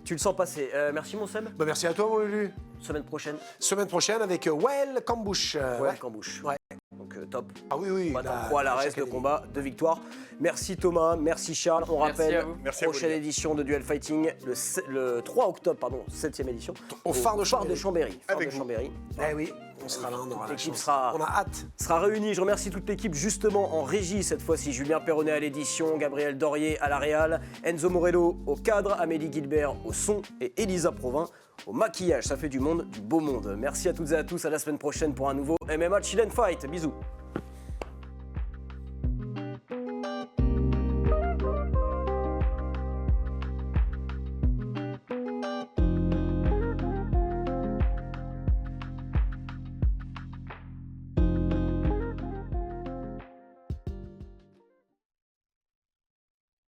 tu le sens passer. Merci, mon Seb. Bah, merci à toi, mon Lulu. Semaine prochaine, Semaine prochaine avec Well Cambush. ouais, Cambouche. Ouais. Donc, top. Ah oui, oui. Pas la- 3 à la la reste de Académie. combat, de victoire. Merci Thomas, merci Charles. On Merci rappelle, à vous. Merci à vous, prochaine les gars. édition de Duel Fighting le 3 octobre, pardon, 7e édition. Au phare de Chambéry. Chambéry. Phare Avec de vous. Chambéry. Eh oui, on sera là, on aura la L'équipe chance. sera- On a hâte. Sera réunie. Je remercie toute l'équipe justement en régie cette fois-ci. Julien Perronnet à l'édition, Gabriel Dorier à la réal, Enzo Morello au cadre, Amélie Gilbert au son et Elisa Provin au maquillage. Ça fait du monde, du beau monde. Merci à toutes et à tous. À la semaine prochaine pour un nouveau MMA Chill and Fight. Bisous.